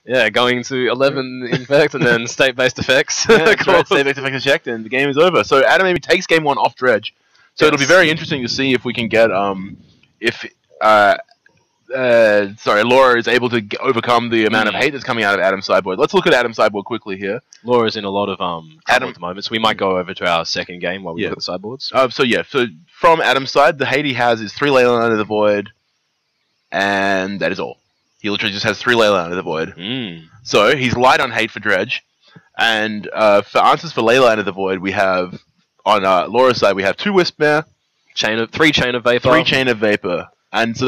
Yeah, going to 11 infect and then state-based effects. Yeah, state-based effects are checked and the game is over. So Adam maybe takes game 1 off Dredge. So it'll be very interesting to see if we can get if Laura is able to overcome the amount of hate that's coming out of Adam's sideboard. Let's look at Adam's sideboard quickly here. Laura's in a lot of trouble at the moment, so we might go over to our second game while we look at the sideboards. So from Adam's side, the hate he has is 3 Leyline of the Void, and that is all. He literally just has 3 Leyline of the Void. So he's light on hate for Dredge, and for answers for Leyline of the Void, we have on Laura's side we have 2 Wispmare, 3 Chain of Vapor, 3 Chain of Vapor. And so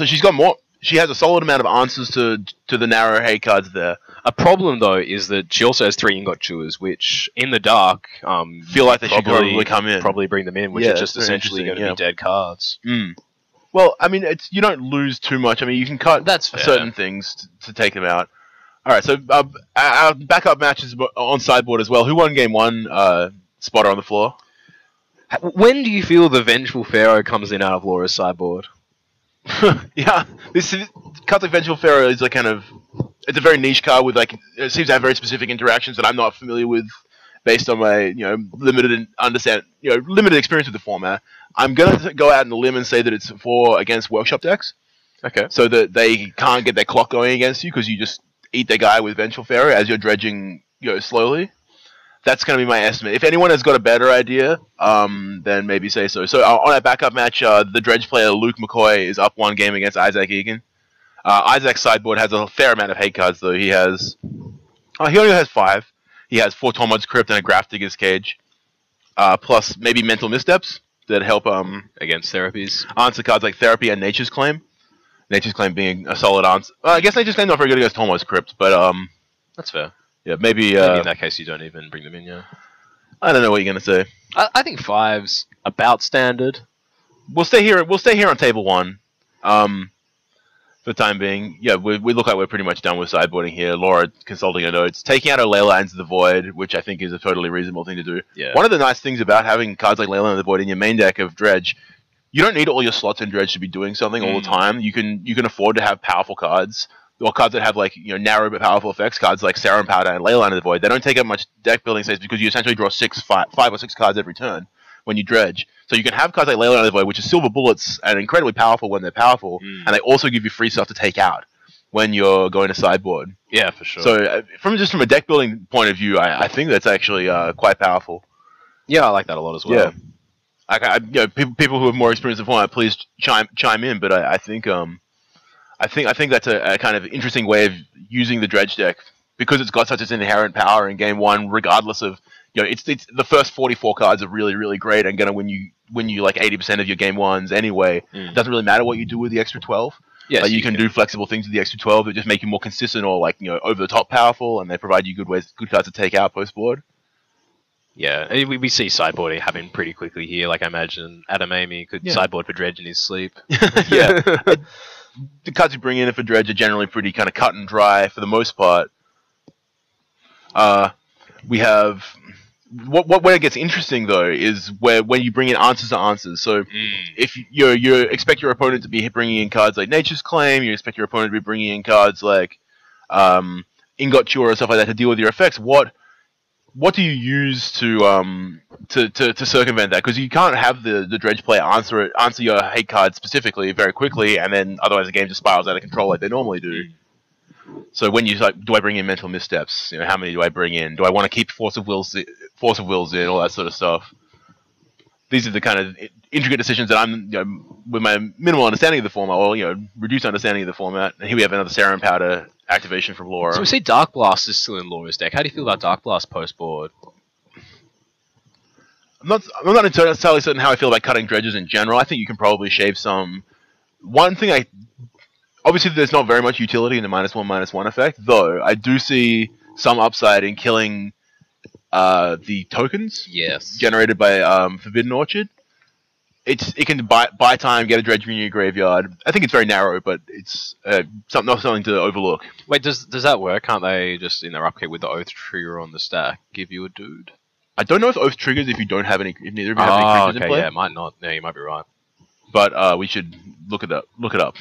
she's got more. She has a solid amount of answers to the narrow hate cards there. A problem though is that she also has 3 Ingot Chewers, which in the dark feel like they should probably come in, probably bring them in, which are just essentially going to be dead cards. Well, I mean, you don't lose too much. I mean, you can cut certain things to take them out. All right, so our backup matches on sideboard as well. Who won game 1? Spotter on the floor. When do you feel the Vengeful Pharaoh comes in out of Laura's sideboard? Yeah, this cards like Vengeful Pharaoh is like it's a very niche card with it seems to have very specific interactions that I'm not familiar with based on my limited experience with the format. I'm gonna go out on the limb and say that it's against workshop decks. Okay. So that they can't get their clock going against you because you just eat their guy with Vengeful Pharaoh as you're dredging slowly. That's going to be my estimate. If anyone has got a better idea, then maybe say so. So on our backup match, the Dredge player Luke McCoy is up 1 game against Isaac Egan. Isaac's sideboard has a fair amount of hate cards, though. He only has 5. He has 4 Tormod's Crypt and a Grafdigger's Cage, plus maybe Mental Missteps that help against therapies. Answer cards like Therapy and Nature's Claim. Nature's Claim being a solid answer. I guess Nature's Claim not very good against Tormod's Crypt, but that's fair. Yeah, maybe in that case you don't even bring them in, yeah. I don't know what you're gonna say. I think 5's about standard. We'll stay here on table 1. For the time being. Yeah, we look like we're pretty much done with sideboarding here. Laura consulting her notes, taking out her Leylines of the Void, which I think is a totally reasonable thing to do. Yeah. One of the nice things about having cards like Leyline of the Void in your main deck of Dredge, you don't need all your slots in Dredge to be doing something all the time. You can afford to have powerful cards. Or cards that have narrow but powerful effects, cards like Serum Powder and Leyline of the Void. They don't take up much deck building space because you essentially draw 5 or 6 cards every turn when you dredge. So you can have cards like Leyline of the Void, which is silver bullets and incredibly powerful when they're powerful, and they also give you free stuff to take out when you're going to sideboard. Yeah, for sure. So from a deck building point of view, I think that's actually quite powerful. Yeah, I like that a lot as well. Yeah, people who have more experience in the format, please chime in. But I think that's a kind of interesting way of using the Dredge deck because it's got such an inherent power in game 1, regardless of it's the first 44 cards are really, really great and gonna win you like 80% of your game 1s anyway. It doesn't really matter what you do with the extra 12. Yeah, you can do flexible things with the extra 12 that just make you more consistent or over the top powerful, and they provide you good cards to take out post board. Yeah, we see sideboarding happen pretty quickly here. Like I imagine Adam Amy could sideboard for Dredge in his sleep. Yeah. The cards you bring in for Dredge are generally pretty kind of cut and dry for the most part. We have where it gets interesting though is when you bring in answers to answers. So if you expect your opponent to be bringing in cards like Nature's Claim, you expect your opponent to be bringing in cards like Ingot Chewer or stuff like that to deal with your effects. What do you use to circumvent that? Because you can't have the Dredge player answer your hate card specifically very quickly, and then otherwise the game just spirals out of control like they normally do. So when you do I bring in Mental Missteps? How many do I bring in? Do I want to keep Force of Wills in? All that sort of stuff. These are the kind of intricate decisions that I'm, with my minimal understanding of the format, or reduced understanding of the format. And here we have another Serum Powder activation from Laura. So we see Dark Blast is still in Laura's deck. How do you feel about Dark Blast post board? I'm not entirely certain how I feel about cutting dredges in general. I think you can probably shave some. One thing obviously there's not very much utility in the -1/-1 effect, though I do see some upside in killing the tokens generated by Forbidden Orchard. It can buy time, get a dredge in your graveyard. I think it's very narrow, but it's not something to overlook. Wait, does that work? Can't they just in their upkeep with the Oath Trigger on the stack give you a dude? I don't know if Oath triggers if neither of you have any creatures in play. Yeah, it might not. Yeah, you might be right. But we should look it up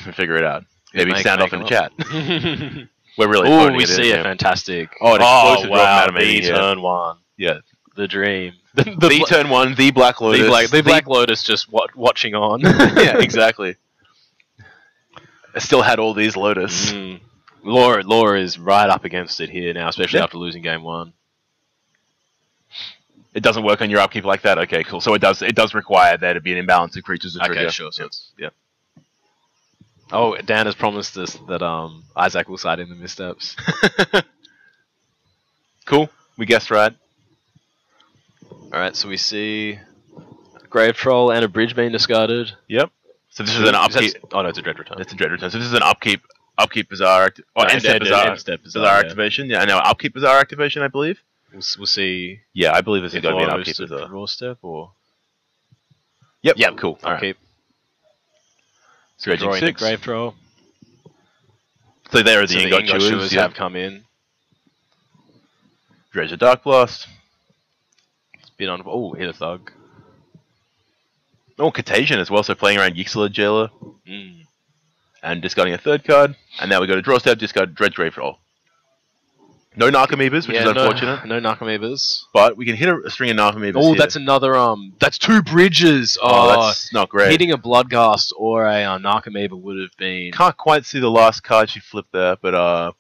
and figure it out. Maybe sound off in the chat. We're really Oh, phoning we it in see a here. fantastic. Oh, an explosive drop wow! from Adam Amy The here. turn one, Yeah. the dream. The turn one, the Black Lotus. The Black Lotus just watching on. Yeah, exactly. I still had all these Lotus. Laura is right up against it here now, especially Yeah. after losing game 1. It doesn't work on your upkeep like that. Okay, cool. So it does require there to be an imbalance of creatures to trigger. Okay, sure. So Yeah. it's, yeah. Oh, Dan has promised us that Isaac will side in the missteps. Cool. We guessed right. All right, so we see Grave Troll and a bridge being discarded. Yep. So this is an upkeep. Oh no, it's a Dread Return. It's a Dread Return. So this is an upkeep Bazaar end step Bazaar yeah. activation. Yeah, and now upkeep Bazaar activation, I believe. We'll see. Yeah, I believe this is If going to be an Laura upkeep moves to Bazaar. draw step or Yep. Cool. All right. upkeep. So Dredging drawing the 6. Grave Troll. So there are the So Ingot Chewers. Chewers Yeah. have come in. Dredge a Dark Blast. It's been on. Oh, hit a thug. Oh, Contagion as well. So playing around Yixela Jailer Mm. and discarding a 3rd card. And now we go to draw step, discard Dredge Grave Troll. No Narcomoebas, which is unfortunate. No Narcomoebas. But we can hit a string of Narcomoebas. Oh, here. that's another That's 2 bridges. Oh, that's not great. Hitting a Bloodghast or a Narcomoeba would have been. Can't quite see the last card she flipped there, but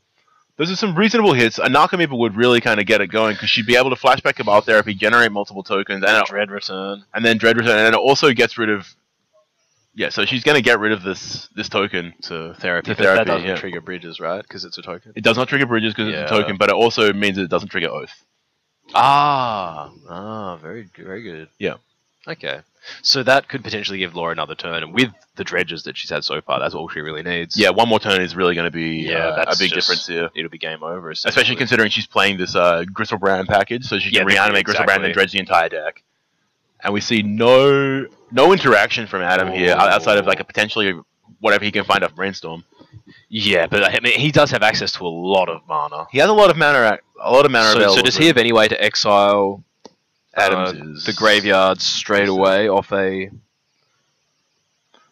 those are some reasonable hits. A Narcomoeba would really kind of get it going because she'd be able to flashback Cabal Therapy, generate multiple tokens, and Dread Return. then Dread Return, and it also gets rid of. Yeah, so she's going to get rid of this token. To therapy. To But therapy, that doesn't yeah. trigger bridges, right? Because it's a token. It does not trigger bridges because it's a Yeah. token, but it also means it doesn't trigger Oath. Very good. Yeah. Okay. So that could potentially give Laura another turn, and with the dredges that she's had so far, that's all she really needs. Yeah, one more turn is really going to be that's a big just- difference here. It'll be game over. Especially considering she's playing this Gristlebrand package, so she can reanimate Gristlebrand exactly. and dredge the entire deck. And we see no interaction from Adam here, outside of like a potentially whatever he can find off Brainstorm. Yeah, but I mean, he does have access to a lot of mana. He has a lot of mana available. So does he have any way to exile Adams the graveyard straight away off a?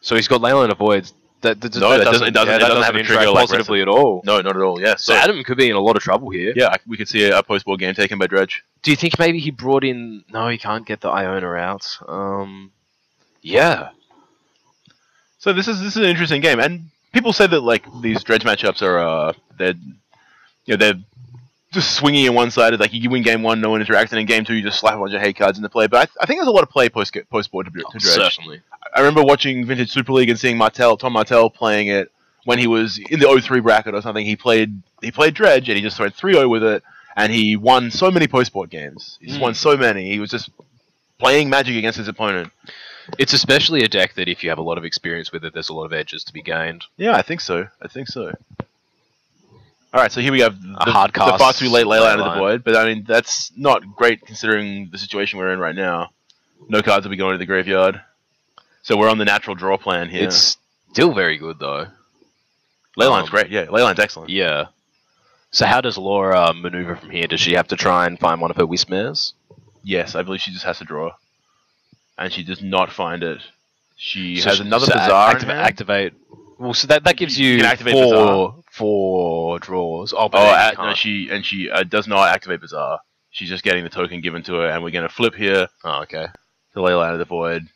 So he's got Leyland Avoids. That doesn't have a trigger interact like positively at all. No, not at all. Yeah, So Adam could be in a lot of trouble here. yeah, we could see a post-board game taken by Dredge. Do you think maybe he brought in? No, he can't get the Iona out. Yeah. So this is an interesting game, and people say that like these Dredge matchups are they're just swinging in one-sided. Like you win game 1, no one interacts, and in game 2 you just slap a bunch of hate cards into play. But I think there's a lot of play post-board to Dredge. Certainly. I remember watching Vintage Super League and seeing Tom Martell playing it when he was in the 03 bracket or something. He played Dredge and he just went 3-0 with it, and he won so many post-board games. He just won so many. He was just playing Magic against his opponent. It's especially a deck that if you have a lot of experience with it, there's a lot of edges to be gained. Yeah, I think so. All right, so here we have the hard cast far too late Leyline of the Leyline. Void, but I mean that's not great considering the situation we're in right now. No cards will be going to the graveyard, so we're on the natural draw plan here. It's still very good though. Leyline's great, yeah. Leyline's excellent. Yeah. So how does Laura maneuver from here? Does she have to try and find one of her Wismares? Yes, I believe she just has to draw, and she does not find it. She So has she- another so Bazaar. activate. Well, so that gives you can activate Bazaar. four draws. Oh, but Oh, then you no, can't. she does not activate Bazaar. She's just getting the token given to her, and we're going to flip here Oh, okay. to Leyline of the Void.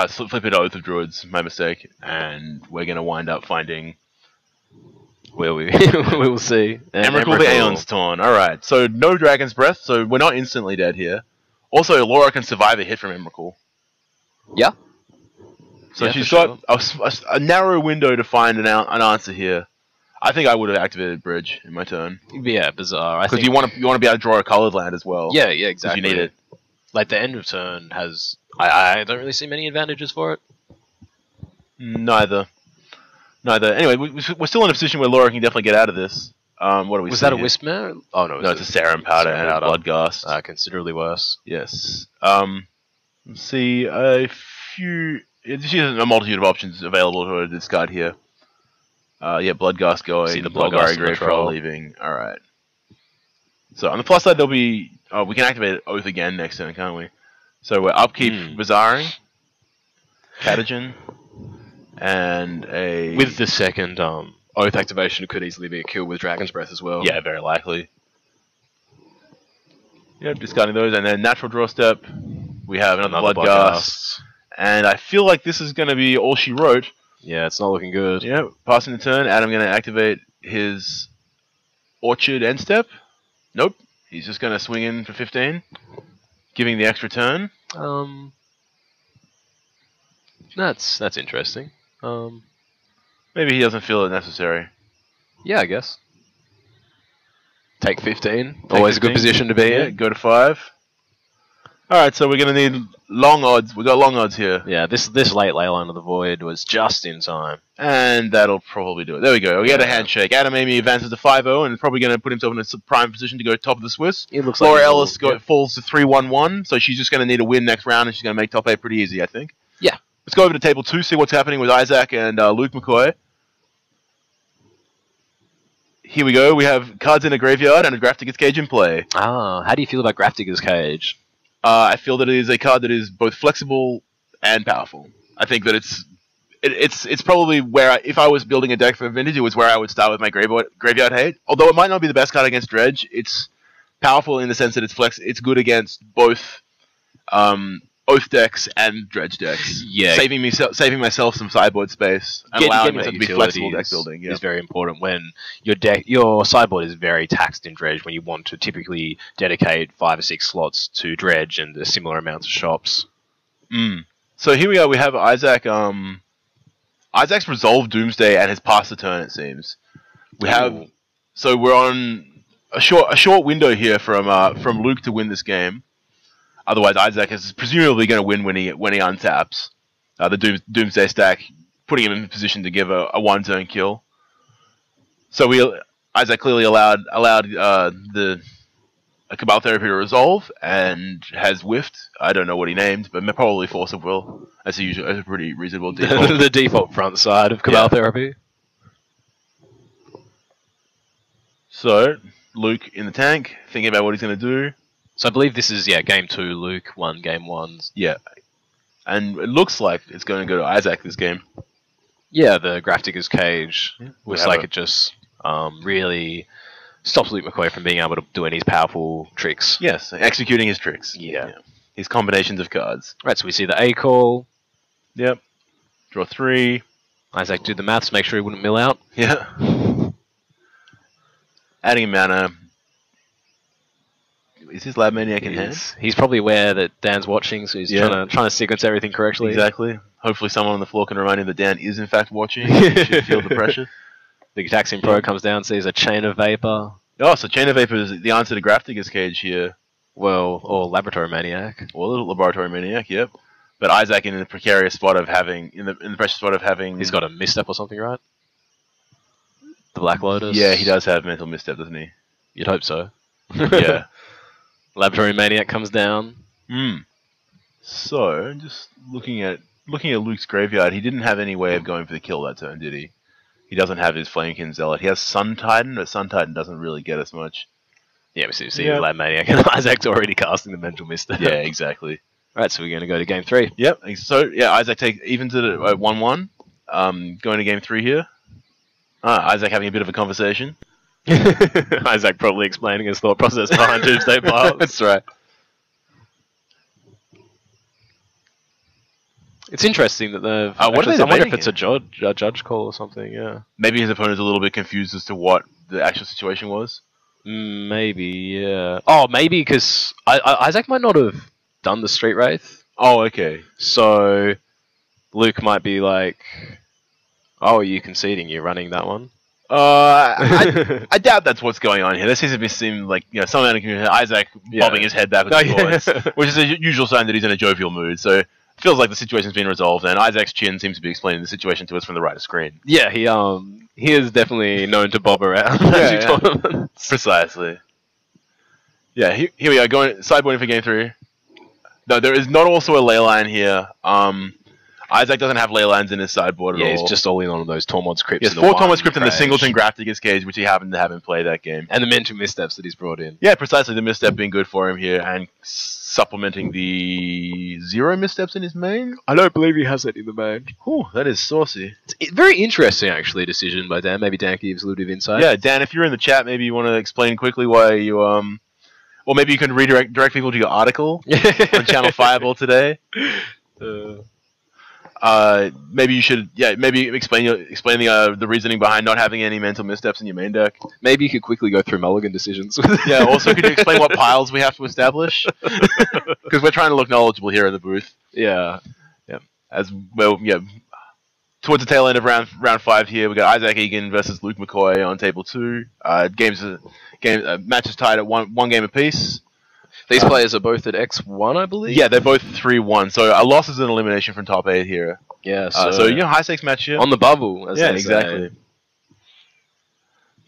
Flip it to Oath of Druids, my mistake, and we're going to wind up finding Where we we will see. And Emrakul the Aeon's Torn. Alright, so no Dragon's Breath, so we're not instantly dead here. Also, Laura can survive a hit from Emrakul. Yeah. So Yeah, she's for got a narrow window to find an answer here. I think I would have activated Bridge in my turn. Yeah, Bizarre. Because you want to be able to draw a colored land as well. Yeah, exactly. You need it. Like the end of turn has. I don't really see many advantages for it. Neither. Anyway, we're still in a position where Laura can definitely get out of this. What do we Was see that a here? Wismare? Oh no, No, it's a Serum Powder Serum and a Powder. Bloodghast. Considerably worse. Yes. Let's see a few. She has a multitude of options available to her to discard here. Bloodghast going. See the Golgari Bloodghast and the Grave Troll Troll. leaving. All right. So on the plus side, there'll be. We can activate Oath again next turn, can't we? So we're upkeep Bazaring, Catagen, and a With the second Oath activation could easily be a kill with Dragon's Breath as well. Yeah, very likely. Yep, discarding those, and then natural draw step. We have another Bloodghast. And I feel like this is going to be all she wrote. Yeah, it's not looking good. Yeah, passing the turn. Adam going to activate his Orchard end step. Nope. He's just going to swing in for 15, giving the extra turn. That's interesting. Maybe he doesn't feel it necessary. Yeah, I guess. Take 15. Always 15. A good position to be in. Go to 5. Alright, so we're going to need long odds. We've got long odds here. Yeah, this late Leyline of the Void was just in time. And that'll probably do it. There we go. We get a handshake. Adam Amy advances to 5-0 and probably going to put himself in a prime position to go top of the Swiss. It looks Laura Ellis falls to 3-1-1, so she's just going to need a win next round and she's going to make top 8 pretty easy, I think. Yeah. Let's go over to table 2, see what's happening with Isaac and Luke McCoy. Here we go. We have cards in a graveyard and a Grafdigger's Cage in play. Ah, how do you feel about Grafdigger's Cage? I feel that it is a card that is both flexible and powerful. I think that it's probably where, if I was building a deck for Vintage, it was where I would start with my Graveyard Hate. Although it might not be the best card against Dredge, it's powerful in the sense that it's good against both Oath decks and Dredge decks. Yeah, saving myself some sideboard space and allowing myself to be flexible deck building. Is very important when your sideboard is very taxed in Dredge, when you want to typically dedicate 5 or 6 slots to Dredge and a similar amounts of shops. So here we are. We have Isaac. Isaac's resolved Doomsday and has passed the turn. It seems we have. So we're on a short window here from Luke to win this game. Otherwise, Isaac is presumably going to win when he untaps the Doomsday stack, putting him in a position to give a one-turn kill. So Isaac clearly allowed the Cabal Therapy to resolve and has whiffed. I don't know what he named, but probably Force of Will. That's a pretty reasonable default. The default front side of Cabal Therapy. So Luke in the tank, thinking about what he's going to do. So I believe this is, game 2, Luke, 1, game 1. Yeah. And it looks like it's going to go to Isaac this game. Yeah, the Grafdigger's Cage looks like it just really stops Luke McCoy from being able to do any powerful tricks. Yes, executing his tricks. Yeah. His combinations of cards. Right, so we see the A-call. Yep. Draw 3. Isaac did the maths, make sure he wouldn't mill out. Yeah. Adding a mana. Is his Lab Maniac in hand? He's probably aware that Dan's watching, so he's trying to sequence everything correctly. Exactly. Hopefully someone on the floor can remind him that Dan is in fact watching. He should feel the pressure. The Gitaxian Pro comes down, sees a Chain of Vapor. Oh, so Chain of Vapor is the answer to Grafdigger's Cage here. Well, or Laboratory Maniac. Or Laboratory Maniac, yep. But Isaac in the precarious spot of having, in the precious spot of having... He's got a misstep or something, right? The Black Lotus. Yeah, he does have mental misstep, doesn't he? You'd hope so. Yeah. Laboratory Maniac comes down. So, just looking at Luke's graveyard, he didn't have any way of going for the kill that turn, did he? He doesn't have his Flamekin Zealot. He has Sun Titan, but Sun Titan doesn't really get us much. Yeah, we see Lab Maniac, and Isaac's already casting the Mental Misstep. Yeah, exactly. Right, so we're going to go to game 3. Yep. So, Isaac takes even to the 1-1. Going to game 3 here. Isaac having a bit of a conversation. Isaac probably explaining his thought process behind Doomsday Piles. That's right. It's interesting that they've... I wonder if it's a judge call or something, yeah. Maybe his opponent's a little bit confused as to what the actual situation was. Maybe, yeah. Oh, maybe because Isaac might not have done the Street Wraith. Oh, okay. So Luke might be like, oh, are you conceding you're running that one? I doubt that's what's going on here. This seems to seem like something Isaac bobbing his head backwards and forwards, which is a usual sign that he's in a jovial mood. So it feels like the situation's been resolved, and Isaac's chin seems to be explaining the situation to us from the right of screen. Yeah, he is definitely known to bob around. Precisely. Yeah, here we are going sideboarding for game 3. No, there is not also a Leyline here. Isaac doesn't have Leylines in his sideboard at all. Yeah, he's just all in on those Tormod's Crypts. He has 4 Tormod's Crypts and the Singleton Grafdigger's Cage, which he happened to have in play that game. And the Mental Missteps that he's brought in. Yeah, precisely. The misstep being good for him here, and supplementing the 0 missteps in his main. I don't believe he has it in the main. Whew, that is saucy. It's very interesting, actually, decision by Dan. Maybe Dan can give us a little bit of insight. Yeah, Dan, if you're in the chat, maybe you want to explain quickly why you or maybe you can direct people to your article on Channel Fireball today. Maybe you should, maybe explain the reasoning behind not having any mental missteps in your main deck. Maybe you could quickly go through Mulligan decisions. Yeah. Also, could you explain what piles we have to establish? Because we're trying to look knowledgeable here in the booth. Yeah. As well, yeah. Towards the tail end of round 5 here, we got Isaac Egan versus Luke McCoy on table 2. Matches tied at one game apiece. These players are both at X1, I believe. Yeah, they're both 3-1. So a loss is an elimination from top 8 here. Yeah. So high stakes match here on the bubble. As yeah, they exactly.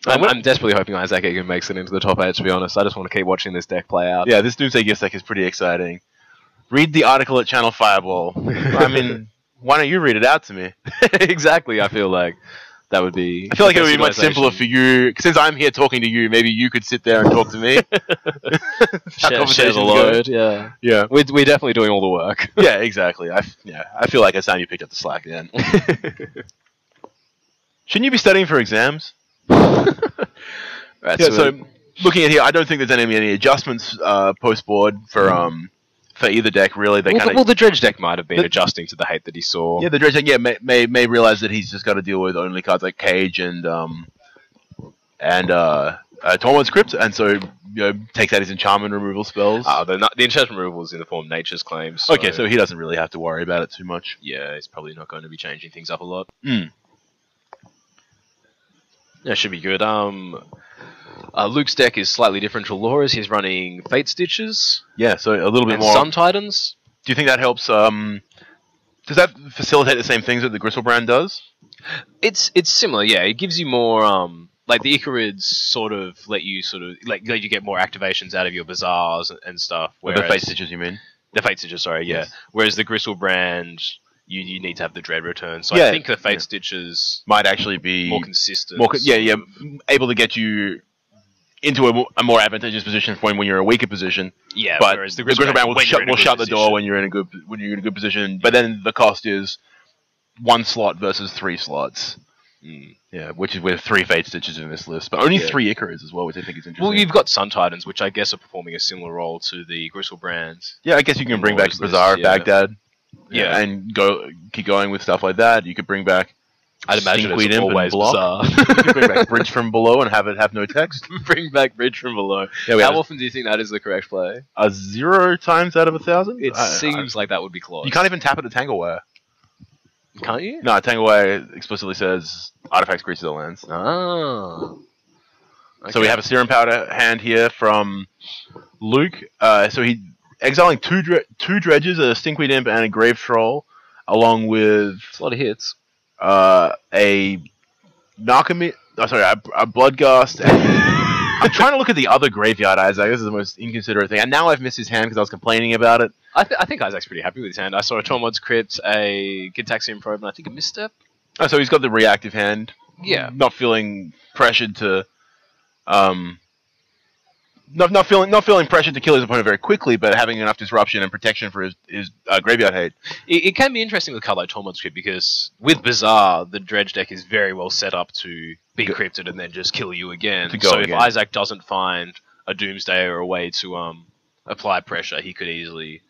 Say. I'm desperately hoping Isaac Egan makes it into the top 8. To be honest, I just want to keep watching this deck play out. Yeah, this Doomsday Gift deck is pretty exciting. Read the article at Channel Fireball. I mean, why don't you read it out to me? Exactly. I feel like that would be. I feel like it would be much simpler for you, since I'm here talking to you. Maybe you could sit there and talk to me. share the load. Yeah. We're definitely doing all the work. Yeah, exactly. I feel like it's time you picked up the slack then. Shouldn't you be studying for exams? Right, so looking at here, I don't think there's any adjustments post board for either deck, really. Well, the Dredge deck might have been adjusting to the hate that he saw. Yeah, the Dredge deck, may realize that he's just got to deal with only cards like Cage and Tormod's Crypt, and so takes out his enchantment removal spells. The enchantment removal is in the form of Nature's Claim. So okay, so he doesn't really have to worry about it too much. Yeah, he's probably not going to be changing things up a lot. Mm. Yeah, should be good. Luke's deck is slightly different to Laura's. He's running Fate Stitches. Yeah, so a little bit and more. Sun Titans. Do you think that helps? Does that facilitate the same things that the Gristlebrand does? It's similar. Yeah, it gives you more. Like the Icarids sort of let you let you get more activations out of your bazaars and stuff. The Fate Stitches, you mean? The Fate Stitches, sorry. Yeah. Yes. Whereas the Gristlebrand, you need to have the Dread return. So Yeah, I think the Fate Stitches might actually be more consistent. Able to get you into a more advantageous position when you're in a weaker position. Yeah, but whereas the Gristlebrand will shut the door when you're in a good position. But then the cost is 1 slot versus 3 slots. Yeah, which is with 3 Fate Stitches in this list, but only 3 Icarids as well, which I think is interesting. Well, you've got Sun Titans, which I guess are performing a similar role to the Gristlebrand. Yeah, I guess you can bring back Bazaar of Baghdad. Yeah, and keep going with stuff like that. You could bring back. I'd imagine it's always Bazaar. You could bring back Bridge from Below and have no text. Bring back Bridge from Below. Yeah, How often do you think that is the correct play? 0 times out of 1,000. It seems like that would be close. You can't even tap it to Tanglewire. Can't you? No, Tanglewire explicitly says artifacts, creatures, or lands. Oh. Okay. So we have a Serum Powder hand here from Luke. So he exiling two Dredges, a Stinkweed Imp, and a Grave Troll, along with a lot of hits. A Narcomet. Oh, sorry, a Bloodghast. I'm trying to look at the other graveyard, Isaac. This is the most inconsiderate thing. And now I've missed his hand because I was complaining about it. I think Isaac's pretty happy with his hand. I saw a Tormod's Crypt, a Gitaxian Probe, and I think a Misstep. Oh, so he's got the reactive hand. Yeah. Not feeling pressured to... Not feeling pressured to kill his opponent very quickly, but having enough disruption and protection for his graveyard hate. It can be interesting with a card like Tormod's Crypt because with Bazaar, the Dredge deck is very well set up to be crypted and then just kill you again. If Isaac doesn't find a Doomsday or a way to apply pressure, he could easily,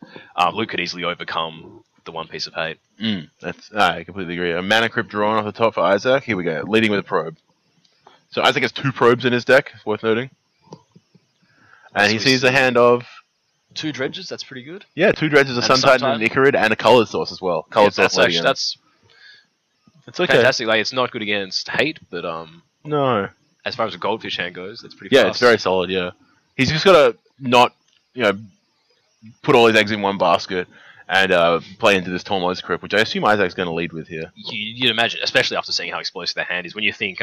Luke could easily overcome the one piece of hate. I completely agree. A Mana Crypt drawn off the top for Isaac. Here we go, leading with a Probe. So Isaac has 2 probes in his deck, worth noting. And he sees a hand of 2 Dredges. That's pretty good. Yeah, 2 Dredges, a Sun Titan, and an Icarid, and a Colored Source as well. Colored Source. That's okay. Fantastic. Like it's not good against hate, but no. As far as a Goldfish hand goes, that's pretty. Yeah, fast. it's very solid. Yeah, he's just got to not put all his eggs in one basket and play into this Tormod's Crypt, which I assume Isaac's going to lead with here. You'd imagine, especially after seeing how explosive the hand is, when you think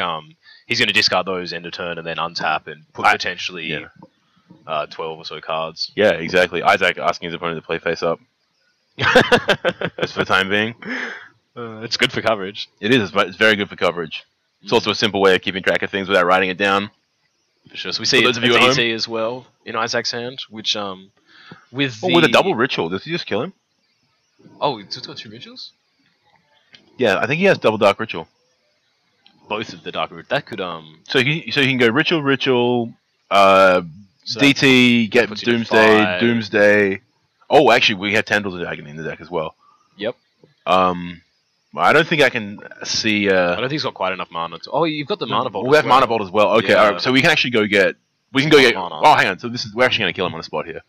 he's going to discard those end of turn and then untap and put potentially 12 or so cards. Yeah, exactly. Isaac asking his opponent to play face up. Just for the time being. It's good for coverage. It is. It's very good for coverage. It's also a simple way of keeping track of things without writing it down. For sure. So we see a DT as well in Isaac's hand, which with a double ritual. Does he just kill him? Oh, it's got 2 rituals? Yeah, I think he has double dark ritual. Both of the dark rituals. That could So he can go ritual, DT, get Doomsday. Oh, actually, we have Tendrils of Agony in the deck as well. Yep. I don't think I can see. I don't think he's got quite enough mana. Oh, you've got the Mana Vault. We have Mana Vault as well. Okay, all right, so we can actually go get. We can go get. Mana. Oh, hang on. So we're actually going to kill him on the spot here.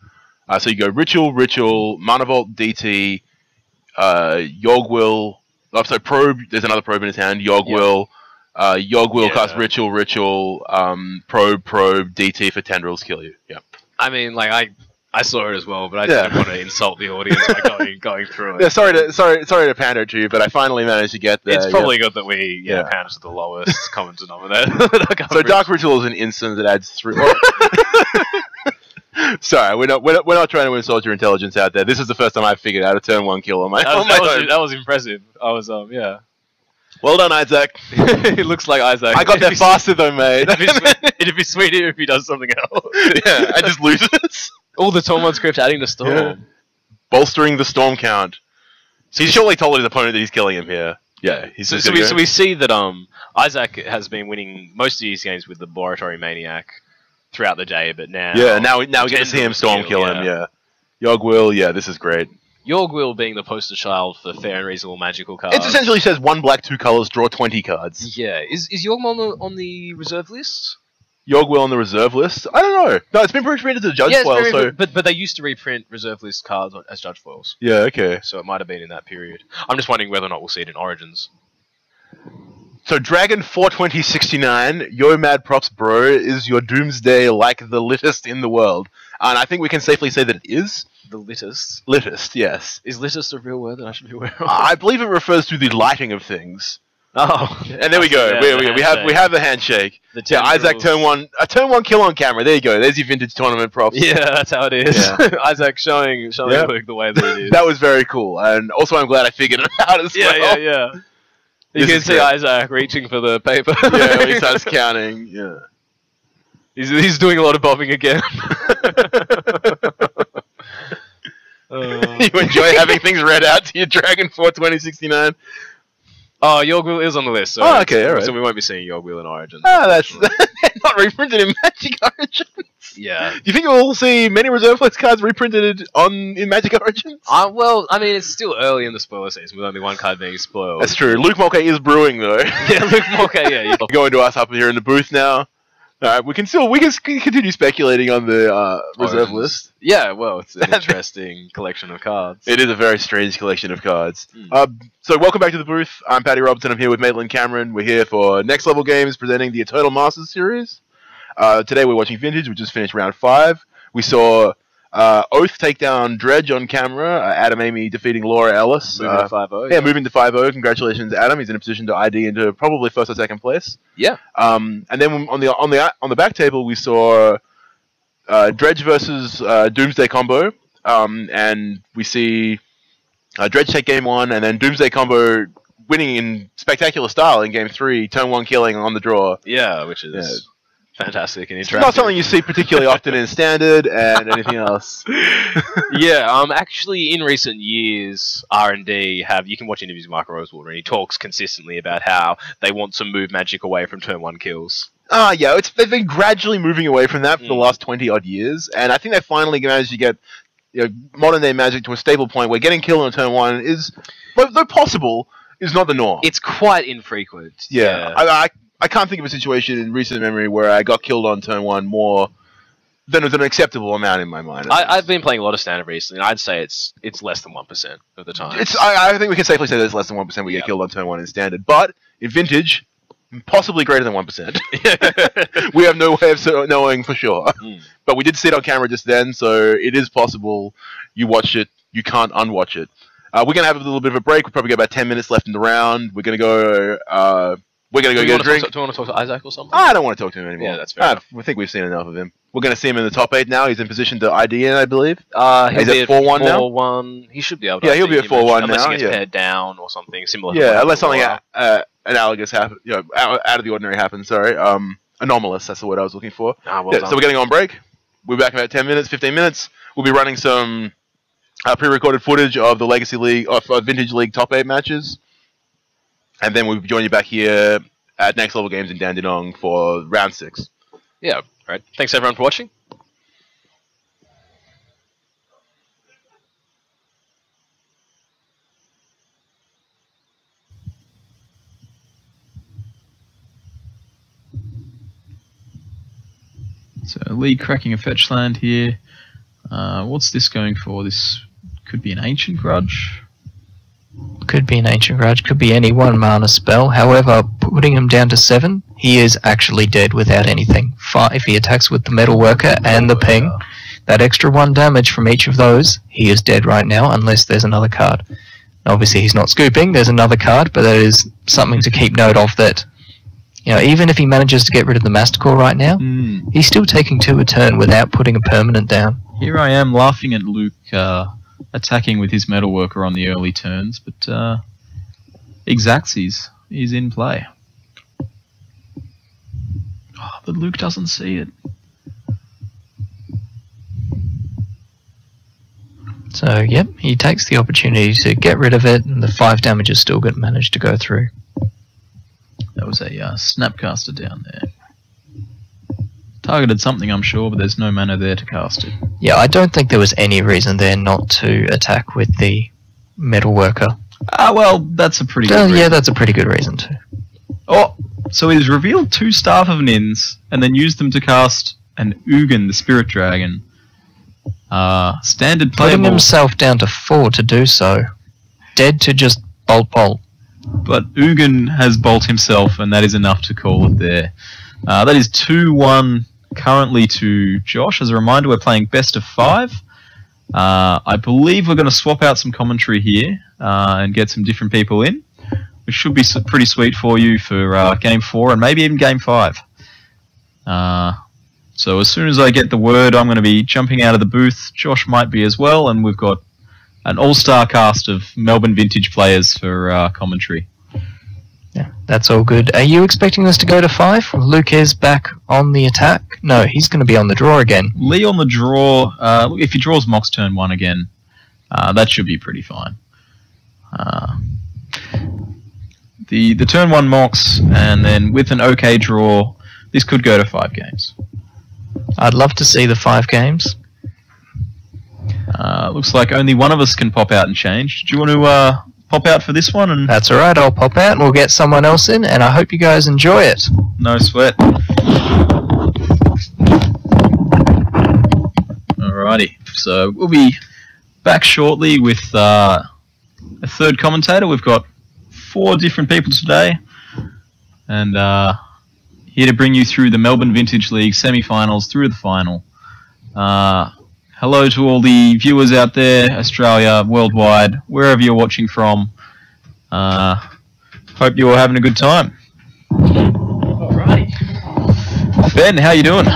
So you go ritual, Mana Vault, DT, Yogg-Will. Oh, so probe. There's another probe in his hand. Yogg-Will. Yogg-Will cast ritual, probe, DT for Tendrils, kill you. Yeah. I mean, like I saw it as well, but I didn't want to insult the audience by going through it. Yeah, sorry to pander to you, but I finally managed to get there. It's probably good that we pander to the lowest common denominator. So Dark Ritual is an instant that adds 3. Sorry, we're not trying to insult your intelligence out there. This is the first time I've figured out a turn 1 kill on my own. That was impressive. I was yeah. Well done, Isaac. It looks like Isaac. I got there faster though, mate. It'd be sweeter if he does something else. Yeah, I just loses. All the Tormod script adding the storm. Yeah. Bolstering the storm count. So he's surely told his opponent that he's killing him here. Yeah. So we see that Isaac has been winning most of these games with the Laboratory Maniac throughout the day, but now... Yeah, now we get to see him storm kill him, yeah. Yogg-Will, this is great. Yogg-Will being the poster child for fair and reasonable magical cards. It essentially says 1 black, 2 colors, draw 20 cards. Yeah. Is Yogg-Will on the reserve list? Yogg-Will on the reserve list? I don't know. No, it's been reprinted as Judge Foil, so... But they used to reprint reserve list cards as Judge Foils. Yeah, okay. So it might have been in that period. I'm just wondering whether or not we'll see it in Origins. So Dragon 42069, yo mad props bro, is your Doomsday like the littest in the world. And I think we can safely say that it is. The littest? Littest, yes. Is littest a real word that I should be aware of? I believe it refers to the lighting of things. Oh. And there we go. We have the handshake. Isaac turn 1 kill on camera. There you go. There's your vintage tournament props. Yeah, that's how it is. Yeah. Isaac showing Luke the way that it is. That was very cool. And also I'm glad I figured it out as well. Yeah. You can see Isaac reaching for the paper. Yeah, when he starts counting. Yeah. He's doing a lot of bobbing again. You enjoy having things read out to your Dragon 42069? Oh, Yogg-Will is on the list. So okay, alright. So we won't be seeing Yogg-Will in Origins. That's not reprinted in Magic Origins. Yeah. Do you think we'll see many reserve list cards reprinted in Magic Origins? Well, I mean, it's still early in the spoiler season with only 1 card being spoiled. That's true. Luke Mulcahy is brewing though. Yeah, Luke Mulcahy. Yeah. Going to us up here in the booth now. Alright, we can continue speculating on the reserve list. Yeah, well, it's an interesting collection of cards. It is a very strange collection of cards. So welcome back to the booth. I'm Paddy Robertson. I'm here with Maitland Cameron. We're here for Next Level Games presenting the Eternal Masters series. Today we're watching Vintage, which just finished round 5. We saw Oath take down Dredge on camera. Adam Amy defeating Laura Ellis. Moving to 5-0. Yeah, moving to 5-0. Congratulations, Adam. He's in a position to ID into probably first or second place. Yeah. And then on the back table we saw Dredge versus Doomsday combo. And we see Dredge take game 1, and then Doomsday combo winning in spectacular style in game 3. Turn 1 killing on the draw. Yeah, which is. Fantastic and interesting. It's not something you see particularly often in Standard and anything else. Yeah, actually, in recent years, R&D you can watch interviews with Michael Rosewater, and he talks consistently about how they want to move Magic away from turn 1 kills. Yeah, they've been gradually moving away from that for the last 20-odd years, and I think they finally managed to get modern-day Magic to a stable point where getting killed on turn 1 is, though possible, is not the norm. It's quite infrequent. Yeah. I can't think of a situation in recent memory where I got killed on turn 1 more than was an acceptable amount in my mind. I've been playing a lot of Standard recently, and I'd say it's less than 1% of the time. I think we can safely say that it's less than 1% we get killed on turn 1 in Standard. But in Vintage, possibly greater than 1%. We have no way of knowing for sure. But we did see it on camera just then, so it is possible. You watch it, you can't unwatch it. We're going to have a little bit of a break. We've probably got about 10 minutes left in the round. We're going to go... We're going to go get a drink. Do you want to talk to Isaac or something? I don't want to talk to him anymore. Yeah, that's fair enough. I think we've seen enough of him. We're going to see him in the top 8 now. He's in position to ID in, I believe. He's at 4-1 now? 4-1. He should be able to. Yeah, he'll be at 4-1 now. Unless he gets paired down or something similar. Yeah, unless something analogous happens. Out of the ordinary happens, sorry. Anomalous, that's the word I was looking for. Well done. So we're getting on break. we'll be back in about 10 minutes, 15 minutes. We'll be running some pre-recorded footage of the Legacy League, of Vintage League top 8 matches. And then we'll join you back here at Next Level Games in Dandenong for round 6. Yeah, right. Thanks everyone for watching. So Lee cracking a fetch land here. What's this going for? This could be an Ancient Grudge. Could be an Ancient Grudge, could be any 1 mana spell. However, putting him down to 7, he is actually dead without anything. If he attacks with the Metalworker and the Ping, that extra 1 damage from each of those, he is dead right now unless there's another card. Obviously he's not scooping, there's another card, but that is something to keep note of, that even if he manages to get rid of the Mastercore right now, he's still taking 2 a turn without putting a permanent down. Here I am laughing at Luke attacking with his Metalworker on the early turns, but Xaxis is in play. Oh, but Luke doesn't see it. So, yep, he takes the opportunity to get rid of it, and the 5 damage is still managed to go through. That was a Snapcaster down there. Targeted something, I'm sure, but there's no mana there to cast it. Yeah, I don't think there was any reason there not to attack with the Metalworker. Well, that's a pretty good reason. Yeah, that's a pretty good reason too. Oh, so he's revealed 2 Staff of Nins, and then used them to cast an Ugin, the Spirit Dragon. Standard playable. Putting himself down to 4 to do so. Dead to just bolt. But Ugin has bolt himself, and that is enough to call it there. That is 2-1 currently to Josh. As a reminder, we're playing best of 5. I believe we're going to swap out some commentary here and get some different people in, which should be pretty sweet for you for Game 4 and maybe even Game 5. So as soon as I get the word, I'm going to be jumping out of the booth. Josh might be as well, and we've got an all-star cast of Melbourne Vintage players for commentary. Yeah, that's all good. Are you expecting us to go to 5? Luke is back on the attack? No, he's going to be on the draw again. Lee on the draw. Look, if he draws Mox turn 1 again, that should be pretty fine. The turn 1 Mox, and then with an okay draw, this could go to 5 games. I'd love to see the 5 games. Looks like only one of us can pop out and change. Do you want to pop out for this one? And that's alright, I'll pop out and we'll get someone else in, and I hope you guys enjoy it. No sweat. Alrighty, so we'll be back shortly with a third commentator. We've got 4 different people today, and here to bring you through the Melbourne Vintage League semi-finals through the final. Hello to all the viewers out there, Australia, worldwide, wherever you're watching from. Hope you're all having a good time. Alrighty. Ben, how you doing?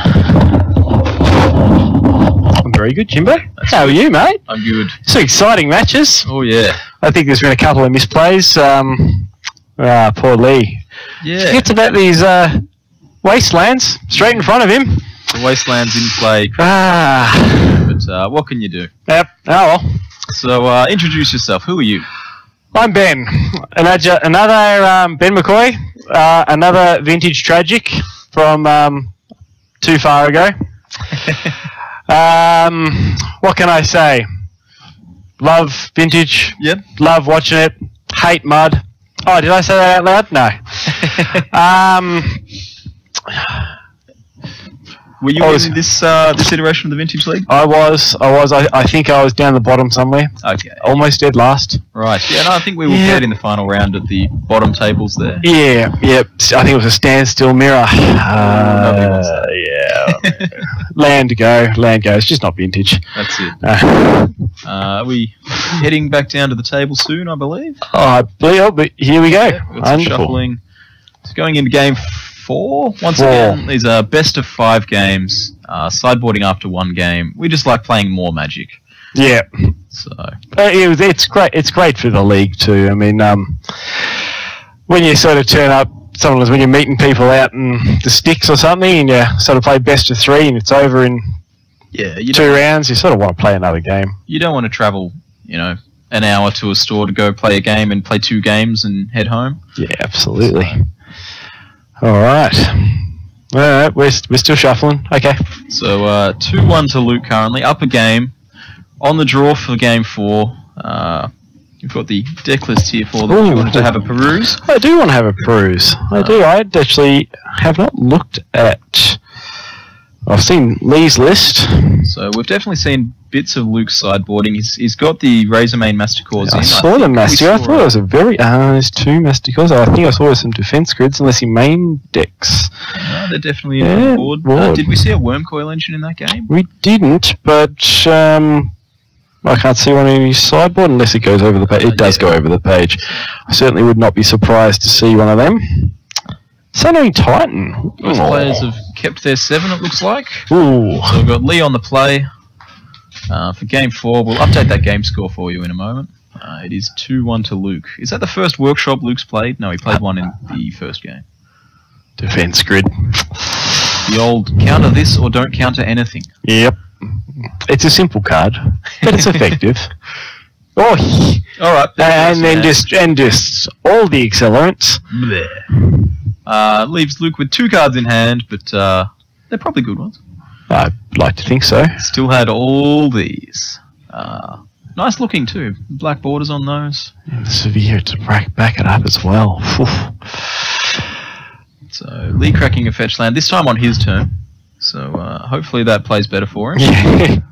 I'm very good, Jimbo. How are you, mate? I'm good. So exciting matches. Oh, yeah. I think there's been a couple of misplays. Poor Lee. Yeah. Get to that, these wastelands straight in front of him. The wasteland's in play. But what can you do? Yep. Oh well. So introduce yourself. Who are you? I'm Ben. Another Ben McCoy. Another vintage tragic from too far ago. What can I say? Love vintage. Yep. Love watching it. Hate mud. Oh, did I say that out loud? No. Were you in this iteration of the Vintage League? I was. I think I was down the bottom somewhere. Okay. Almost dead last. Right. Yeah, no, I think we were dead in the final round at the bottom tables there. Yeah, yep. I think it was a standstill mirror. Yeah. Land go. It's just not vintage. That's it. Are we heading back down to the table soon, I believe? Oh, I believe, but here we go. Yeah, we've got some shuffling. It's going into game 4. Once again, these are best of 5 games, sideboarding after 1 game. We just like playing more Magic. Yeah. So it's great. It's great for the league too. I mean, when you sort of turn up, sometimes when you're meeting people out in the sticks or something, and you sort of play best of 3, and it's over in Yeah, 2 rounds, you sort of want to play another game. You don't want to travel, an hour to a store to go play a game and play 2 games and head home. Yeah, absolutely. All right. We're still shuffling. Okay. So 2-1 to Luke currently, up a game, on the draw for game 4. You've got the deck list here for them. You wanted to have a peruse? I do want to have a peruse. I do. I actually have not looked at... I've seen Lee's list. So we've definitely seen bits of Luke's sideboarding. He's got the Razormane Masticores in. I saw the Masticore. I thought it was a very... there's 2 Masticores. I think I saw some defense grids, unless he main decks. No, they're definitely on board. Did we see a Wormcoil engine in that game? We didn't, but... I can't see one in his sideboard unless it goes over the page. It does go over the page. I certainly would not be surprised to see one of them. Sunwing Titan. Most players have kept their 7, it looks like. Ooh. So we've got Lee on the play for game 4. We'll update that game score for you in a moment. It is 2-1 to Luke. Is that the first workshop Luke's played? No, he played one in the first game. Defense grid. The old counter this or don't counter anything. Yep. It's a simple card, but it's effective. All right, and then just all the accelerants. Leaves Luke with 2 cards in hand, but they're probably good ones. I'd like to think so. Still had all these. Nice looking too. Black borders on those. And the Severe to back it up as well. So Lee cracking a fetch land this time on his turn. So hopefully that plays better for him.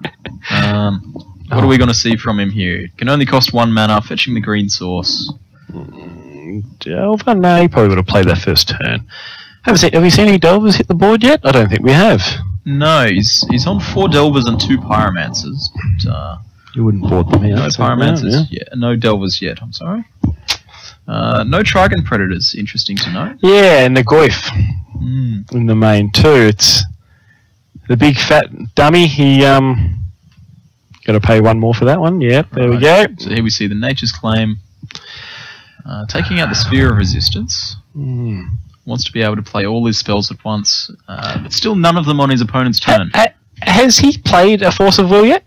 What are we going to see from him here? It can only cost 1 mana, fetching the green source. Delver? No, he probably would have played that first turn. Have we seen any Delvers hit the board yet? I don't think we have. No, he's on 4 Delvers and 2 Pyromancers. But, you wouldn't board them out. No Pyromancers, no Delvers yet, I'm sorry. No Trigon Predators, interesting to know. Yeah, and the Goyf in the main too. It's the big fat dummy. He got to pay 1 more for that one. Yep, there we go. So here we see the Nature's Claim. Taking out the Sphere of Resistance. Wants to be able to play all his spells at once, but still none of them on his opponent's turn. Has he played a Force of Will yet?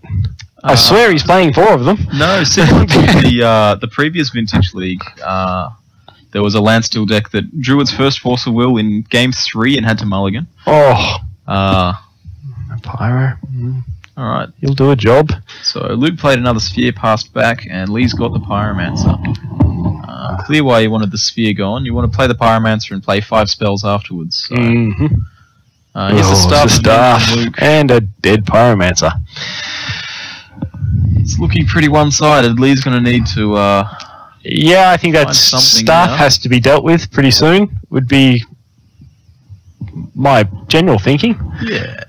I swear he's playing 4 of them. No, similar to the previous Vintage League, there was a Landstill deck that drew its first Force of Will in Game 3 and had to mulligan. Pyro. Alright. He'll do a job. So Luke played another Sphere, passed back, and Lee's got the Pyromancer. Clear why you wanted the Sphere gone. You want to play the Pyromancer and play 5 spells afterwards. So. Here's the staff. And a dead Pyromancer. It's looking pretty one-sided. Lee's going to need to... yeah, I think that staff has to be dealt with pretty soon. Would be my general thinking. Yeah.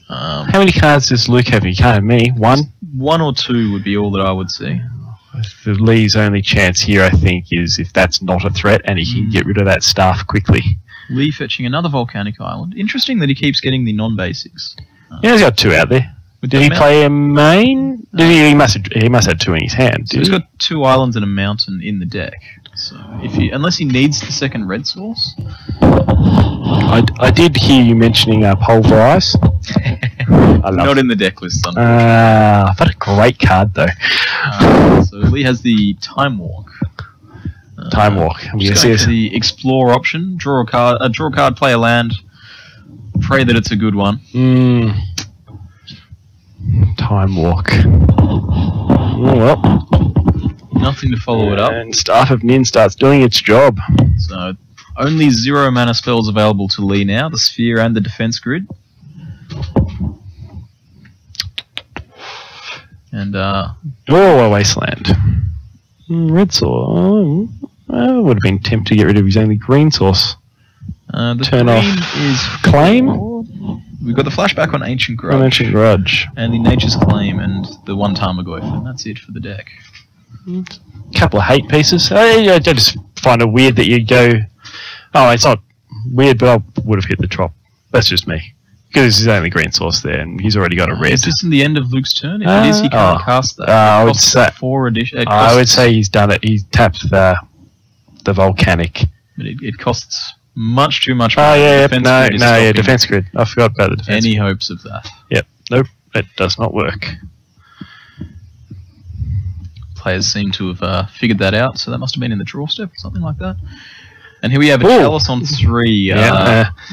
How many cards does Luke have? He can't have many. 1? 1 or 2 would be all that I would see. The Lee's only chance here, I think, is if that's not a threat and he can get rid of that staff quickly. Lee fetching another Volcanic Island. Interesting that he keeps getting the non-basics. Yeah, he's got 2 out there. Did he play a main? He must have 2 in his hand. So he's got 2 islands and a mountain in the deck. So unless he needs the second red source. I did hear you mentioning Pulverize. Not in the deck list. What a great card though. So Lee has the Time Walk. Time Walk. The Explore option. Draw a card, play a land. Pray that it's a good one. Time Walk. Oh, well. Nothing to follow it up. And Staff of Nin starts doing its job. So, only 0 mana spells available to Lee now, the Sphere and the Defense Grid. And, a Wasteland. Red source. I would have been tempted to get rid of his only green source. The Turn green off is Claim? We've got the flashback on Ancient Grudge. And the Nature's Claim and the 1 Tarmogoyf, and that's it for the deck. Couple of hate pieces. I just find it weird that you go... Oh, it's not weird, but I would have hit the drop. That's just me. Because there's only green source there, and he's already got a red. Is this in the end of Luke's turn? If it is, he can't cast that. I would say 4 addition. I would say he's done it. He's tapped the Volcanic. But it costs much too much. Defense grid. I forgot about the defense Any grid. hopes of that? Yep. Nope. It does not work. Players seem to have figured that out, so that must have been in the draw step or something like that. And here we have a Chalice on 3.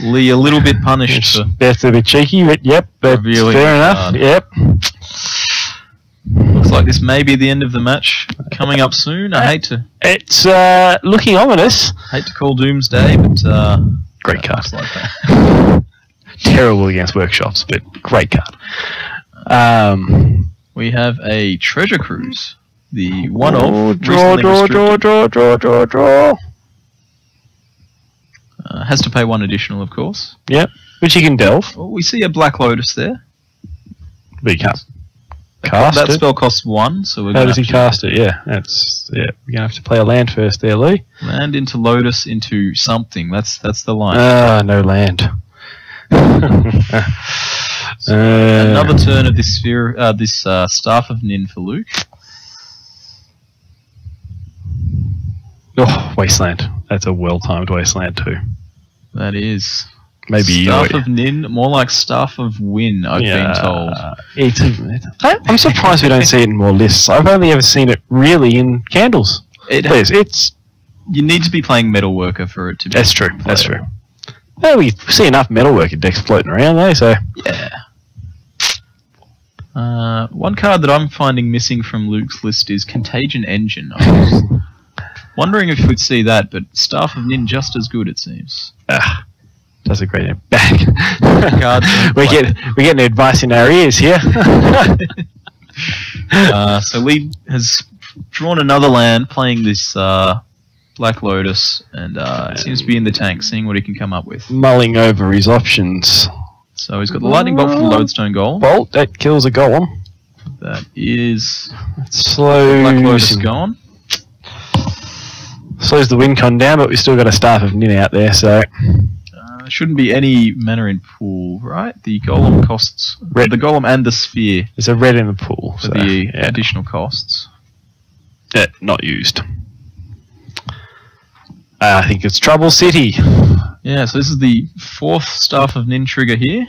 Lee a little bit punished. That's a bit cheeky, but yep, that's fair enough. Yep. Looks like this may be the end of the match coming up soon. I hate to. It's looking ominous. Hate to call Doomsday, but great card. Like that. Terrible against workshops, but great card. We have a Treasure Cruise. The one-off. Draw. Has to pay 1 additional, of course. Yep, which you can delve. Well, we see a Black Lotus there. But you can't cast that it. spell costs 1, so we're How does he cast it? Yeah, we're gonna have to play a land first there, Lee. Land into Lotus into something. That's the line. No land. Another turn of this sphere, Staff of Nin for Luke. Oh, Wasteland. That's a well-timed Wasteland too. That is. Maybe Staff of Nin, more like Staff of Win, I've been told. I'm surprised we don't see it in more lists. I've only ever seen it really in Candles. It's. You need to be playing Metalworker for it to be. That's true. That's true. Well, we see enough Metalworker decks floating around though, so. Yeah. One card that I'm finding missing from Luke's list is Contagion Engine. I was wondering if we'd see that, but Staff of Nin just as good, it seems. That's a great back. We're getting advice in our ears here. So Lee has drawn another land, playing this Black Lotus, and seems to be in the tank, seeing what he can come up with. Mulling over his options. So he's got the Lightning Bolt for the Lodestone Golem. Bolt, that kills a Golem. That is... Slow. Black Lotus gone. Slows the win con down, but we still got a Staff of Nin out there, so... shouldn't be any mana in pool, right? The Golem costs... Red. The Golem and the Sphere. There's a red in the pool. For the additional costs. Not used. I think it's Trouble City. Yeah, so this is the 4th Staff of Nin trigger here.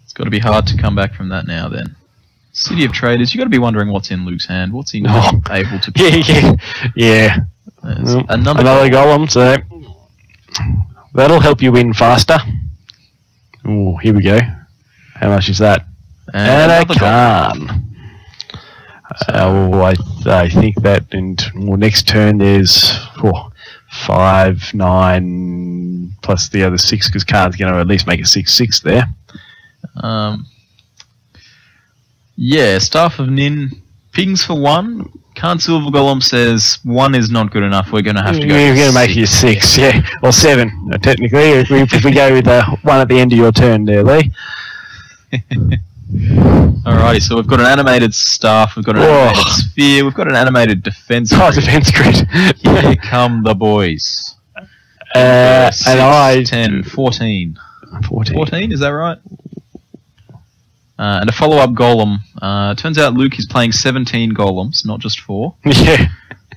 It's got to be hard to come back from that now then. City of Traders, you got to be wondering what's in Luke's hand. What's he not able to pick? Yeah. Another golem, so that'll help you win faster. Oh, here we go. How much is that? And a Khan. I think that next turn there's 5, 9 plus the other 6 because Khan's going to at least make a 6/6 there. Yeah, Staff of Nin pings for 1. Khan Silver Golem says 1 is not good enough. We're going to have to go. We're going to make you 6, yeah, or 7 technically. If we go with 1 at the end of your turn, there, Lee. Alrighty, so we've got an animated Staff, we've got an animated Sphere, we've got an animated Defense Grid. Defense Grid. Here come the boys. 6, and 10, 14. 14, is that right? And a follow-up Golem. Turns out Luke is playing 17 Golems, not just 4. Yeah.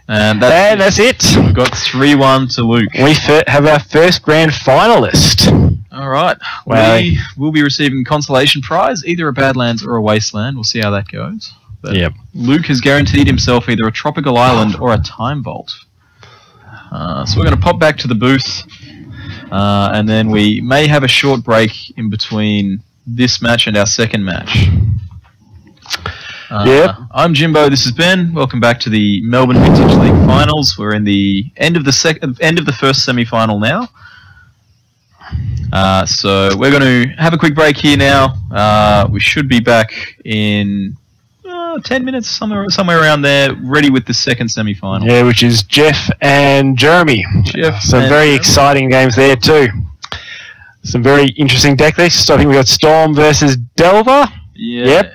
And that's it. We've got 3-1 to Luke. We have our first grand finalist. Alright. We will be receiving a consolation prize, either a Badlands or a Wasteland. We'll see how that goes. But Luke has guaranteed himself either a Tropical Island or a Time Vault. So we're going to pop back to the booth. And then we may have a short break in between this match and our second match. I'm Jimbo. This is Ben. Welcome back to the Melbourne Vintage League Finals. We're in the end of the first semi-final now. So we're going to have a quick break here now. We should be back in 10 minutes, somewhere around there, ready with the second semi-final. Yeah, which is Jeff and Jeremy. Some very exciting games there too. Some very interesting deck lists. I think we got Storm versus Delver. Yeah.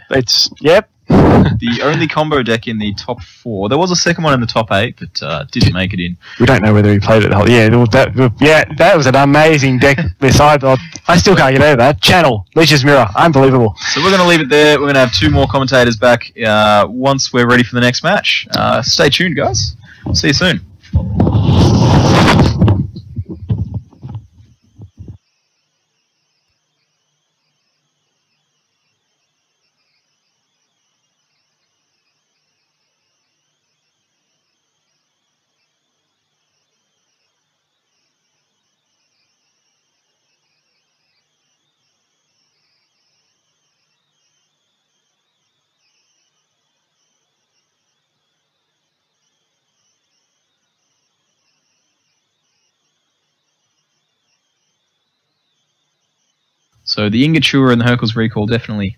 Yep. The only combo deck in the top 4. There was a second one in the top 8, but didn't make it in. We don't know whether he played it the whole. That was an amazing deck. I still can't get over that. Channel, Leech's Mirror, unbelievable. So we're going to leave it there. We're going to have 2 more commentators back once we're ready for the next match. Stay tuned, guys. See you soon. So the Ingature and the Hercules Recall definitely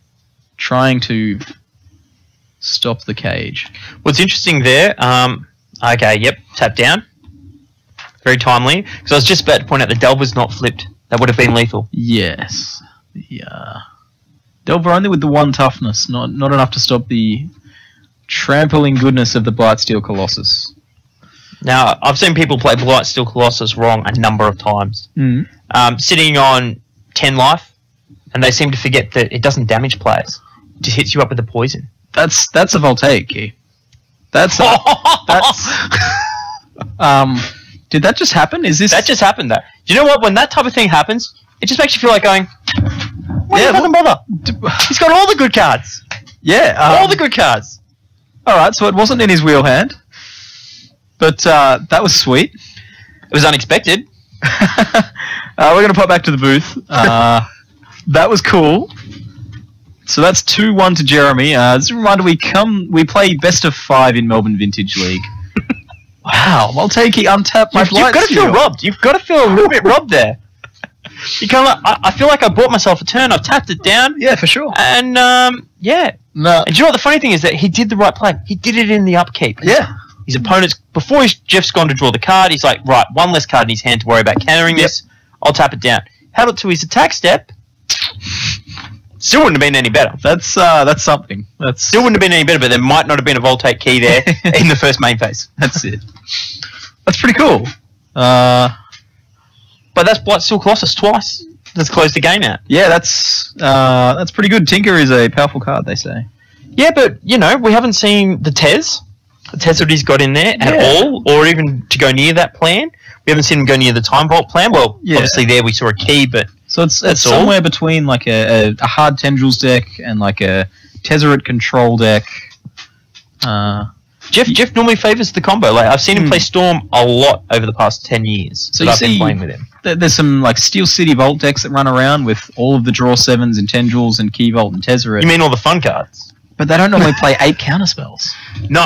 trying to stop the cage. What's interesting there, okay, yep, tap down. Very timely. Because I was just about to point out the Delver's not flipped. That would have been lethal. Yes. Yeah. Delver only with the 1 toughness, not enough to stop the trampling goodness of the Blightsteel Colossus. Now, I've seen people play Blightsteel Colossus wrong a number of times. Sitting on 10 life, and they seem to forget that it doesn't damage players. It just hits you up with the poison. That's a voltaic key. That's did that just happen? Is this that just happened? Though. Do you know what? When that type of thing happens, it just makes you feel like going, "Why do you fucking bother?" He's got all the good cards. Yeah, all the good cards. All right, so it wasn't in his wheel hand, but that was sweet. It was unexpected. We're gonna pop back to the booth. That was cool. So that's 2-1 to Jeremy. As a reminder, we play best of 5 in Melbourne Vintage League. Wow, I'll take it. Untap my You've got to feel robbed. You've got to feel a little bit robbed there. You kind of like, I feel like I bought myself a turn. I've tapped it down. Yeah, for sure. And yeah. No. And do you know what the funny thing is that he did the right play. He did it in the upkeep. Yeah. His opponent's before Jeff's gone to draw the card. He's like, right, 1 less card in his hand to worry about countering this. I'll tap it down. Held it to his attack step. Still wouldn't have been any better. That's something. Still wouldn't have been any better, but there might not have been a Voltaic key there in the first main phase. That's it. That's pretty cool. But that's Blightsteel Colossus twice. Let's close the game out. Yeah, that's pretty good. Tinker is a powerful card, they say. Yeah, but you know, we haven't seen the Tez that he's got in there at all, or even to go near that plan. We haven't seen him go near the Time Vault plan. Well, obviously there we saw a key, but so it's somewhere between like a hard Tendrils deck and like a Tezzeret control deck. Jeff normally favours the combo. Like I've seen him play Storm a lot over the past 10 years. So I've been playing with him. There's some like Steel City Vault decks that run around with all of the draw 7s and Tendrils and Key Vault and Tezzeret. You mean all the fun cards? But they don't normally play 8 counterspells. No.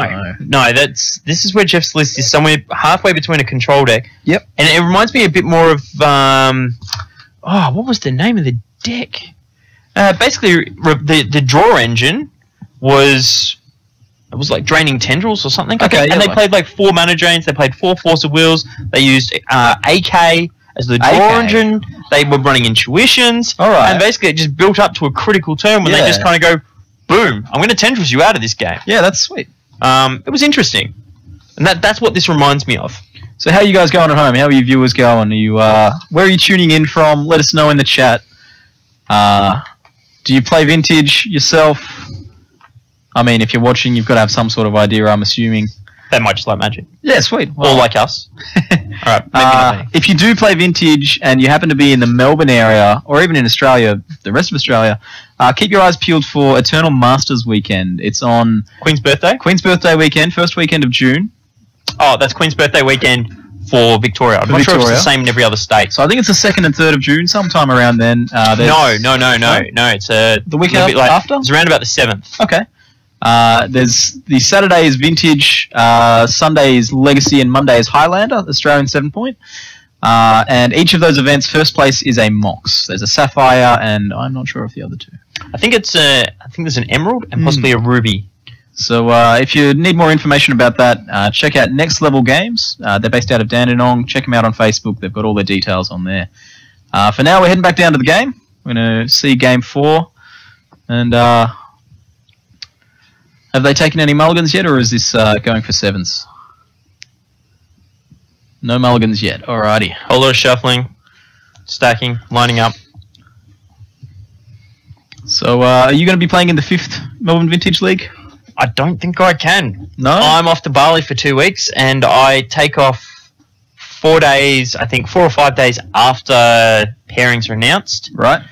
This is where Jeff's list is somewhere halfway between a control deck. Yep. And it reminds me a bit more of what was the name of the deck? Basically, the draw engine was like Draining Tendrils or something. Okay. And they played like 4 mana drains. They played 4 Force of Wills. They used AK as the draw engine. They were running Intuitions. All right. And basically, it just built up to a critical turn when they just kind of go, boom, I'm going to Tendrils you out of this game. Yeah, that's sweet. It was interesting. And that's what this reminds me of. So how are you guys going at home? How are your viewers going? Are you, where are you tuning in from? Let us know in the chat. Do you play Vintage yourself? I mean, if you're watching, you've got to have some sort of idea, I'm assuming. They might just like Magic. Yeah, sweet. Well, or like us. All right. If you do play Vintage and you happen to be in the Melbourne area, or even in Australia, the rest of Australia, keep your eyes peeled for Eternal Masters Weekend. It's on Queen's Birthday weekend, first weekend of June. Oh, that's Queen's Birthday weekend for Victoria. I'm not sure if it's the same in every other state. So I think it's the 2nd and 3rd of June, sometime around then. No. It's the weekend after? It's around about the 7th. Okay. There's the Saturday is Vintage, Sunday is Legacy, and Monday is Highlander, Australian 7-point. And each of those events, first place is a Mox. There's a Sapphire, and I'm not sure of the other 2. I think there's an Emerald and possibly a Ruby. So if you need more information about that, check out Next Level Games. They're based out of Dandenong. Check them out on Facebook. They've got all their details on there. For now, we're heading back down to the game. We're going to see Game 4. And have they taken any mulligans yet, or is this going for 7s? No mulligans yet. Alrighty. Whole lot of shuffling, stacking, lining up. So are you going to be playing in the 5th Melbourne Vintage League? I don't think I can. No? I'm off to Bali for 2 weeks, and I take off 4 days, I think 4 or 5 days after pairings are announced. Right.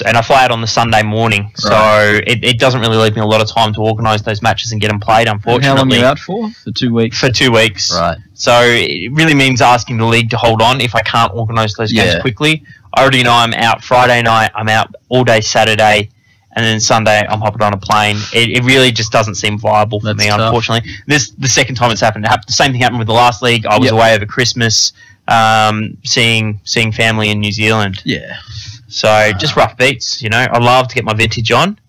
And I fly out on the Sunday morning, so it doesn't really leave me a lot of time to organise those matches and get them played, unfortunately. And how long are you out for? For 2 weeks? For 2 weeks. Right. So it really means asking the league to hold on if I can't organise those games quickly. I already know I'm out Friday night, I'm out all day Saturday, and then Sunday I'm hopping on a plane. It really just doesn't seem viable for me, unfortunately. This the second time it's happened. The same thing happened with the last league. I was away over Christmas. seeing family in New Zealand. Yeah. So just rough beats, you know. I love to get my vintage on.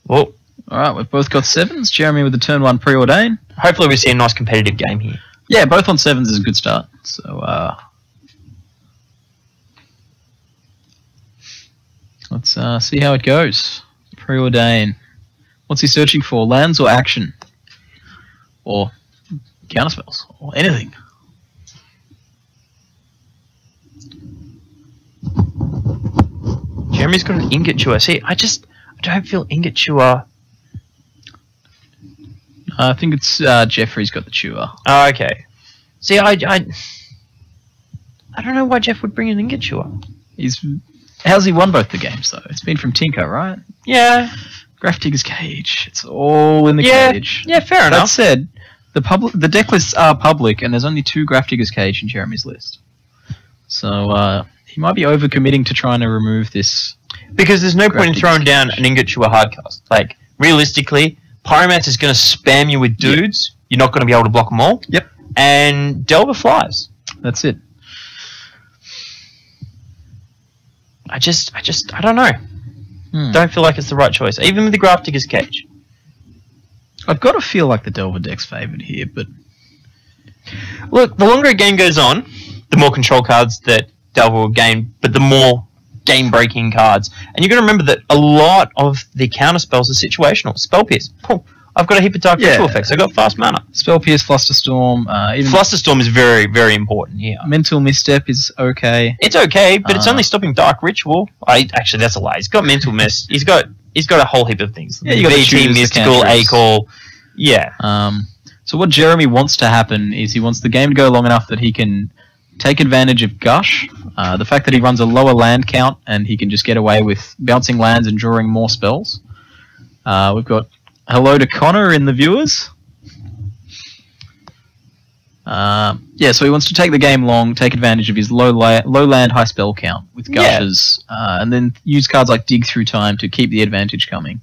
Well, all right, we've both got 7s. Jeremy with the turn 1 preordain. Hopefully we see a nice competitive game here. Yeah, both on 7s is a good start. So let's see how it goes. Preordain. What's he searching for? Lands or action? Or counterspells? Or anything? Jeremy's got an Ingot Chewer. See, I don't feel Ingot Chewer. I think it's Jeffrey's got the Chewer. Oh, okay. See, I don't know why Jeff would bring an Ingot Chewer. How's he won both the games, though? It's been from Tinker, right? Yeah. Grafdigger's Cage. It's all in the cage. Yeah, fair enough. That said, the deck lists are public, and there's only 2 Grafdigger's Cage in Jeremy's list. So, he might be overcommitting to trying to remove this. Because there's no point in throwing down an Ingot Chewer hardcast. Like, realistically, Pyromancer is going to spam you with dudes. Yep. You're not going to be able to block them all. Yep. And Delver flies. That's it. I don't know. Don't feel like it's the right choice. Even with the Grafdigger's Cage. I've got to feel like the Delver deck's favoured here, but... Look, the longer a game goes on, the more control cards that Delver will gain, but the more game-breaking cards. And you've got to remember that a lot of the counter spells are situational. Spell Pierce. Cool. I've got a heap of dark ritual effects. I've got fast mana. Spell Pierce, Flusterstorm. Even Flusterstorm is very, very important here. Mental Misstep is okay. It's okay, but it's only stopping Dark Ritual. Actually, that's a lie. He's got Mental Mist. He's got a whole heap of things. Yeah, you got VT, Mystical, A-Call. Yeah. So what Jeremy wants to happen is he wants the game to go long enough that he can take advantage of Gush. The fact that he runs a lower land count and he can just get away with bouncing lands and drawing more spells. We've got hello to Connor in the viewers. So he wants to take the game long, take advantage of his low land, high spell count with Gushes, and then use cards like Dig Through Time to keep the advantage coming.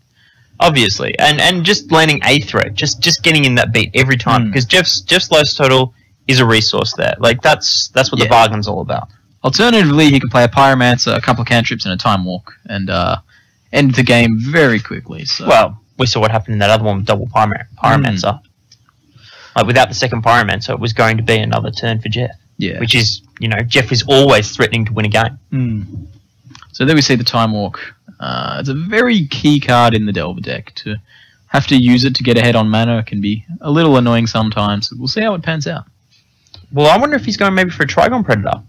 Obviously, and just landing a threat, just getting in that beat every time, because Jeff's lowest total is a resource there. Like that's what the bargain's all about. Alternatively, he can play a Pyromancer, a couple of cantrips, and a Time Walk, and end the game very quickly. So. Well, we saw what happened in that other one with double Pyromancer. Like without the second Pyromancer, it was going to be another turn for Jeff. Yeah. Which is, Jeff is always threatening to win a game. So there we see the Time Walk. It's a very key card in the Delver deck. To have to use it to get ahead on mana can be a little annoying sometimes. We'll see how it pans out. Well, I wonder if he's going maybe for a Trigon Predator.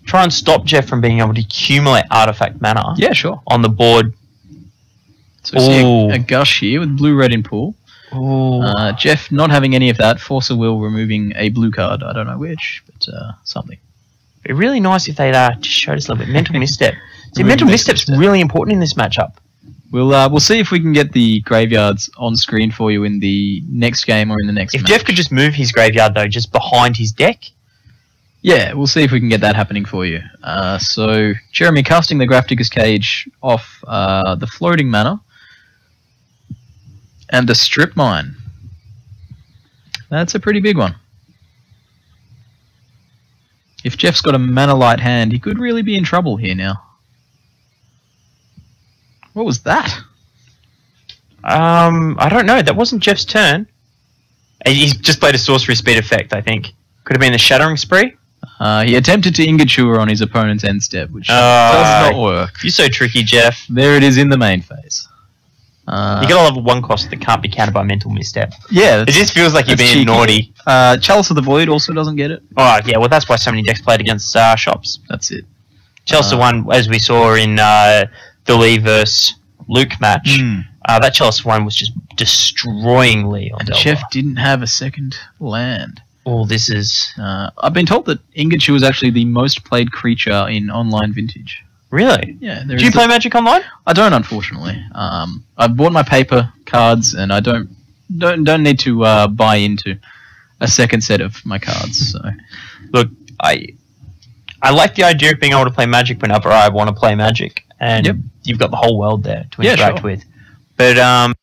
Try and stop Jeff from being able to accumulate artifact mana. Yeah, sure. On the board. So we see a Gush here with blue-red in pool. Jeff not having any of that. Force of Will removing a blue card. I don't know which, but something. It'd be really nice if they'd just showed us a little bit. Mental Misstep. See, Mental Misstep's really important in this matchup. We'll see if we can get the graveyards on screen for you in the next game or in the next match. If Jeff could just move his graveyard, though, just behind his deck. Yeah, we'll see if we can get that happening for you. So, Jeremy casting the Grafdigger's Cage off the floating mana. And the Strip Mine. That's a pretty big one. If Jeff's got a mana light hand, he could really be in trouble here now. What was that? I don't know. That wasn't Jeff's turn. He just played a sorcery speed effect, I think. Could have been the Shattering Spree. He attempted to Ingot Chewer on his opponent's end step, which does not work. You're so tricky, Jeff. There it is in the main phase. You got a level 1 cost that can't be countered by Mental Misstep. Yeah. It just feels like you're being cheeky. naughty. Chalice of the Void also doesn't get it. Oh, yeah, well, that's why so many decks played against shops. That's it. Chalice of One, as we saw in the Lee vs. Luke match, that Chalice of One was just destroying Lee on Delver. Jeff didn't have a second land. Oh, this is... I've been told that Ingot Chewer is actually the most played creature in online Vintage. Really? Yeah. Do you play Magic Online? I don't, unfortunately. I've bought my paper cards, and I don't need to buy into a second set of my cards. So, look, I like the idea of being able to play Magic whenever I want to play Magic, and you've got the whole world there to interact with. But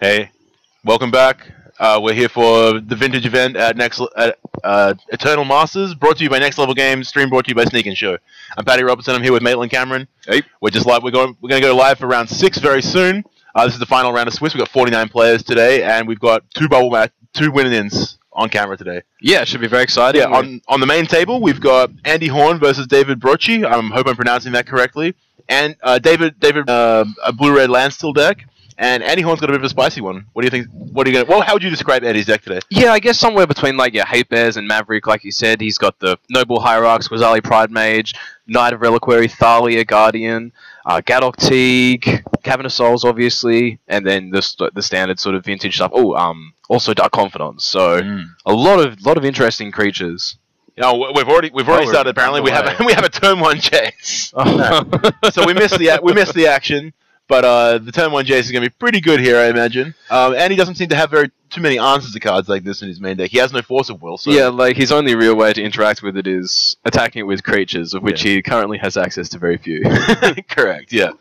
Hey, welcome back. We're here for the vintage event at Eternal Masters, brought to you by Next Level Games, stream brought to you by Sneak and Show. I'm Paddy Robertson. I'm here with Maitland Cameron. Hey, we're going to go live for round 6 very soon. This is the final round of Swiss. We've got 49 players today, and we've got 2 win-ins on camera today. Yeah, it should be very exciting. Yeah, on the main table, we've got Andy Horn versus David Brocci. I hope I'm pronouncing that correctly. And David, a blue-red Landstill deck. And Andy Horn's got a bit of a spicy one. What do you think? How would you describe Andy's deck today? Yeah, I guess somewhere between Hate Bears and Maverick, like you said. He's got the Noble Hierarchs, Quasali Pride Mage, Knight of Reliquary, Thalia Guardian, Gadok Teague, Cavern of Souls, obviously, and then the standard sort of vintage stuff. Also Dark Confidants. So a lot of interesting creatures. We've already started. Apparently, we have a turn 1 chase. So we missed the action. But the turn 1 Jace is going to be pretty good here, I imagine. And he doesn't seem to have too many answers to cards like this in his main deck. He has no Force of Will. So. Yeah, his only real way to interact with it is attacking it with creatures, of which he currently has access to very few. Correct. Yeah.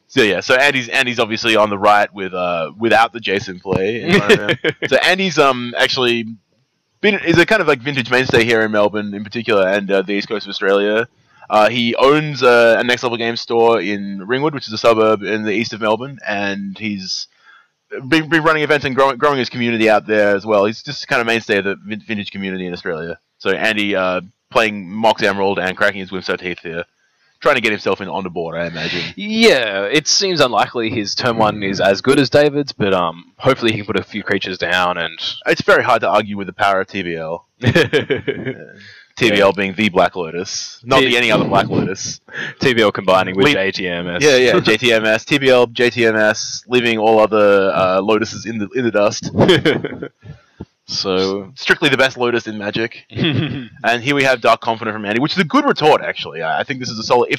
So Andy's obviously on the right without the Jace in play. So Andy's actually is a kind of vintage mainstay here in Melbourne in particular, and the east coast of Australia. He owns a Next Level Games store in Ringwood, which is a suburb in the east of Melbourne, and he's been running events and growing his community out there as well. He's just kind of mainstay of the vintage community in Australia. So Andy playing Mox Emerald and cracking his Wimso Teeth here, trying to get himself on the board, I imagine. Yeah, it seems unlikely his turn 1 is as good as David's, but hopefully he can put a few creatures down, and it's very hard to argue with the power of TBL. TBL being the Black Lotus, not any other Black Lotus. TBL combining with JTMS. Yeah, JTMS, TBL, JTMS, leaving all other Lotuses in the dust. So strictly the best Lotus in Magic. And here we have Dark Confidant from Andy, which is a good retort actually. I think this is a solid.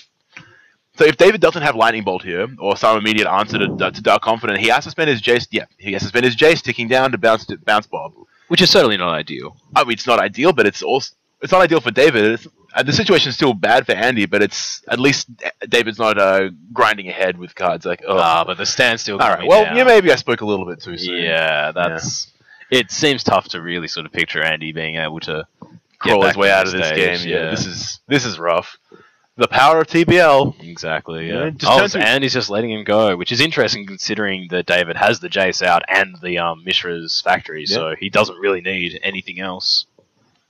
If David doesn't have Lightning Bolt here or some immediate answer to Dark Confidant, he has to spend his Jace. Yeah, he has to spend his Jace ticking down to bounce Bob, which is certainly not ideal. I mean, it's not ideal, but it's not ideal for David. The situation is still bad for Andy, but at least David's not grinding ahead with cards like. But the standstill. All right. Well, down. Yeah, maybe I spoke a little bit too soon. Yeah, that's. Yeah. It seems tough to really sort of picture Andy being able to crawl his way out of this game. Yeah, this is rough. The power of TBL. Exactly. Yeah. Andy's just letting him go, which is interesting considering that David has the Jace out and the Mishra's factory, so he doesn't really need anything else.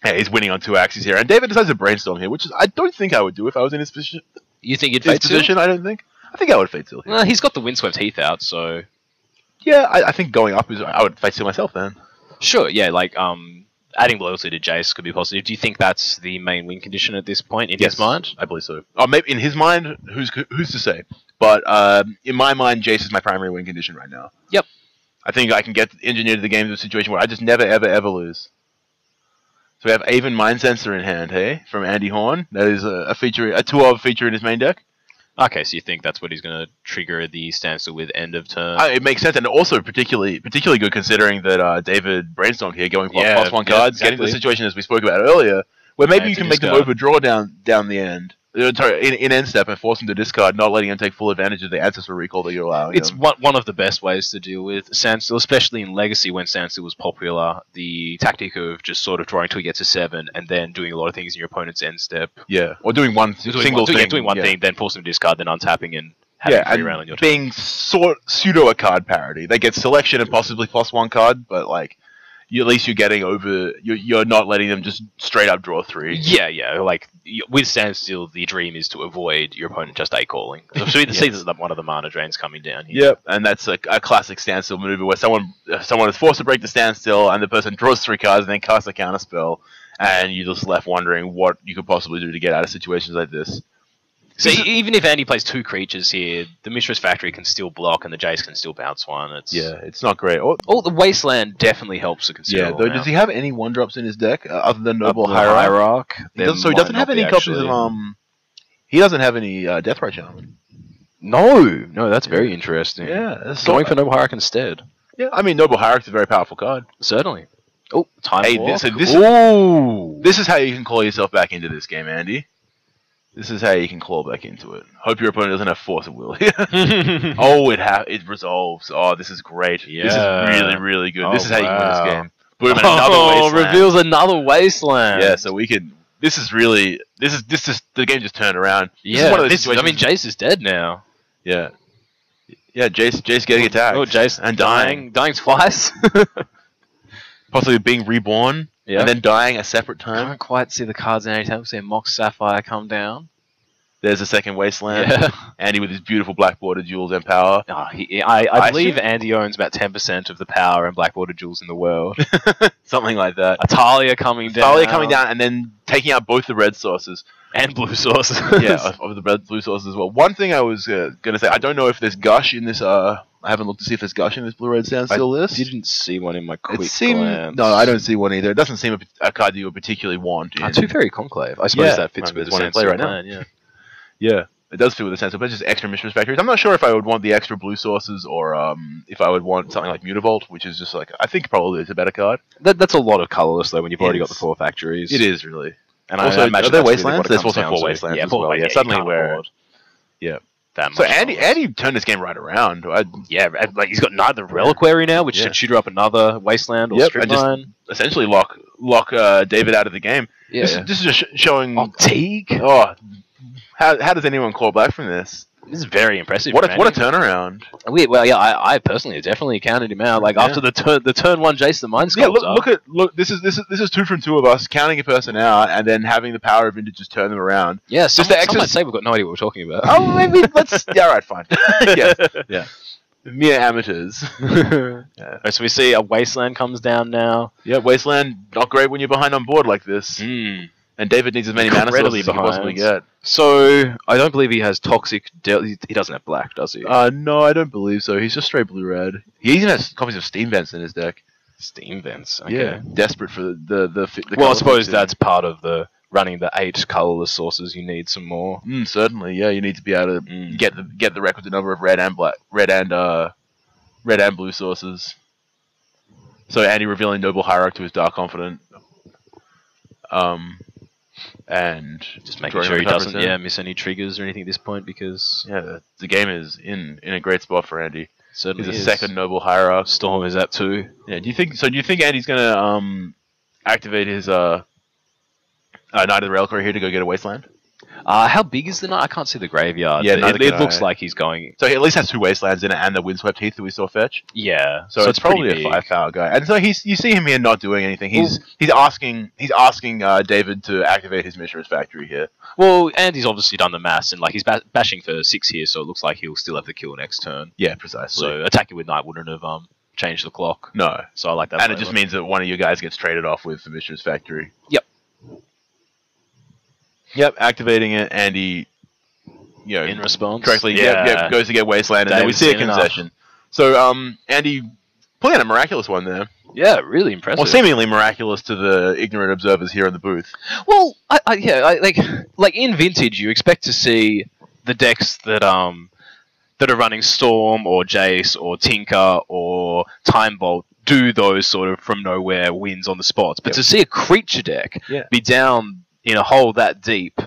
Yeah, he's winning on 2 axes here, and David decides to brainstorm here, which I don't think I would do if I was in his position. You think you'd Fate Seal? I don't think. I think I would Fate Seal. Well, he's got the Windswept Heath out, so. Yeah, I think going up I would Fate Seal myself then. Sure. Yeah, adding loyalty to Jace could be positive. Do you think that's the main win condition at this point in his mind? I believe so. Maybe in his mind, who's to say? But in my mind, Jace is my primary win condition right now. Yep. I think I can get engineered the game to a situation where I just never, ever, ever lose. So we have Aven Mind Sensor in hand, hey, from Andy Horn. That is a 2-of feature in his main deck. Okay, so you think that's what he's going to trigger the standstill with end of turn? It makes sense, and also particularly good considering that David brainstormed here, going plus 1 cards, exactly. Getting to the situation as we spoke about earlier, where maybe you can make them overdraw down the end. In end step and force him to discard, not letting him take full advantage of the ancestral recall that you're allowing. It's one of the best ways to deal with Standstill, especially in Legacy when Standstill was popular. The tactic of just sort of drawing till you get to 7 and then doing a lot of things in your opponent's end step. Yeah, or doing one single thing. Doing one thing, then forcing him to discard, then untapping and having free round on your turn. Being pseudo a card parity. They get selection and possibly +1 card, but at least you're getting over. You're not letting them just straight up draw 3. Yeah. With Standstill, the dream is to avoid your opponent just A-calling. So we see this is one of the mana drains coming down here. Yep, and that's a classic Standstill maneuver where someone is forced to break the Standstill, and the person draws 3 cards and then casts a counterspell, and you're just left wondering what you could possibly do to get out of situations like this. So even if Andy plays 2 creatures here, the Mishra's Factory can still block and the Jace can still bounce 1. It's not great. The Wasteland definitely helps a considerable amount. Does he have any 1-drops in his deck other than Noble Hierarch? He doesn't have any copies of he doesn't have any Deathrite Charm. No, that's very interesting. Yeah, going for Noble Hierarch instead. Yeah, I mean Noble Hierarch is a very powerful card. Certainly. Oh, Time Walk. This is how you can call yourself back into this game, Andy. This is how you can claw back into it. Hope your opponent doesn't have force of will here. Oh, it resolves. Oh, this is great. Yeah. This is really, really good. This is how you can win this game. Boom, and Oh, another wasteland. reveals another wasteland. Yeah, so we can. This is the game just turned around. This is Yeah, one of those situations. Jace is dead now. Yeah, Jace getting attacked. Oh, Jace and dying, dying twice. possibly being reborn, Yeah. and then dying a separate I time. can't quite see the cards in any time. See Mox Sapphire come down. There's a second wasteland. Yeah. Andy with his beautiful black border jewels and power. Oh, I believe assume- Andy owns about 10% of the power and black water jewels in the world. Something like that. Atalia coming down. Thalia coming down and then taking out both the red sources. And blue sources. Yeah, of the red blue sources as well. One thing I was going to say, I don't know if there's gush in this. I haven't looked to see if there's gush in this blue red standstill list. Didn't see one in my quick glance. glance. No, I don't see one either. It doesn't seem a card that you would particularly want. Two Fairy Conclave. I suppose Yeah. that fits with There's the one in play Sense right now. plan, yeah. Yeah, it does fit with the sense, but it's just extra Mistress Factories. I'm not sure if I would want the extra blue sources or if I would want something like Mutavault, which is just like, I think probably is a better card. That's a lot of colourless though when you've It already got is. the 4 factories. It is really. And Also, I imagine are there that's really wastelands? what it There's comes also down 4 to. wastelands Yeah, as 4 well. Yeah, you suddenly can't where- afford Yeah. that So much colourless. Andy turned this game right around. Yeah, and, like he's got neither Reliquary now, which Yeah. should shoot her up another wasteland or Yep, strip and just- mine. Essentially lock David out of the game. Yeah. This is just showing. Oh, Teague. Oh, how does anyone claw back from this? This is very impressive. What a from Andy. turnaround! Well, yeah, I personally definitely counted him out. Like Yeah. after the turn one, Jace the Mind Yeah, Sculptor. look. This is 2 from 2 of us counting a person out and then having the power of him to just turn them around. Yeah, Just some the excess- might say we've got no idea what we're talking about. Oh, maybe let's. Yeah, all right, fine. yeah. Mere amateurs. Right, so we see a wasteland comes down now. Yeah, Wasteland not great when you're behind on board like this, and David needs as many mana sources as he can possibly get. So I don't believe he has toxic. He doesn't have black, does he? No, I don't believe so. He's just straight blue-red. He even has copies of Steam Vents in his deck. Steam vents. Okay. Yeah, desperate for the Well, I colour suppose fixing. that's part of the running the 8 colorless sources. You need some more. Certainly. Yeah, you need to be able to get the requisite number of red and blue sources. So Andy revealing Noble Hierarch to his Dark Confidant. And Just making drawing sure he another doesn't percent. miss any triggers or anything at this point because the game is in a great spot for Andy. certainly He's a is. second Noble Hierarch. Storm is at 2. Yeah. Do you think Andy's gonna activate his Knight of the Reliquary here to go get a Wasteland? How big is the night? I can't see the graveyard. Yeah, It neither can looks I. like he's going. So he at least has 2 Wastelands in it and the Windswept Heath that we saw fetch. Yeah, So it's probably pretty a big. 5 power guy. And so you see him here not doing anything. He's asking David to activate his Mishra's Factory here. Well, Andy's obviously done the maths and like he's bashing for 6 here, so it looks like he'll still have the kill next turn. Yeah, precisely. So attacking with Knight wouldn't have changed the clock. No. So I like that. And it just means that one of you guys gets traded off with the Mishra's Factory. Yep. Yep, activating it, Andy, in response correctly, Yeah. yep, goes to get Wasteland, and then we David's see a seen enough. concession. So, Andy pulling out a miraculous one there. Yeah, really impressive. Well, seemingly miraculous to the ignorant observers here in the booth. Well, like in Vintage, you expect to see the decks that are running Storm or Jace or Tinker or Time Bolt do those sort of from nowhere wins on the spots. But to see a creature deck be down in a hole that deep,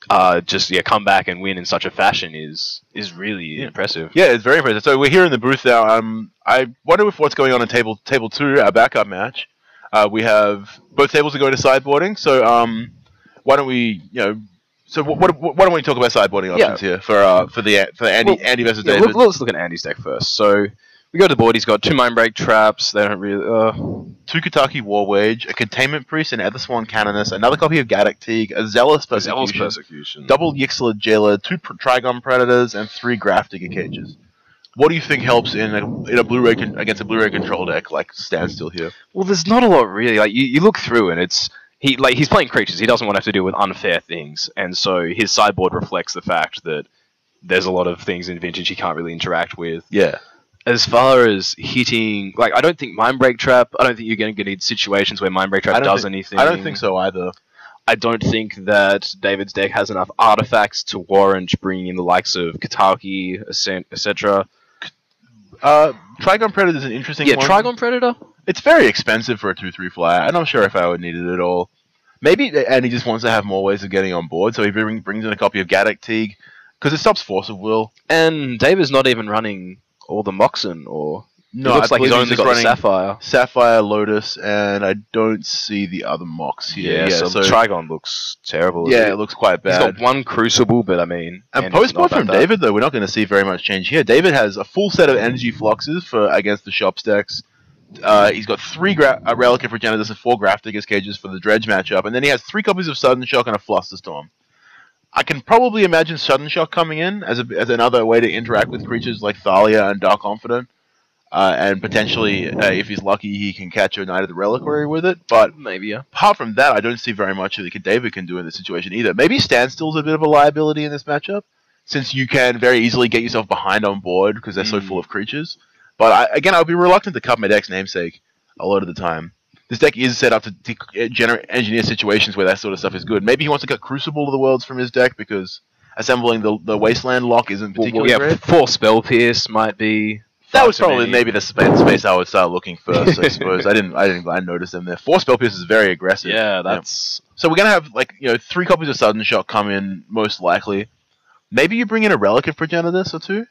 come back and win in such a fashion is really impressive. Yeah, it's very impressive. So we're here in the booth now. I wonder if what's going on in table 2, our backup match. We have both tables are going to sideboarding. So why don't we, So why don't we talk about sideboarding options here for Andy versus David? Let's look at Andy's deck first. So we go to the board. He's got 2 Mindbreak traps. They don't really. 2 Kataki War Wage, a Containment Priest, an Ethersworn Canoness, another copy of Gaddock Teague, a Zealous Persecution, double Yixlid Jailer, 2 Trigon Predators, and 3 Grafdigger Cages. What do you think helps in a Blu-ray against a Blu-ray control deck like Standstill here? Well, there's not a lot really. Like you look through and it's he's playing creatures. He doesn't want to have to deal with unfair things, and so his sideboard reflects the fact that there's a lot of things in Vintage he can't really interact with. Yeah. As far as hitting, I don't think Mindbreak Trap. I don't think you're going to need situations where Mindbreak Trap does anything. I don't think so either. I don't think that David's deck has enough artifacts to warrant bringing in the likes of Kataki, etc. Trigon Predator is an interesting one. Yeah, Trigon Predator. It's very expensive for a 2/3 flyer. I'm not sure if I would need it at all. Maybe Andy just wants to have more ways of getting on board, so he brings in a copy of Gaddock Teague, because it stops Force of Will. And David's not even running all the Moxen, or... No, it looks like he's only got the Sapphire. Sapphire, Lotus, and I don't see the other Mox here. Yeah, so Trigon looks terrible. Yeah, it looks quite bad. He's got one Crucible, but I mean... And post-mod from David, though, we're not going to see very much change here. David has a full set of Energy Fluxes for against the Shop stacks. He's got 3 Relic of Progenitors and 4 Grafdigger's Cages for the Dredge matchup, and then he has 3 copies of Sudden Shock and a Flusterstorm. I can probably imagine Sudden Shock coming in as another way to interact with creatures like Thalia and Dark Confidant. And potentially, if he's lucky, he can catch a Knight of the Reliquary with it. But maybe, yeah. Apart from that, I don't see very much that David can do in this situation either. Maybe Standstill's a bit of a liability in this matchup, since you can very easily get yourself behind on board because they're so full of creatures. But I would be reluctant to cut my deck's namesake a lot of the time. This deck is set up to engineer situations where that sort of stuff is good. Maybe he wants to cut Crucible of the Worlds from his deck because assembling the Wasteland lock isn't particularly great. 4 Spell Pierce might be... That was probably maybe the space I would start looking first, I suppose. I noticed them there. 4 Spell Pierce is very aggressive. Yeah, that's... So we're going to have, 3 copies of Sudden Shock come in, most likely. Maybe you bring in a Relic of Progenitus or 2?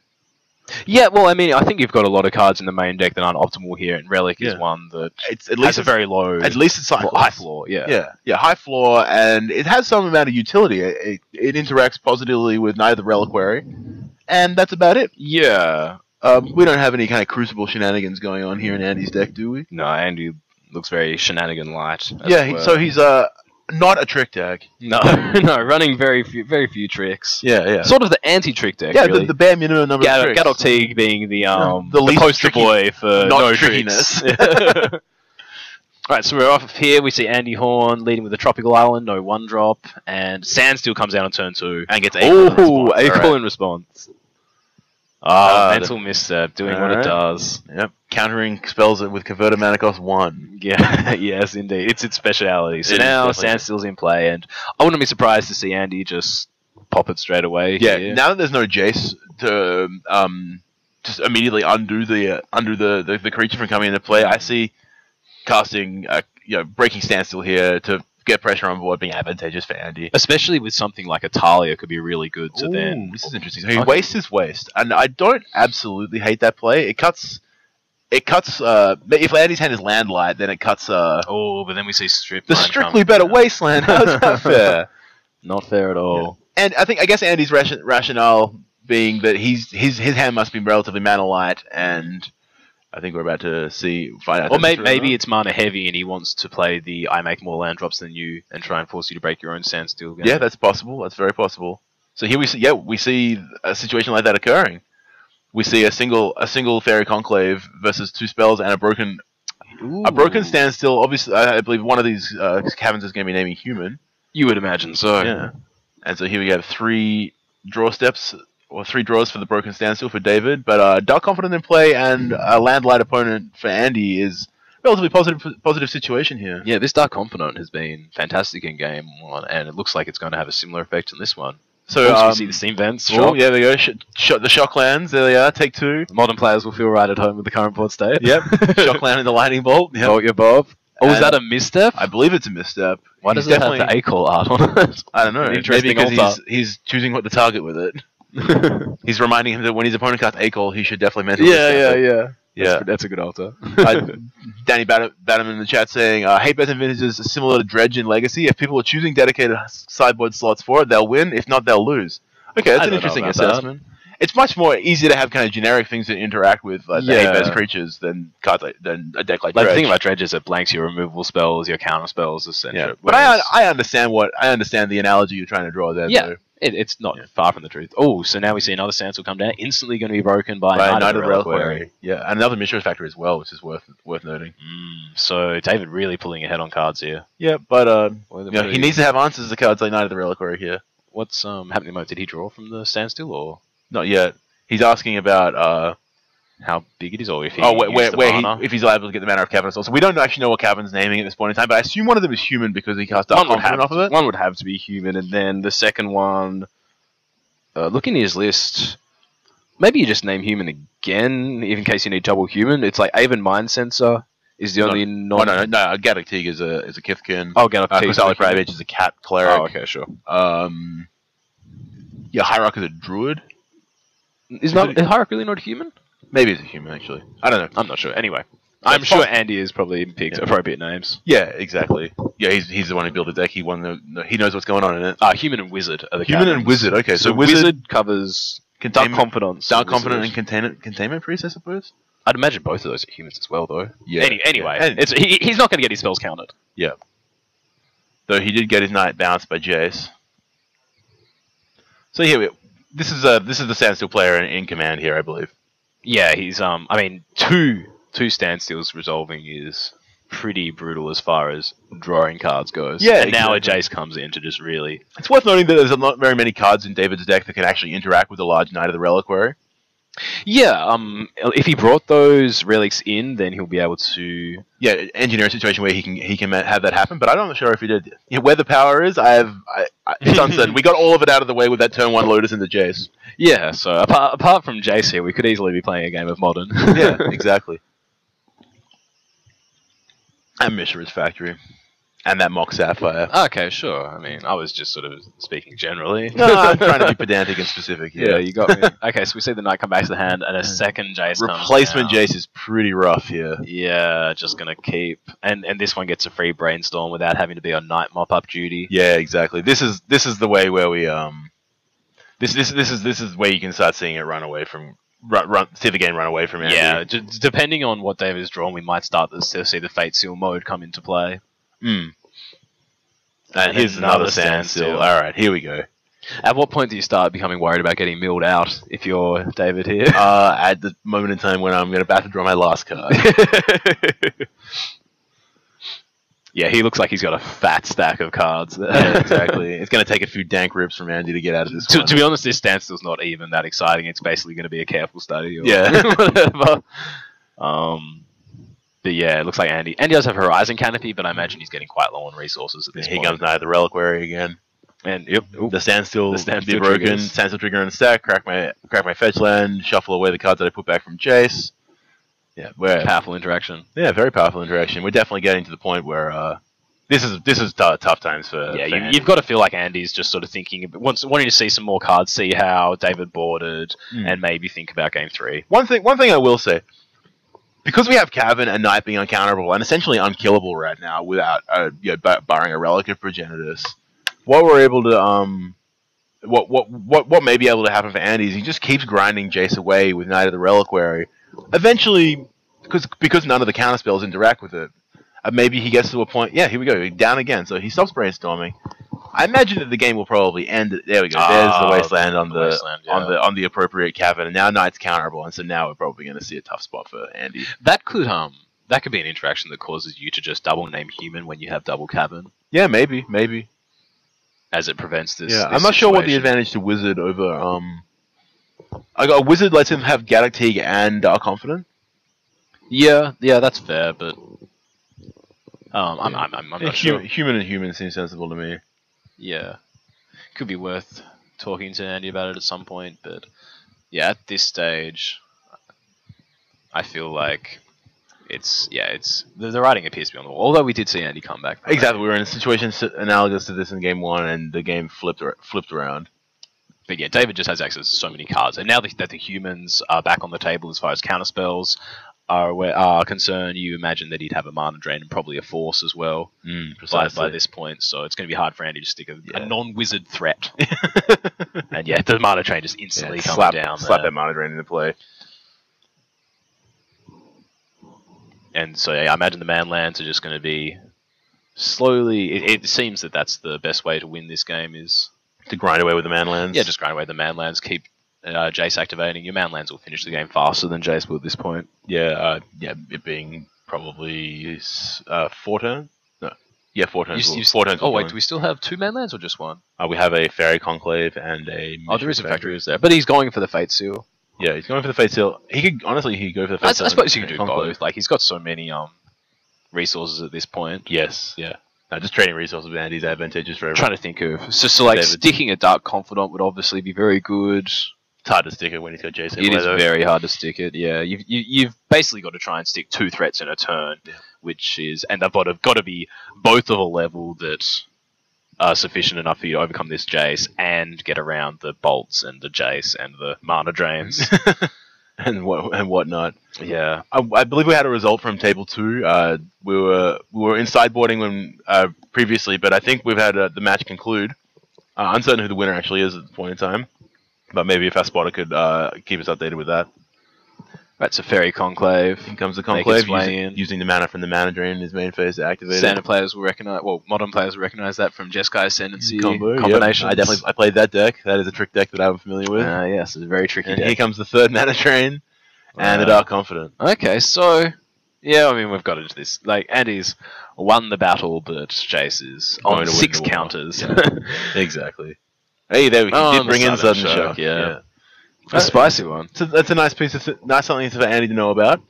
Yeah, well, I mean, I think you've got a lot of cards in the main deck that aren't optimal here, and Relic is one that has a very low... At least it's high floor, Yeah, high floor, and it has some amount of utility. It interacts positively with Knight of the Reliquary, and that's about it. Yeah. We don't have any kind of Crucible shenanigans going on here in Andy's deck, do we? No, Andy looks very shenanigan light. Yeah, so he's not a trick deck. No, no, running very few tricks. Yeah. Sort of the anti-trick deck. Yeah, really. the bare minimum number of tricks. Gaddock Teague being the least poster boy for not no trickiness. Tricks. Right, so we're off of here. We see Andy Horn leading with the Tropical Island, no 1-drop, and Sandsteel comes out on turn 2 and gets Acorn in response. Mental Misstep, doing what it does. Yep, countering spells with Converted Mana cost 1. Yeah, yes, indeed. It's its speciality. So now Sandsteel's in play, and I wouldn't be surprised to see Andy just pop it straight away. Yeah, now that there's no Jace to just immediately undo the creature from coming into play, I see casting, breaking Standstill here to get pressure on board being advantageous for Andy. Especially with something like a Talia could be really good to then... This is interesting. So he wastes his waste. And I don't absolutely hate that play. It cuts... if Andy's hand is Landlight, then it cuts... but then we see Strip. The strictly better Wasteland. How's that fair? Not fair at all. Yeah. And I guess Andy's rationale being that his hand must be relatively mana light, and... I think we're about to find out. Or maybe it's mana heavy and he wants to play the I make more land drops than you and try and force you to break your own Standstill game. Yeah, that's possible. That's very possible. So here we see a situation like that occurring. We see a single Fairy Conclave versus 2 spells and a broken Standstill. Obviously, I believe one of these caverns is going to be naming Human. You would imagine so. Yeah. And so here we have 3 draw steps. Or 3 draws for the Broken Standstill for David, but Dark Confidant in play and a Landlight opponent for Andy is a relatively positive situation here. Yeah, this Dark Confidant has been fantastic in game 1, and it looks like it's going to have a similar effect in this one. So we see the Steam Vents. Yeah, there you go. The Shock lands, there they are, take 2. Modern players will feel right at home with the current board state. Yep, Shock land in the Lightning Bolt. Yep. Bolt your Bob. Oh, is that a misstep? I believe it's a misstep. Why does it have the A-Call art on it? I don't know. Maybe because he's choosing what to target with it. He's reminding him that when his opponent casts A-Call, he should definitely mentally Yeah. That's a good altar. Danny Batterman in the chat saying, Hate Beth and Vintages is similar to Dredge in Legacy. If people are choosing dedicated sideboard slots for it, they'll win. If not, they'll lose. Okay, that's an interesting assessment. It's much more easy to have kind of generic things to interact with the Hate-based creatures than a deck like Dredge. The thing about Dredge is it blanks your removal spells, your counter spells, etc. Yeah. But I understand the analogy you're trying to draw there. Yeah. Though. It's not far from the truth. Oh, so now we see another Standstill come down, instantly going to be broken by Knight of the Reliquary. Yeah, and another Mishra's Factory as well, which is worth noting. So David really pulling ahead on cards here. Yeah, but he needs to have answers to cards like Knight of the Reliquary here. What's happening at the moment? Did he draw from the Standstill or not yet? He's asking about how big it is, or if he if he's able to get the Manor of Caverns. So we don't actually know what Cavern's naming at this point in time, but I assume one of them is Human because he cast Dark Confidant off of it. One would have to be Human, and then the second one, looking at his list, maybe you just name Human again, in case you need double Human. It's like Aven Mind Sensor, is the only non. Oh, no. Gaddock Teeg is a Kithkin. Oh, Gaddock Teeg. Kusali Kravich is a cat cleric. Oh, okay, sure. Yeah, Hierarch is a druid. Is Hierarch really not human? Maybe it's a human, actually. I don't know. I'm not sure. Anyway, I'm sure Andy has probably picked appropriate names. Yeah, exactly. Yeah, he's the one who built the deck. He knows what's going on in it. Human and Wizard are the Human cabins. and Wizard. Okay, so Wizard covers Dark Confidence. Dark Confidence and Containment Priest, I suppose. I'd imagine both of those are humans as well, though. Yeah. Anyway, And he's not going to get his spells counted. Yeah. Though he did get his Knight bounced by Jace. So here this is the Standstill player in command here, I believe. Yeah, he's I mean, two standstills resolving is pretty brutal as far as drawing cards goes. Yeah, and now a exactly. Jace comes in to just really. It's worth noting that there's not very many cards in David's deck that can actually interact with the large Knight of the Reliquary. Yeah, if he brought those relics in, then he'll be able to engineer a situation where he can have that happen. But I'm not sure if he did. Yeah, where the power is, it's uncertain. We got all of it out of the way with that turn 1 Lotus into Jace. Yeah, so apart from Jace here, we could easily be playing a game of Modern. Yeah, exactly. And Mishra's Factory. And that Mock Sapphire. Okay, sure. I mean, I was just sort of speaking generally. No, I'm trying to be pedantic and specific here. Yeah, you got me. Okay, so we see the Knight come back to the hand, and a second Jace comes Replacement down. Jace is pretty rough here. Yeah, just gonna keep, and this one gets a free Brainstorm without having to be on Knight mop-up duty. Yeah, exactly. This is the way where we this is where you can start seeing it run away from. See the game run away from Andy. Yeah, depending on what David has drawn, we might start to see the Fate Seal mode come into play. And here's another standstill. Alright, here we go. At what point do you start becoming worried about getting milled out if you're David here? At the moment in time when I'm about to draw my last card. Yeah, he looks like he's got a fat stack of cards there. Yeah, exactly. It's going to take a few dank rips from Andy to get out of this one. To be honest, this standstill's not even that exciting. It's basically going to be a careful study or Yeah. whatever. But yeah, it looks like Andy does have Horizon Canopy, but I imagine he's getting quite low on resources at this point. Here comes Knight of the Reliquary again. And The standstill be broken. triggers. Standstill trigger in the stack. Crack my fetch land. Shuffle away the cards that I put back from Jace. Yeah, Powerful interaction. Yeah, very powerful interaction. We're definitely getting to the point where this is tough times for. Yeah, for you've got to feel like Andy's just sort of thinking, wanting to see some more cards, see how David boarded, and maybe think about game 3. One thing I will say, because we have Cavern and Knight being uncounterable and essentially unkillable right now without barring a Relic of Progenitus, what we're able to what may be able to happen for Andy is he just keeps grinding Jace away with Knight of the Reliquary. Eventually, because none of the counter spells interact with it, maybe he gets to a point. Yeah, here we go, down again. So he stops brainstorming. I imagine that the game will probably end. There we go. There's the wasteland on on the appropriate Cavern, and now Knight's counterable, and so now we're probably going to see a tough spot for Andy. That could be an interaction that causes you to just double name human when you have double Cavern, Yeah, maybe. as it prevents this. Yeah, this I'm not sure what the situation. advantage to Wizard over I got a Wizard lets him have Gaddock Teeg and Dark Confident. Yeah, that's fair, but I'm not sure. Human and human seems sensible to me. Yeah, could be worth talking to Andy about it at some point, but yeah, at this stage, I feel like it's the writing appears to be on the wall. Although we did see Andy come back. Exactly, we were in a situation analogous to this in game 1, and the game flipped around. But yeah, David just has access to so many cards, and now that the humans are back on the table as far as counterspells are concerned, you imagine that he'd have a mana drain and probably a force as well by this point. So it's going to be hard for Andy to stick a non-wizard threat. And yeah, the mana drain just instantly comes down. Slap that mana drain into play. And so yeah, I imagine the manlands are just going to be slowly. It seems that that's the best way to win this game is To grind away with the manlands. yeah, just grind away the manlands, keep Jace activating. Your manlands will finish the game faster than Jace will at this point. Yeah, it being probably 4 turns. No, yeah, 4 turns. 4 turns. Oh wait, do we still have 2 manlands or just 1? We have a Fairy Conclave and a. Oh, there is a factory there, but he's going for the Fate Seal. Yeah, he's going for the Fate Seal. He could go for the Fate I Seal. suppose you could do Conclave. both. Like he's got so many resources at this point. Yes, yeah. No, just trading resources with Andy's advantageous for I'm everyone. trying to think of so like David. sticking a Dark Confidant would obviously be very good. It's hard to stick it when he's got Jason. It is very hard to stick it. Yeah, you've basically got to try and stick 2 threats in a turn, and they've got to be both of a level that are sufficient enough for you to overcome this Jace and get around the bolts and the Jace and the mana drains. and whatnot. Yeah, I believe we had a result from table 2. We were in sideboarding when previously, but I think we've had the match conclude. Uncertain who the winner actually is at the point in time, but maybe if our spotter could keep us updated with that. That's a Fairy Conclave. Here comes the Conclave, using the mana from the mana drain in his main phase to activate it. Standard players will recognize, modern players will recognize that from Jeskai Ascendancy combinations. Yep. I played that deck. That is a trick deck that I'm familiar with. Yes, it's a very tricky deck. Here comes the third mana drain and the Dark Confidant. Okay, so yeah, I mean we've got into this. Like Andy's won the battle, but Jace is on 6 counters. Yeah. Exactly. Hey, there we go. Did bring in Sudden Shock. Yeah. A spicy one. So that's a nice piece of nice something for Andy to know about.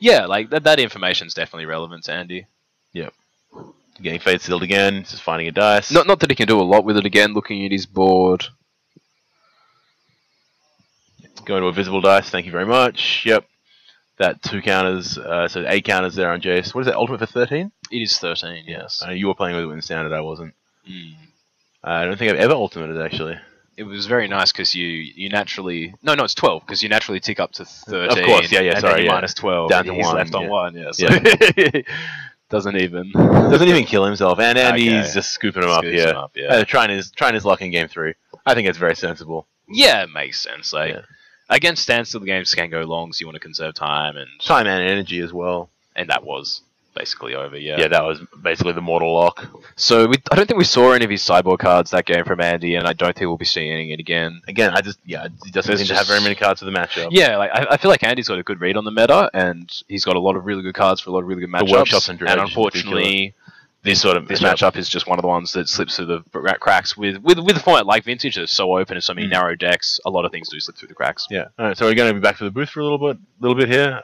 Yeah, like that information's definitely relevant to Andy. Yep. Getting Fate Sealed again, just finding a dice. Not that he can do a lot with it again, looking at his board. Going to a visible dice, thank you very much. Yep. That 2 counters, so 8 counters there on Jace. What is that, ultimate for 13? It is 13, yes. You were playing with it in standard, I wasn't. I don't think I've ever ultimated actually. It was very nice because you naturally... No, it's 12, because you naturally tick up to 13. Of course, yeah, and sorry, then minus 12. Down to he's 1. Left on 1, yeah. So doesn't even kill himself, and Andy's just scooping him up here. Trying his luck in game 3. I think it's very sensible. Yeah, it makes sense. Like against standstill, the games can go long, so you want to conserve time and energy as well. And that was basically over. Yeah, that was basically the mortal lock. So I don't think we saw any of his sideboard cards that game from Andy, and I don't think we'll be seeing it again. He doesn't seem to have very many cards for the matchup. Yeah, like I feel like Andy's got a good read on the meta, and he's got a lot of really good cards for a lot of really good matchups. The workshops and Dredge, and unfortunately, this matchup is just one of the ones that slips through the cracks. With a format like Vintage that's so open and so many narrow decks, a lot of things do slip through the cracks. Yeah. All right, so we're going to be back to the booth for a little bit here.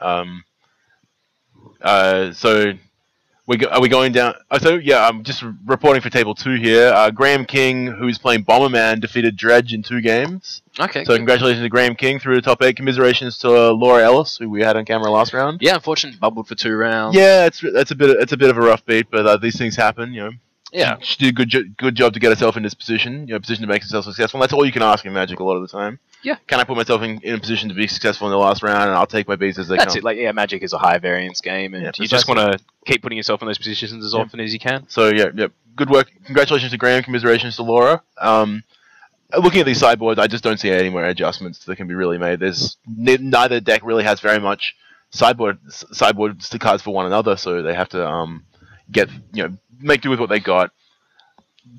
Are we going down? I'm just reporting for table 2 here. Graham King, who's playing Bomberman, defeated Dredge in 2 games. Okay. So congratulations to Graham King through the top 8. Commiserations to Laura Ellis, who we had on camera last round. Yeah, unfortunately bubbled for 2 rounds. Yeah, it's a bit of a rough beat, but these things happen, you know. Yeah. She did a good job to get herself in this position, position to make herself successful. And that's all you can ask in Magic a lot of the time. Yeah. Can I put myself in a position to be successful in the last round, and I'll take my beats as they come. That's it. Like, Magic is a high variance game, and you just want to keep putting yourself in those positions as often as you can. So, good work. Congratulations to Graham. Commiserations to Laura. Looking at these sideboards, I just don't see any more adjustments that can be really made. Neither deck really has very much sideboards to cards for one another, so they have to make do with what they got.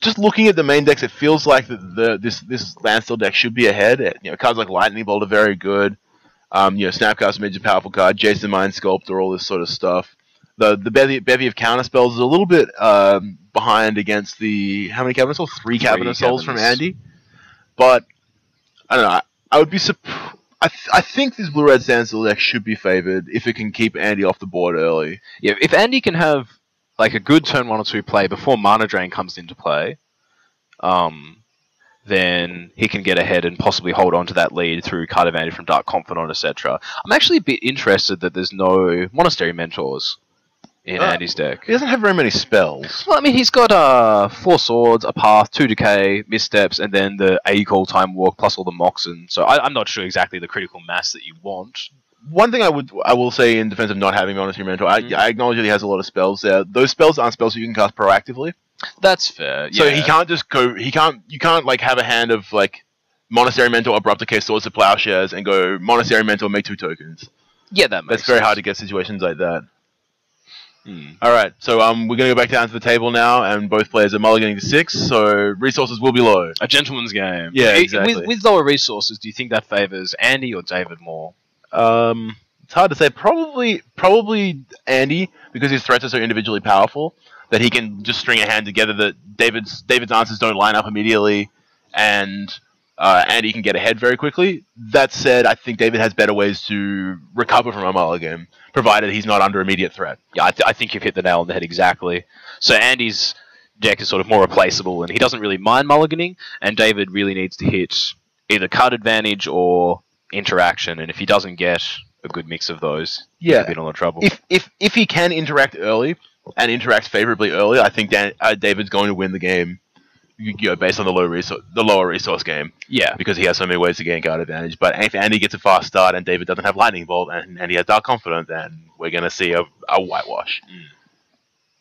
Just looking at the main decks, it feels like this Landstill deck should be ahead. Cards like Lightning Bolt are very good. Snapcaster Mage is a powerful card. Jason Mind Sculptor, all this sort of stuff. The bevy of counter spells is a little bit behind against the how many Cabinet Souls? 3 Cabinet Souls from Andy. But I don't know. I would be surprised. I think this Blue-Red Standstill deck should be favored if it can keep Andy off the board early. Yeah, if Andy can have like a good turn 1 or 2 play before Mana Drain comes into play, then he can get ahead and possibly hold on to that lead through card advantage from Dark Confidant, etc. I'm actually a bit interested that there's no Monastery Mentors in Andy's deck. He doesn't have very many spells. Well, I mean, he's got 4 Swords, a Path, 2 Decay, Missteps, and then the A-Call Time Walk plus all the Moxen. So I'm not sure exactly the critical mass that you want. One thing I will say in defense of not having Monastery Mentor, I acknowledge that he has a lot of spells there. Those spells aren't spells that you can cast proactively. That's fair. So he can't just go. You can't like have a hand of like Monastery Mentor, Abrupt Decay, Swords to Plowshares, and go Monastery Mentor, make 2 tokens. Yeah, that's very hard to get situations like that. All right, so we're gonna go back down to the table now, and both players are mulliganing to 6, so resources will be low. A gentleman's game. Yeah, exactly. With lower resources, do you think that favors Andy or David more? It's hard to say. Probably Andy, because his threats are so individually powerful that he can just string a hand together that David's answers don't line up immediately, and Andy can get ahead very quickly. That said, I think David has better ways to recover from a mulligan, provided he's not under immediate threat. Yeah, I think you've hit the nail on the head exactly. So Andy's deck is sort of more replaceable, and he doesn't really mind mulliganing, and David really needs to hit either card advantage or interaction, and if he doesn't get a good mix of those, Yeah. you'd be in a lot of trouble. If he can interact early and interact favorably early, I think David's going to win the game. Based on the lower resource game. Yeah. Because he has so many ways to gain card advantage. But if Andy gets a fast start and David doesn't have Lightning Bolt and he has Dark Confidant, then we're going to see a whitewash.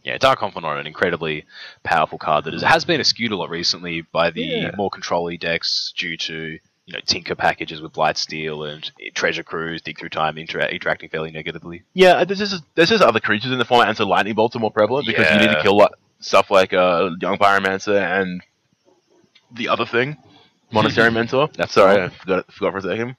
Yeah, Dark Confidant, an incredibly powerful card that has been eschewed a lot recently by the more control-y decks due to Tinker packages with Blightsteel and Treasure Cruise, Dig Through Time interacting fairly negatively. Yeah, there's just other creatures in the format, and so Lightning Bolts are more prevalent because you need to kill stuff like Young Pyromancer and the other thing, Monastery Mentor. Sorry, I forgot for a second.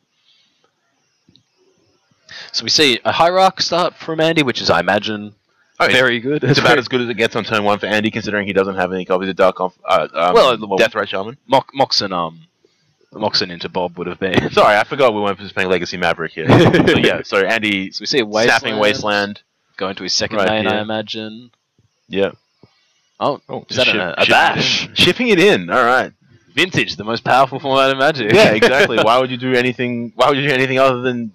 So we see a Hierarch start from Andy, which is, I imagine, very good. It's about as good as it gets on turn 1 for Andy, considering he doesn't have any copies of Deathray Shaman. Moxen into Bob would have been. Sorry, I forgot we weren't just playing Legacy Maverick here. So Andy we see a snapping Wasteland. Going to his second main, I imagine. Yeah. Oh, is that a bash? Shipping it in, alright. Vintage, the most powerful format of Magic. Yeah, exactly. Why would you do anything other than,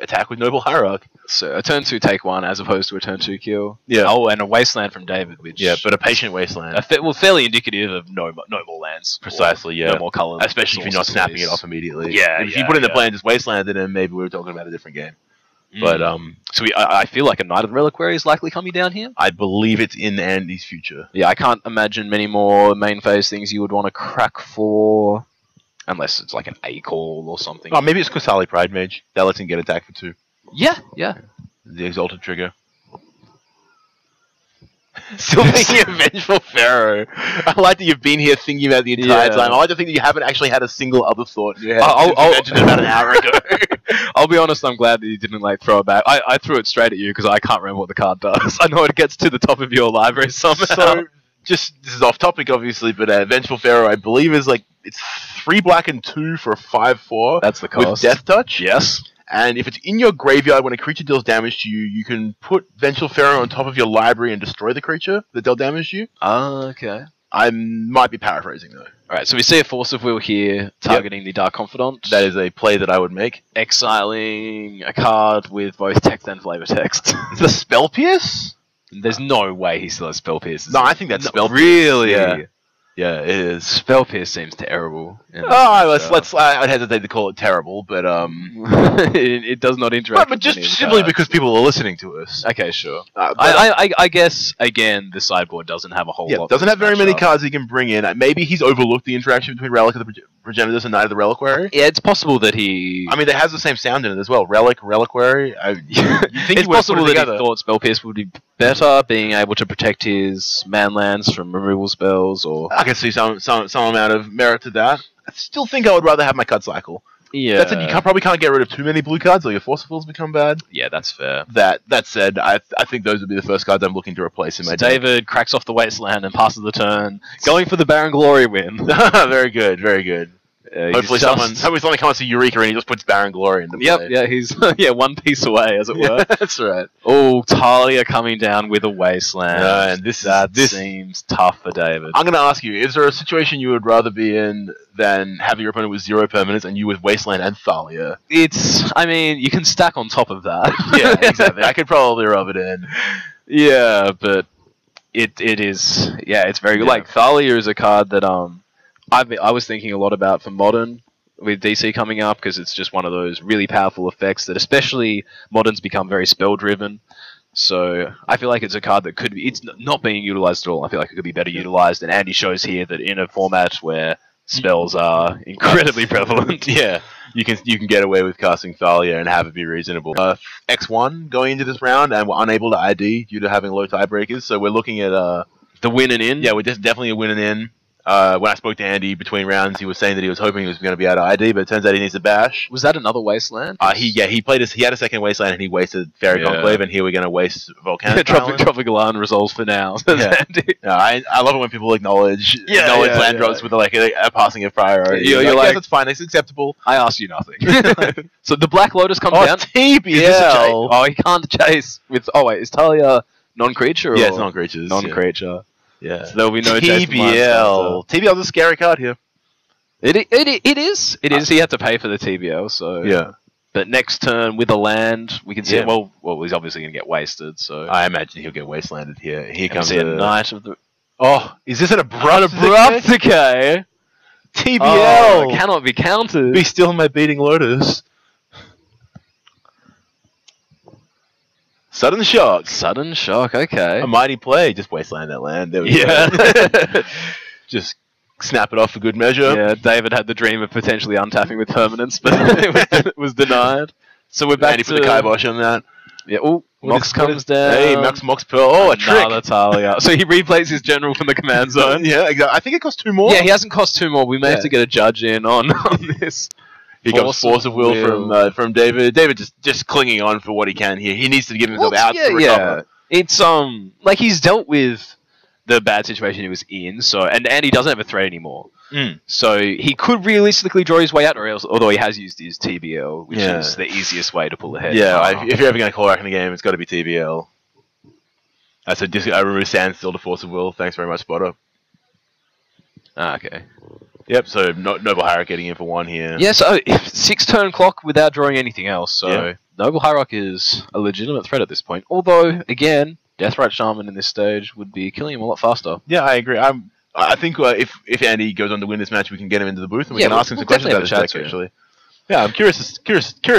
attack with Noble Hierarch? So a turn 2 take 1 as opposed to a turn 2 kill. Yeah. Oh, and a Wasteland from David, which... Yeah, but a Patient Wasteland. Fairly indicative of no more lands. Precisely, yeah. No more colors. Especially if you're not snapping it off immediately. Yeah, if you put in the plan just Wasteland, then maybe we were talking about a different game. But so I feel like a Knight of the Reliquary is likely coming down here. I believe it's in Andy's future. Yeah, I can't imagine many more main phase things you would want to crack for, unless it's like an A-Call or something. Oh, maybe it's Kusali Pride Mage. That lets him get attack for 2. Yeah. The Exalted Trigger. Still thinking of Vengeful Pharaoh. I like that you've been here thinking about the entire time. I like to think that you haven't actually had a single other thought in your head. I'll mentioned it about an hour ago. I'll be honest, I'm glad that you didn't throw it back. I threw it straight at you because I can't remember what the card does. I know it gets to the top of your library somehow. So, this is off topic obviously, but Vengeful Pharaoh I believe is it's 3 black and 2 for a 5/4. That's the cost. With Death Touch. Yes. And if it's in your graveyard when a creature deals damage to you, you can put Vengeful Pharaoh on top of your library and destroy the creature that dealt damage to you. Okay. I might be paraphrasing though. Alright, so we see a Force of Will here targeting the Dark Confidant. That is a play that I would make. Exiling a card with both text and flavor text. The Spell Pierce? There's no way he still has Spell Pierce. No, I think that's Spell Pierce. Really? Yeah, it is. Spell Pierce seems terrible. I'd hesitate to call it terrible, but it does not interact. But just simply because people are listening to us. Okay, sure. I guess again the sideboard doesn't have a whole lot. Doesn't have very many cards he can bring in. Maybe he's overlooked the interaction between Relic of the Progenitus and Knight of the Reliquary. Yeah, it's possible that he. I mean, it has the same sound in it as well. Reliquary. It's possible that he thought Spell Pierce would be better, being able to protect his manlands from removal spells, or I can see some amount of merit to that. I still think I would rather have my card cycle. Yeah. That said, you probably can't get rid of too many blue cards, or your Force of Wills become bad. Yeah, that's fair. That said, I think those would be the first cards I'm looking to replace in my deck. David cracks off the Wasteland and passes the turn, going for the Baron Glory win. Very good, very good. Hopefully someone comes to Eureka and he just puts Baron Glory into play. Yeah, he's one piece away, as it were. That's right. Oh, Talia coming down with a Wasteland. And this seems tough for David. I'm going to ask you, is there a situation you would rather be in than have your opponent with 0 permanents and you with Wasteland and Thalia? You can stack on top of that. Yeah, exactly. I could probably rub it in. Yeah, but it's very good. Like, Thalia is a card that, I was thinking a lot about for Modern with DC coming up because it's just one of those really powerful effects that especially Modern's become very spell driven. So I feel like it's a card that it's not being utilized at all. I feel like it could be better utilized, and Andy shows here that in a format where spells are incredibly prevalent. Yeah, you can get away with casting Thalia and have it be reasonable. X1 going into this round and we're unable to ID due to having low tiebreakers, so we're looking at the win and in. Yeah, we're definitely a win and in. When I spoke to Andy between rounds, he was saying that he was hoping he was going to be able to ID, but it turns out he needs a bash. Was that another Wasteland? He had a second Wasteland and he wasted Fairy Conclave, and here we're going to waste Volcanic Tropical Island resolves for now. Yeah. I love it when people acknowledge land drops with a passing of priority. You're like, yes, it's fine, it's acceptable. I asked you nothing. So the Black Lotus comes down. TBL. Oh, he can't chase with. Oh wait, is Talia non-creature? Yeah, it's non-creatures. Non-creature. Yeah. So there'll be no TBL. TBL's a scary card here. It is. He had to pay for the TBL, so yeah. But next turn with a land, we can see. Well, he's obviously going to get wasted. So I imagine he'll get wastelanded here. Here comes a Knight of the. Oh, is this an abrupt decay? TBL cannot be countered. Be still my beating Lotus. Sudden shock. Sudden shock. Okay. A mighty play. Just wasteland that land. There we go. Just snap it off for good measure. Yeah. David had the dream of potentially untapping with permanence, but it was denied. So we're back to the kibosh on that. Yeah. Oh, Mox comes down. Hey, Mox Pearl. Oh, a trick. Talia. So he replays his general from the command zone. Yeah, exactly. I think it costs 2 more. Yeah, he hasn't cost 2 more. We may have to get a judge in on this. He comes Force of Will from David. David just clinging on for what he can here. He needs to give himself out to recover. Yeah. It's like he's dealt with the bad situation he was in. So and he doesn't have a threat anymore. So he could realistically draw his way out, or else, although he has used his TBL, which is the easiest way to pull ahead. Yeah, if you're ever going to call back in the game, it's got to be TBL. I remove Standstill to Force of Will. Thanks very much, Spotter. Okay. Yep, so Noble Hierarch getting in for 1 here. Yeah, so 6 turn clock without drawing anything else. So Noble Hierarch is a legitimate threat at this point. Although, again, Deathrite Shaman in this stage would be killing him a lot faster. Yeah, I agree. I think if Andy goes on to win this match, we can get him into the booth and we can ask him some questions about his deck, actually. Yeah, I'm curious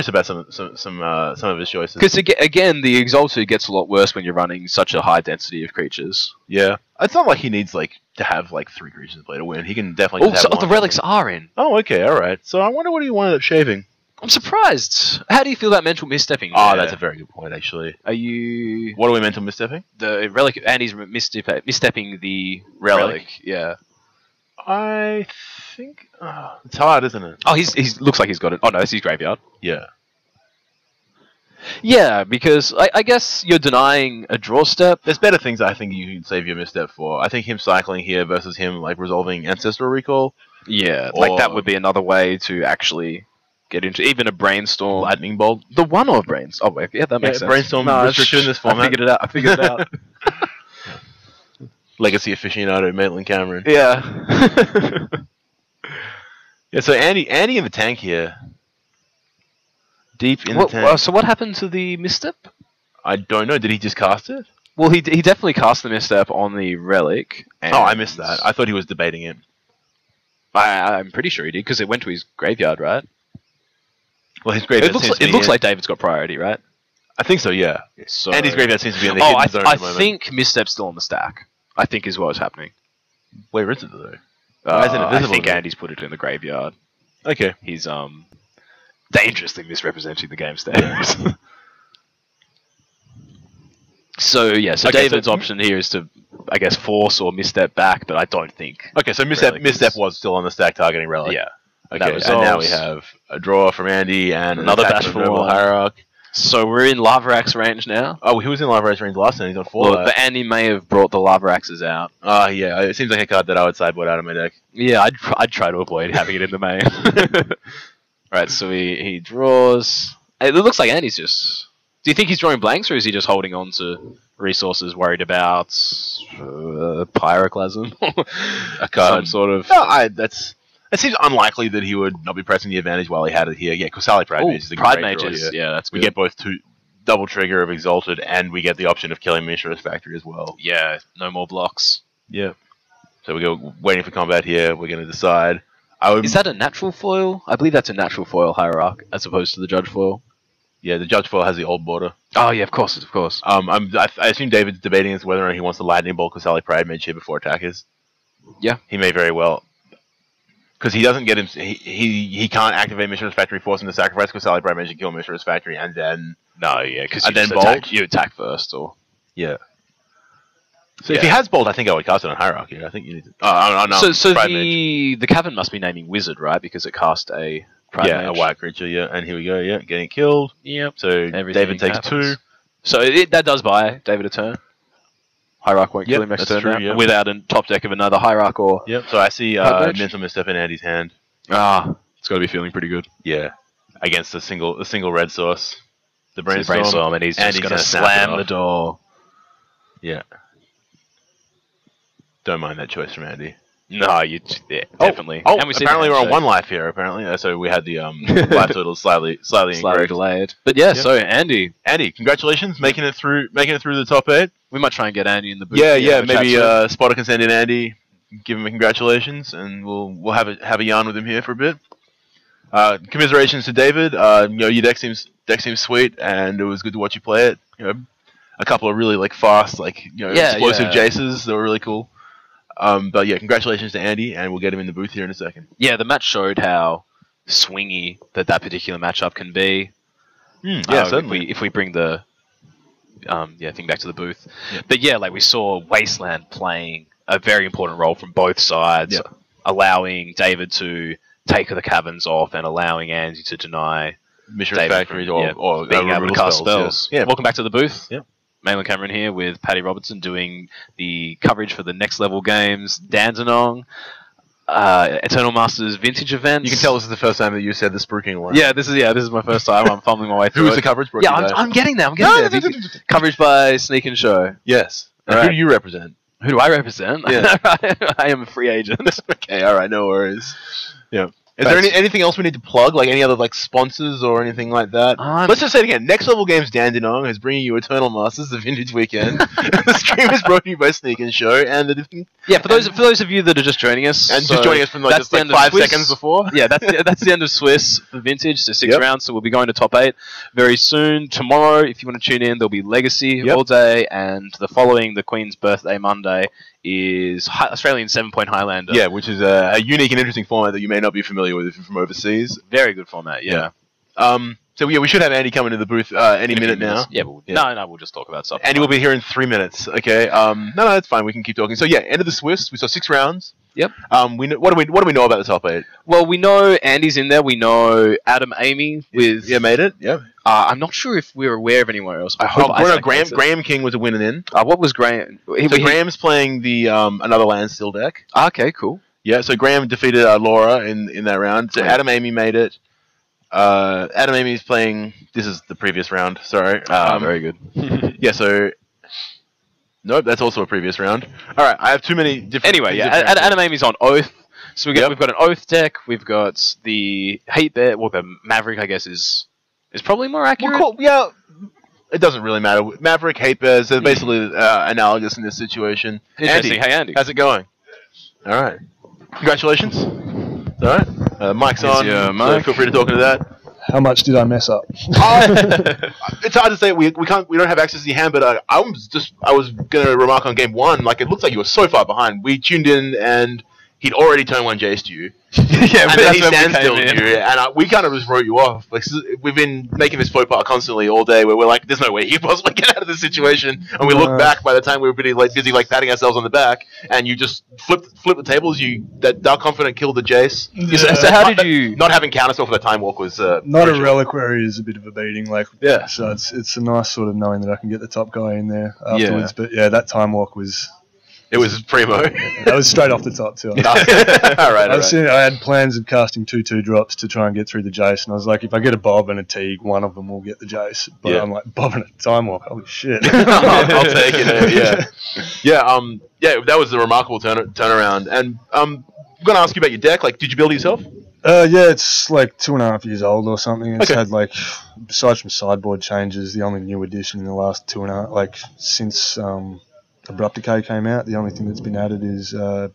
about some of his choices. Because again, the Exalted gets a lot worse when you're running such a high density of creatures. Yeah, it's not like he needs to have 3 creatures to play to win. He can definitely. Just have the relics are in. Oh, okay, all right. So I wonder what he wound up shaving. I'm surprised. How do you feel about mental misstepping? Oh, that's a very good point, actually. What are we mental misstepping? The relic. Andy's misstepping the relic. Yeah. I think it's hard, isn't it? Oh, he's looks like he's got it. Oh no, it's his graveyard. Yeah. Yeah, because I guess you're denying a draw step. There's better things I think you can save your misstep for. I think him cycling here versus him resolving Ancestral Recall. Yeah, that would be another way to actually get into even a Brainstorm. Lightning Bolt. The 1-of Brains. Oh, yeah, that makes sense. Brainstorm restricted in this format. I figured it out. Legacy aficionado, Maitland Cameron. Yeah. Yeah, so Andy in the tank here. Deep in the tank. So what happened to the misstep? I don't know. Did he just cast it? Well, he definitely cast the misstep on the relic. Oh, I missed that. I thought he was debating it. I'm pretty sure he did, because it went to his graveyard, right? Well, his graveyard it looks like David's got priority, right? I think so, yeah. So, Andy's graveyard seems to be in the hidden zone at the moment. I think misstep's still on the stack. I think is what's happening. Where is it, though? Why isn't it visible? I think Andy's put it in the graveyard. Okay. He's dangerously misrepresenting the game state. So David's option here is to, I guess, force or misstep back, but I don't think. Okay, so misstep was still on the stack targeting relic. Yeah. Okay, and now we have a draw from Andy and another Bashful Noble Hierarch. So we're in Lavarax range now. Oh, he was in Lavarax range last time. He's on 4. But Andy may have brought the Lavaraxes out. Yeah. It seems like a card that I would sideboard out of my deck. Yeah, I'd try to avoid having it in the main. Right, so he draws. It looks like Andy's just. Do you think he's drawing blanks, or is he just holding on to resources, worried about Pyroclasm? A card, sort of. No, it seems unlikely that he would not be pressing the advantage while he had it here. Yeah, Kusali Pride Mage is a great draw here. Yeah, that's good. We get both 2 double trigger of Exalted, and we get the option of killing Mishra's Factory as well. Yeah, no more blocks. Yeah. So we go waiting for combat here. We're going to decide. Is that a natural foil? I believe that's a natural foil Hierarch, as opposed to the Judge foil. Yeah, the Judge foil has the old border. Oh yeah, of course. I assume David's debating as whether or not he wants to Lightning Bolt Kusali Pride Mage here before attackers. Yeah. He may very well. Because he doesn't get him, he can't activate Mishra's Factory, force him to sacrifice Kusali Pride Mage and kill Mishra's Factory, and then because you attack first, or So if he has Bolt, I think I would cast it on Hierarchy. I think you need to. No. So the Cavern must be naming Wizard, right? Because it cast a Pride Mage. A white creature. Yeah, and here we go. Yeah, getting killed. Yep. So David takes happens. 2. So that does buy David a turn. Hierarch won't kill him next turn without a top deck of another Hierarch or. Yep. So I see mental misstep in Andy's hand. It's got to be feeling pretty good. Yeah. Against a single red source. The Brainstorm, and he's just going to slam the door. Yeah. Don't mind that choice from Andy. No, definitely. Oh, and we see apparently the we're on handshake. one life here. Apparently, so we had the life total slightly incorrect. delayed. But yeah, so Andy, Congratulations, making it through the top 8. we might try and get Andy in the booth. Yeah, here, have a chat maybe to him. Spotter can send in Andy, give him a congratulations, and we'll have a yarn with him here for a bit. Commiserations to David. Your deck seems sweet, and it was good to watch you play it. A couple of really fast, explosive Jaces that were really cool. But yeah, congratulations to Andy, and we'll get him in the booth here in a second. Yeah, the match showed how swingy that particular matchup can be. Certainly. If we bring the thing back to the booth. Yeah. But yeah, we saw Wasteland playing a very important role from both sides, allowing David to take the caverns off and allowing Andy to deny Mission David Factories or being able to cast spells. Yeah. Welcome back to the booth. Yeah. Maitland Cameron here with Paddy Robertson doing the coverage for the Next Level Games Dandenong Eternal Masters Vintage event. You can tell this is the first time that you said the spruiking line. Yeah, this is my first time. I'm fumbling my way through. Who was the coverage? Yeah, I'm getting there. Coverage by Sneak and Show. Yes. And Right. who do you represent? Who do I represent? Yeah. I am a free agent. Okay, all right, no worries. Yeah. Is there anything else we need to plug? Any other sponsors or anything like that? Let's just say it again. Next Level Games Dandenong is bringing you Eternal Masters, the Vintage Weekend. The stream is brought to you by Sneak and Show, and for those of you that are just joining us, and just joining us from just 5 seconds before. Yeah, that's the end of Swiss for Vintage. So 6 Yep. rounds. So we'll be going to top 8 very soon. Tomorrow, if you want to tune in, there'll be Legacy all day, and the Queen's birthday Monday is Australian 7-point Highlander. Yeah, which is a unique and interesting format that you may not be familiar with if you're from overseas. Very good format. Yeah. So yeah, we should have Andy come into the booth any minute now. Yeah, we'll just talk about stuff. Andy will be here in 3 minutes. Okay. No, that's fine. We can keep talking. So yeah, end of the Swiss. We saw 6 rounds. Yep. What do we know about the top 8? Well, we know Andy's in there. We know Adam Amy with made it. Yeah. I'm not sure if we're aware of anywhere else. I hope. Graham King was a winner in. What was Graham? Graham's playing the another Landstill deck. Okay, cool. Yeah. So Graham defeated Laura in that round. So Adam Amy made it. Adam Amy's playing. This is the previous round. Sorry. Very good. Yeah. So. Nope, that's also a previous round. All right, I have too many different. Anyway, Adam Amy's on Oath. So we've got an Oath deck. We've got the Hate Bear. Well, the Maverick, I guess, is probably more accurate. Well, cool. Yeah, it doesn't really matter. Maverick, Hate Bears, they're basically analogous in this situation. Interesting. Andy, hey, Andy. how's it going? All right. Congratulations. All right. Mic's on. So feel free to talk into that. How much did I mess up? It's hard to say. We don't have access to your hand, but I was gonna remark on game 1. It looks like you were so far behind. We tuned in and he'd already turned 1 Jace to you. Yeah, and then he standstilled you, and we kind of just wrote you off. We've been making this faux pas constantly all day, where we're like, "There's no way he could possibly get out of this situation." And we look back. By the time we were busy patting ourselves on the back, and you just flipped the tables. That Dark Confident killed the Jace. Yeah. So how did you not having counterspell for the time walk was not a reliquary is a bit of a beating. Yeah. So it's a nice sort of knowing that I can get the top guy in there afterwards. But yeah, that time walk was. It was primo. That was straight off the top too. All right. I had plans of casting 2/2 drops to try and get through the Jace, and I was like, if I get a Bob and a Teague, one of them will get the Jace. But I'm like, Bob and a time walk, holy shit! I'll take it. Yeah. That was a remarkable turnaround. And I'm gonna ask you about your deck. Did you build it yourself? Yeah, it's 2.5 years old or something. It's had besides some sideboard changes, the only new addition in the last 2.5, since Abrupt Decay came out, the only thing that's been added is that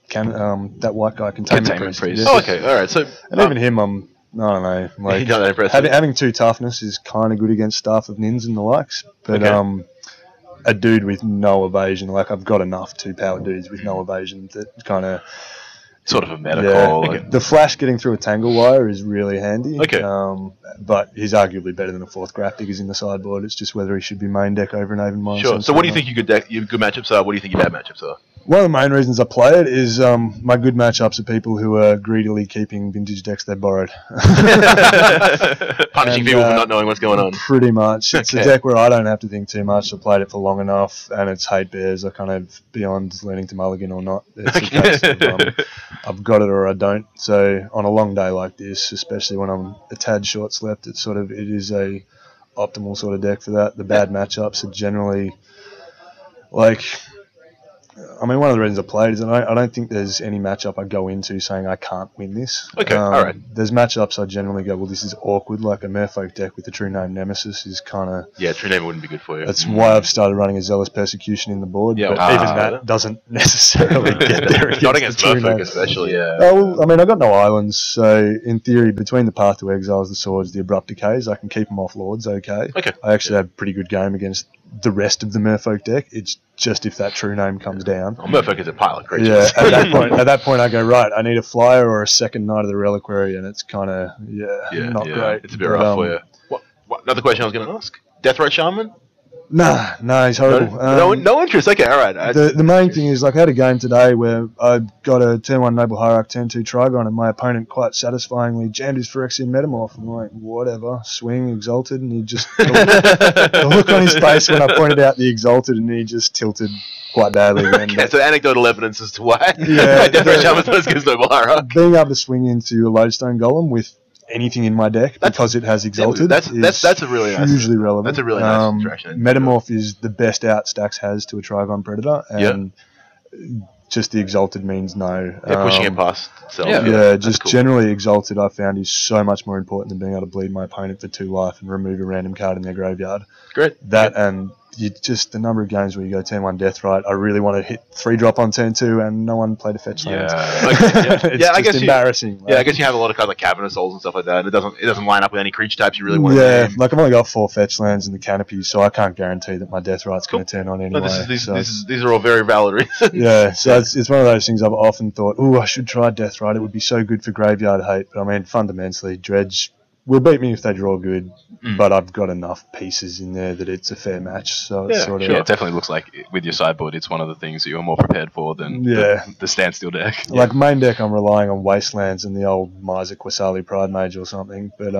white guy Containment Priest. Oh, okay, all right. So, and even him, I don't know. Having 2 toughness is kind of good against Staff of Nins and the likes, but a dude with no evasion, I've got enough 2-power dudes with no evasion that kind of. Sort of a meta call. The flash getting through a Tangle Wire is really handy. Okay. But he's arguably better than a 4th Graph Diggers in the sideboard. It's just whether he should be main deck over an Avonmine. Sure. So what do you think your good matchups are? What do you think your bad matchups are? One of the main reasons I play it is my good matchups are people who are greedily keeping vintage decks they borrowed. Punishing people for not knowing what's going on. Pretty much. It's a deck where I don't have to think too much. I've played it for long enough, and it's Hate Bears. I kind of beyond learning to mulligan or not. It's a case of, I've got it or I don't. So on a long day like this, especially when I'm a tad short slept, it is a optimal sort of deck for that. The bad matchups are generally I mean, one of the reasons I played is I don't think there's any matchup I go into saying I can't win this. Okay, all right. There's matchups I generally go, well, this is awkward. Like a Merfolk deck with the True Name Nemesis is kind of... Yeah, True Name wouldn't be good for you. That's why I've started running a Zealous Persecution in the board. Yeah, but even that doesn't necessarily get there. Not against Merfolk, especially. Yeah. Well, I mean, I've got no islands, so in theory, between the Path to Exiles, the Swords, the Abrupt Decays, I can keep them off Lords okay. I actually had a pretty good game against the rest of the Merfolk deck. It's just if that True Name comes down. Well, Merfolk is a pile of creatures. Yeah, at that point I go, right, I need a flyer or a second Knight of the Reliquary, and it's kind of, not great. It's a bit rough for you. What, another question I was going to ask? Deathrite Shaman? Nah, he's horrible. No interest. Okay, all right. The main thing is, like, I had a game today where I got a turn 1 Noble Hierarch, turn 2 Trigon, and my opponent quite satisfyingly jammed his Phyrexian Metamorph. I'm like, whatever, swing, Exalted, and he just... the look on his face when I pointed out the Exalted, and he just tilted quite badly. Okay, so anecdotal evidence as to why Deathrite Shaman's not as good as Noble Hierarch. Being able to swing into a Lodestone Golem with anything in my deck because it has Exalted. That's a really nice, hugely relevant. That's a really nice interaction. Metamorph is the best out Stax has to a Trigon Predator, and just the Exalted means no. Pushing it past itself. Just cool. Generally Exalted I found is so much more important than being able to bleed my opponent for 2 life and remove a random card in their graveyard. Great. And just the number of games where you go turn 1 Deathrite, I really want to hit 3-drop on turn 2 and no one played a fetch lands. It's I guess embarrassing. I guess you have a lot of cards like Cavern of Souls and stuff like that, and it doesn't line up with any creature types you really want to name. Like I've only got 4 fetch lands in the canopy, so I can't guarantee that my Deathrite's going to turn on anyway. These are all very valid reasons. So it's one of those things I've often thought, I should try Deathrite, it would be so good for graveyard hate, but I mean, fundamentally, Dredge will beat me if they draw good, but I've got enough pieces in there that it's a fair match. So it's sort of... it definitely looks like with your sideboard, it's one of the things that you're more prepared for than the standstill deck. Like main deck, I'm relying on Wastelands and the old Miser Quasali Pride Mage or something, but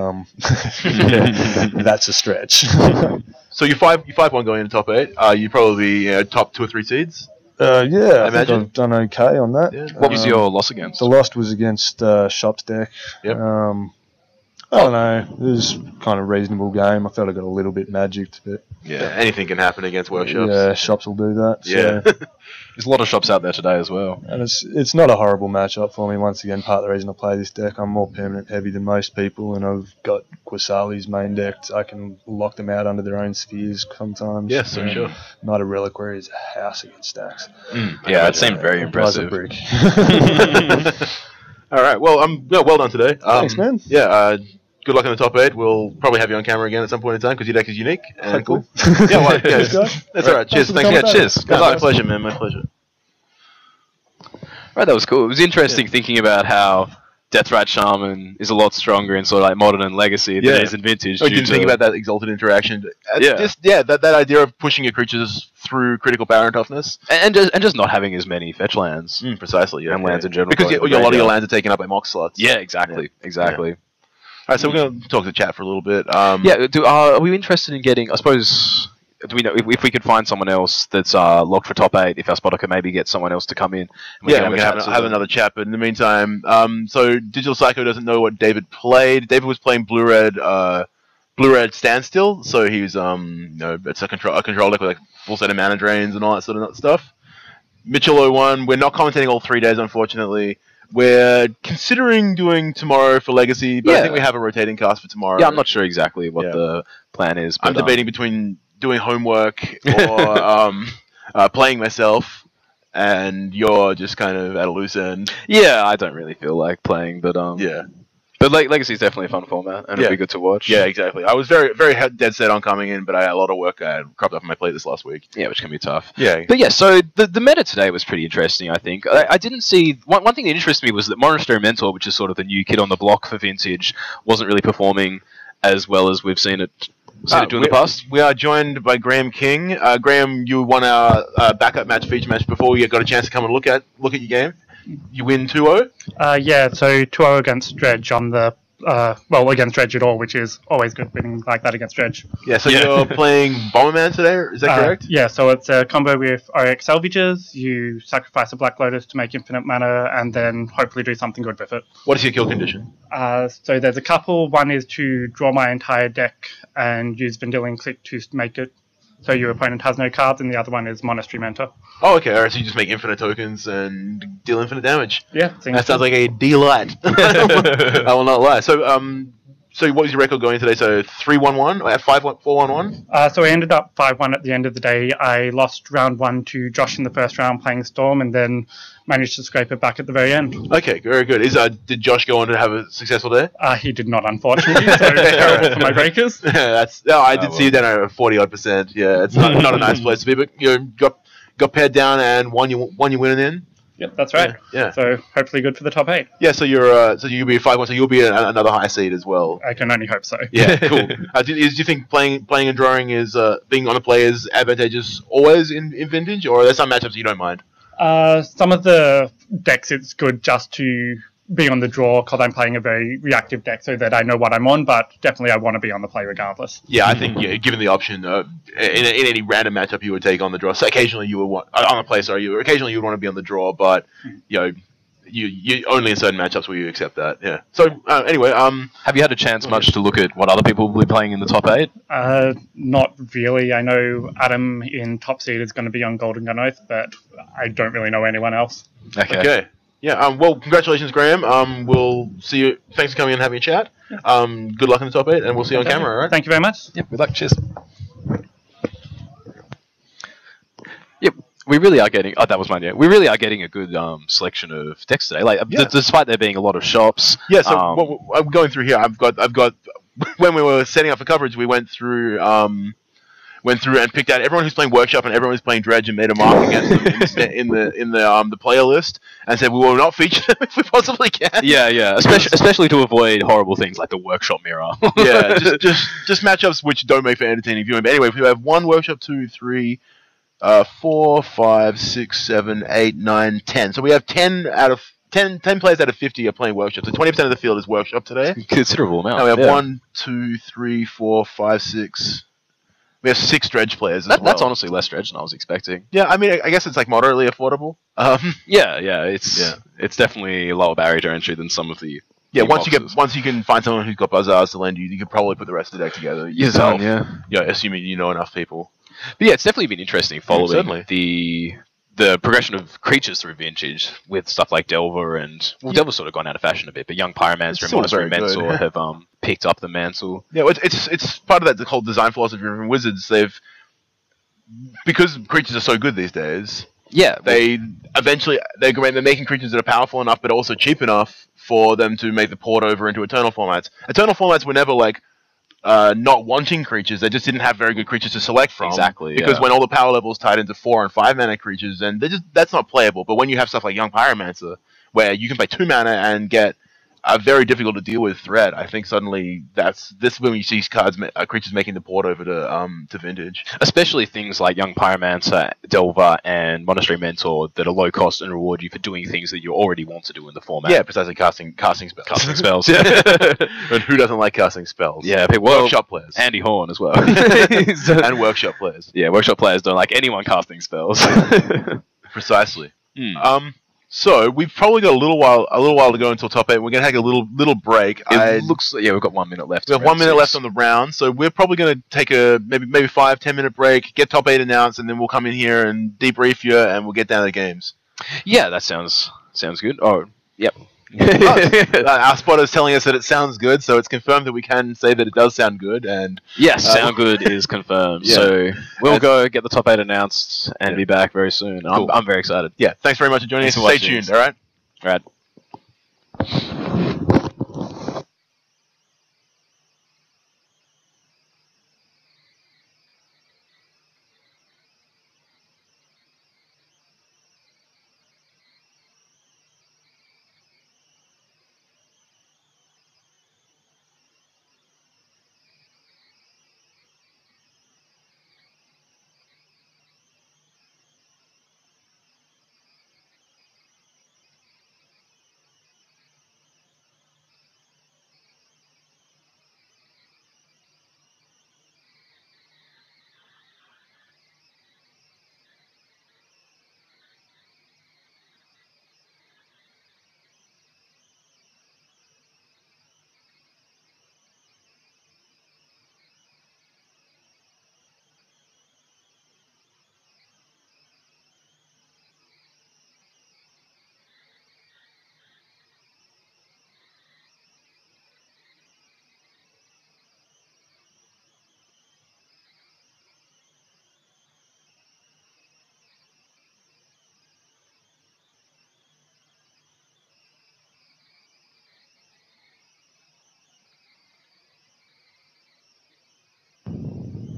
that's a stretch. So you 5-1 going into top 8. You probably top 2 or 3 seeds. I think I've done okay on that. Yeah. What was your loss against? The loss was against Shop's deck. Yep. I don't know. It was kind of a reasonable game. I felt I got a little bit magicked, but anything can happen against workshops. Yeah, shops will do that. Yeah, so. There's a lot of shops out there today as well. And it's not a horrible matchup for me. Once again, part of the reason I play this deck, I'm more permanent heavy than most people, and I've got Quasali's main deck. I can lock them out under their own spheres sometimes. Yes, for sure. Knight of Reliquary is a house against stacks. It seemed very impressive. Brick. All right. Well, well done today. Thanks, man. Yeah. Good luck in the top 8. We'll probably have you on camera again at some point in time because your deck is unique and cool. That's all right. Cheers. Thanks. Cheers. Good luck. My pleasure, man. My pleasure. Right, that was cool. It was interesting thinking about how Deathrite Shaman is a lot stronger in sort of like Modern and Legacy than it is in Vintage. I didn't think about that Exalted interaction. That idea of pushing your creatures through critical Baron toughness. And just not having as many fetch lands. Precisely, and lands in general. Because a lot of your lands are taken up by Mox slots. Yeah, exactly. Yeah. All right, so we're going to talk to chat for a little bit. Are we interested in getting, I suppose, do we know if we could find someone else that's locked for top 8, if our spotter could maybe get someone else to come in? And we can have another chat, but in the meantime, so Digital Psycho doesn't know what David played. David was playing Blue-Red Standstill, so he's, it's a control deck with like full set of mana drains and all that sort of stuff. Mitchell 01, we're not commentating all 3 days, unfortunately. We're considering doing tomorrow for Legacy, but I think we have a rotating cast for tomorrow. Yeah, I'm not sure exactly what the plan is. But, I'm debating between doing homework or playing myself, and you're just kind of at a loose end. Yeah, I don't really feel like playing, but But Legacy is definitely a fun format, and it'll be good to watch. Yeah, exactly. I was very, very dead set on coming in, but I had a lot of work cropped up on my plate this last week. Yeah, which can be tough. Yeah. But yeah, so the meta today was pretty interesting, I think. I didn't see... One thing that interested me was that Monastery Mentor, which is sort of the new kid on the block for Vintage, wasn't really performing as well as we've seen it do in the past. We are joined by Graham King. Graham, you won our backup match, feature match, before you got a chance to come and look at your game. You win 2-0? So 2-0 against Dredge on the... against Dredge at all, which is always good winning like that against Dredge. Yeah, so you're playing Bomberman today, is that correct? Yeah, so it's a combo with OX Salvages. You sacrifice a Black Lotus to make infinite mana, and then hopefully do something good with it. What is your kill condition? So there's a couple. One is to draw my entire deck and use Vendilion Click to make it So your opponent has no cards, and the other one is Monastery Mentor. Oh, okay. All right. So you just make infinite tokens and deal infinite damage. Yeah, That sounds like a delight. I will not lie. So what was your record going today? So 3-1-1 or 5-4-1-1? So I ended up 5-1 at the end of the day. I lost round 1 to Josh in the first round playing Storm, and then managed to scrape it back at the very end. Okay, very good. Did Josh go on to have a successful day? He did not, unfortunately. So terrible for my breakers. I did see that at 40-odd%. Yeah, it's not a nice place to be, but got paired down and won your winning in. Yep, that's right. Yeah. So hopefully good for the top 8. Yeah. So you'll be 5-1. So you'll be another high seed as well. I can only hope so. Yeah. Cool. Do you think playing and drawing is being on a play is advantageous always in Vintage, or are there some matchups you don't mind? Some of the decks it's good just to be on the draw because I'm playing a very reactive deck so that I know what I'm on, but definitely I want to be on the play regardless. Yeah, I think given the option, in any random matchup you would take on the draw. So occasionally you would want on the play. Sorry, occasionally you would want to be on the draw, but you only in certain matchups will you accept that. Yeah. So anyway, have you had a chance much to look at what other people will be playing in the top 8? Not really. I know Adam in top seed is going to be on Golden Gun Oath, but I don't really know anyone else. Okay. Yeah. Well, congratulations, Graham. We'll see you. Thanks for coming in and having a chat. Good luck in the top 8, and we'll see you on camera. All right. Thank you very much. Yep. Good luck. Cheers. Yep. We really are getting. Oh, that was mine. Yeah. We really are getting a good selection of decks today. Like, despite there being a lot of shops. Yeah. So I'm going through here. I've got. When we were setting up for coverage, we went through and picked out everyone who's playing Workshop and everyone who's playing Dredge and made a mark against them in the player list and said we will not feature them if we possibly can. Yeah. Especially to avoid horrible things like the Workshop mirror. Yeah, just matchups which don't make for entertaining viewing. But anyway, we have 1 Workshop, 2, 3, 4, 5, 6, 7, 8, 9, 10. So we have 10 players out of 50 are playing Workshop. So 20% of the field is Workshop today. Considerable amount. And we have 1, 2, 3, 4, 5, 6. We have 6 Dredge players as well. That's honestly less Dredge than I was expecting. Yeah, I mean, I guess it's like moderately affordable. Yeah, it's definitely a lower barrier to entry than some of the. Yeah, once you can find someone who's got Bazaars to lend you, you can probably put the rest of the deck together yourself. Yeah, assuming you know enough people. But yeah, it's definitely been interesting following the progression of creatures through Vintage with stuff like Delver and Delver's sort of gone out of fashion a bit, but Young Pyromancer and Monastery Mentor have picked up the mantle. Yeah, it's part of that whole design philosophy from Wizards. Because creatures are so good these days. Yeah, they're making creatures that are powerful enough, but also cheap enough for them to make the port over into Eternal formats. Eternal formats were never like not wanting creatures; they just didn't have very good creatures to select from. Exactly, because when all the power levels tied into 4 and 5 mana creatures, then that's not playable. But when you have stuff like Young Pyromancer, where you can play 2 mana and get a very difficult to deal with threat, I think suddenly this is when you see creatures making the port over to Vintage. Especially things like Young Pyromancer, Delver, and Monastery Mentor that are low cost and reward you for doing things that you already want to do in the format. Yeah, precisely casting spells. Casting spells. And who doesn't like casting spells? Yeah, Workshop players. Andy Horn as well. And Workshop players. Yeah, Workshop players don't like anyone casting spells. Precisely. So we've probably got a little while to go until top 8. We're gonna take a little break. It looks like, we've got 1 minute left. We have 1 minute left on the round, so we're probably gonna take a maybe 5-10 minute break, get top 8 announced, and then we'll come in here and debrief you, and we'll get down to the games. Yeah, that sounds good. Oh, yep. Our spotter's telling us that it sounds good, so it's confirmed that we can say that it does sound good. And yes, sound good is confirmed. Yeah. So we'll go get the top 8 announced and be back very soon. Cool. I'm very excited. Yeah, thanks very much for joining us. Stay tuned. All right. Right.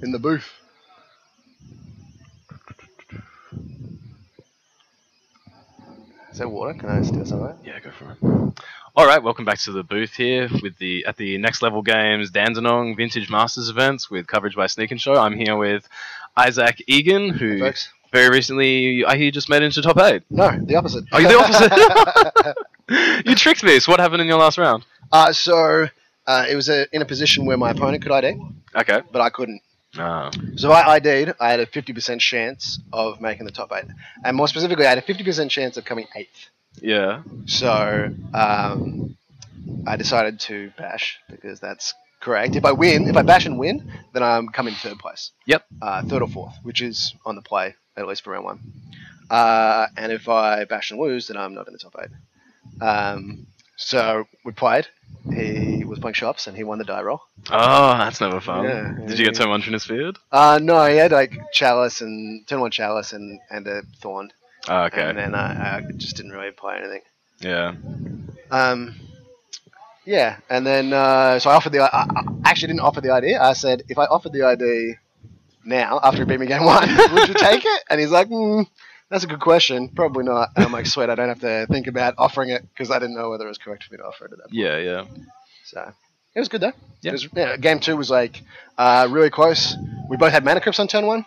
in the booth. Is that water? Can I steal some of that? Yeah, go for it. All right, welcome back to the booth here with at the Next Level Games Dandenong Vintage Masters events with coverage by Sneak and Show. I'm here with Isaac Egan, who very recently I hear just made it into top 8. No, the opposite. Oh, you're the opposite. You tricked me. So what happened in your last round? So it was in a position where my opponent could ID. Okay. But I couldn't. Oh. So if I ID'd, I had a 50% chance of making the top 8. And more specifically, I had a 50% chance of coming 8th. Yeah. So I decided to bash because that's correct. If I bash and win, then I'm coming 3rd place. Yep. 3rd or 4th, which is on the play, at least for round 1. And if I bash and lose, then I'm not in the top 8. So we played. He was playing shops and he won the die roll. Oh, that's never fun. Yeah, Did you get turn 1 Trinusfeared? No, he had like Chalice and turn 1 Chalice and a Thorn. Oh, okay. And then I just didn't really play anything. Yeah. Yeah, and then so I offered I actually didn't offer the ID. I said, if I offered the ID now, after he beat me game 1, would you take it? And he's like, that's a good question. Probably not. And I'm like, sweet, I don't have to think about offering it because I didn't know whether it was correct for me to offer it at that point. Yeah, yeah. So it was good though. Yeah. Game 2 was like really close. We both had mana crypts on turn 1.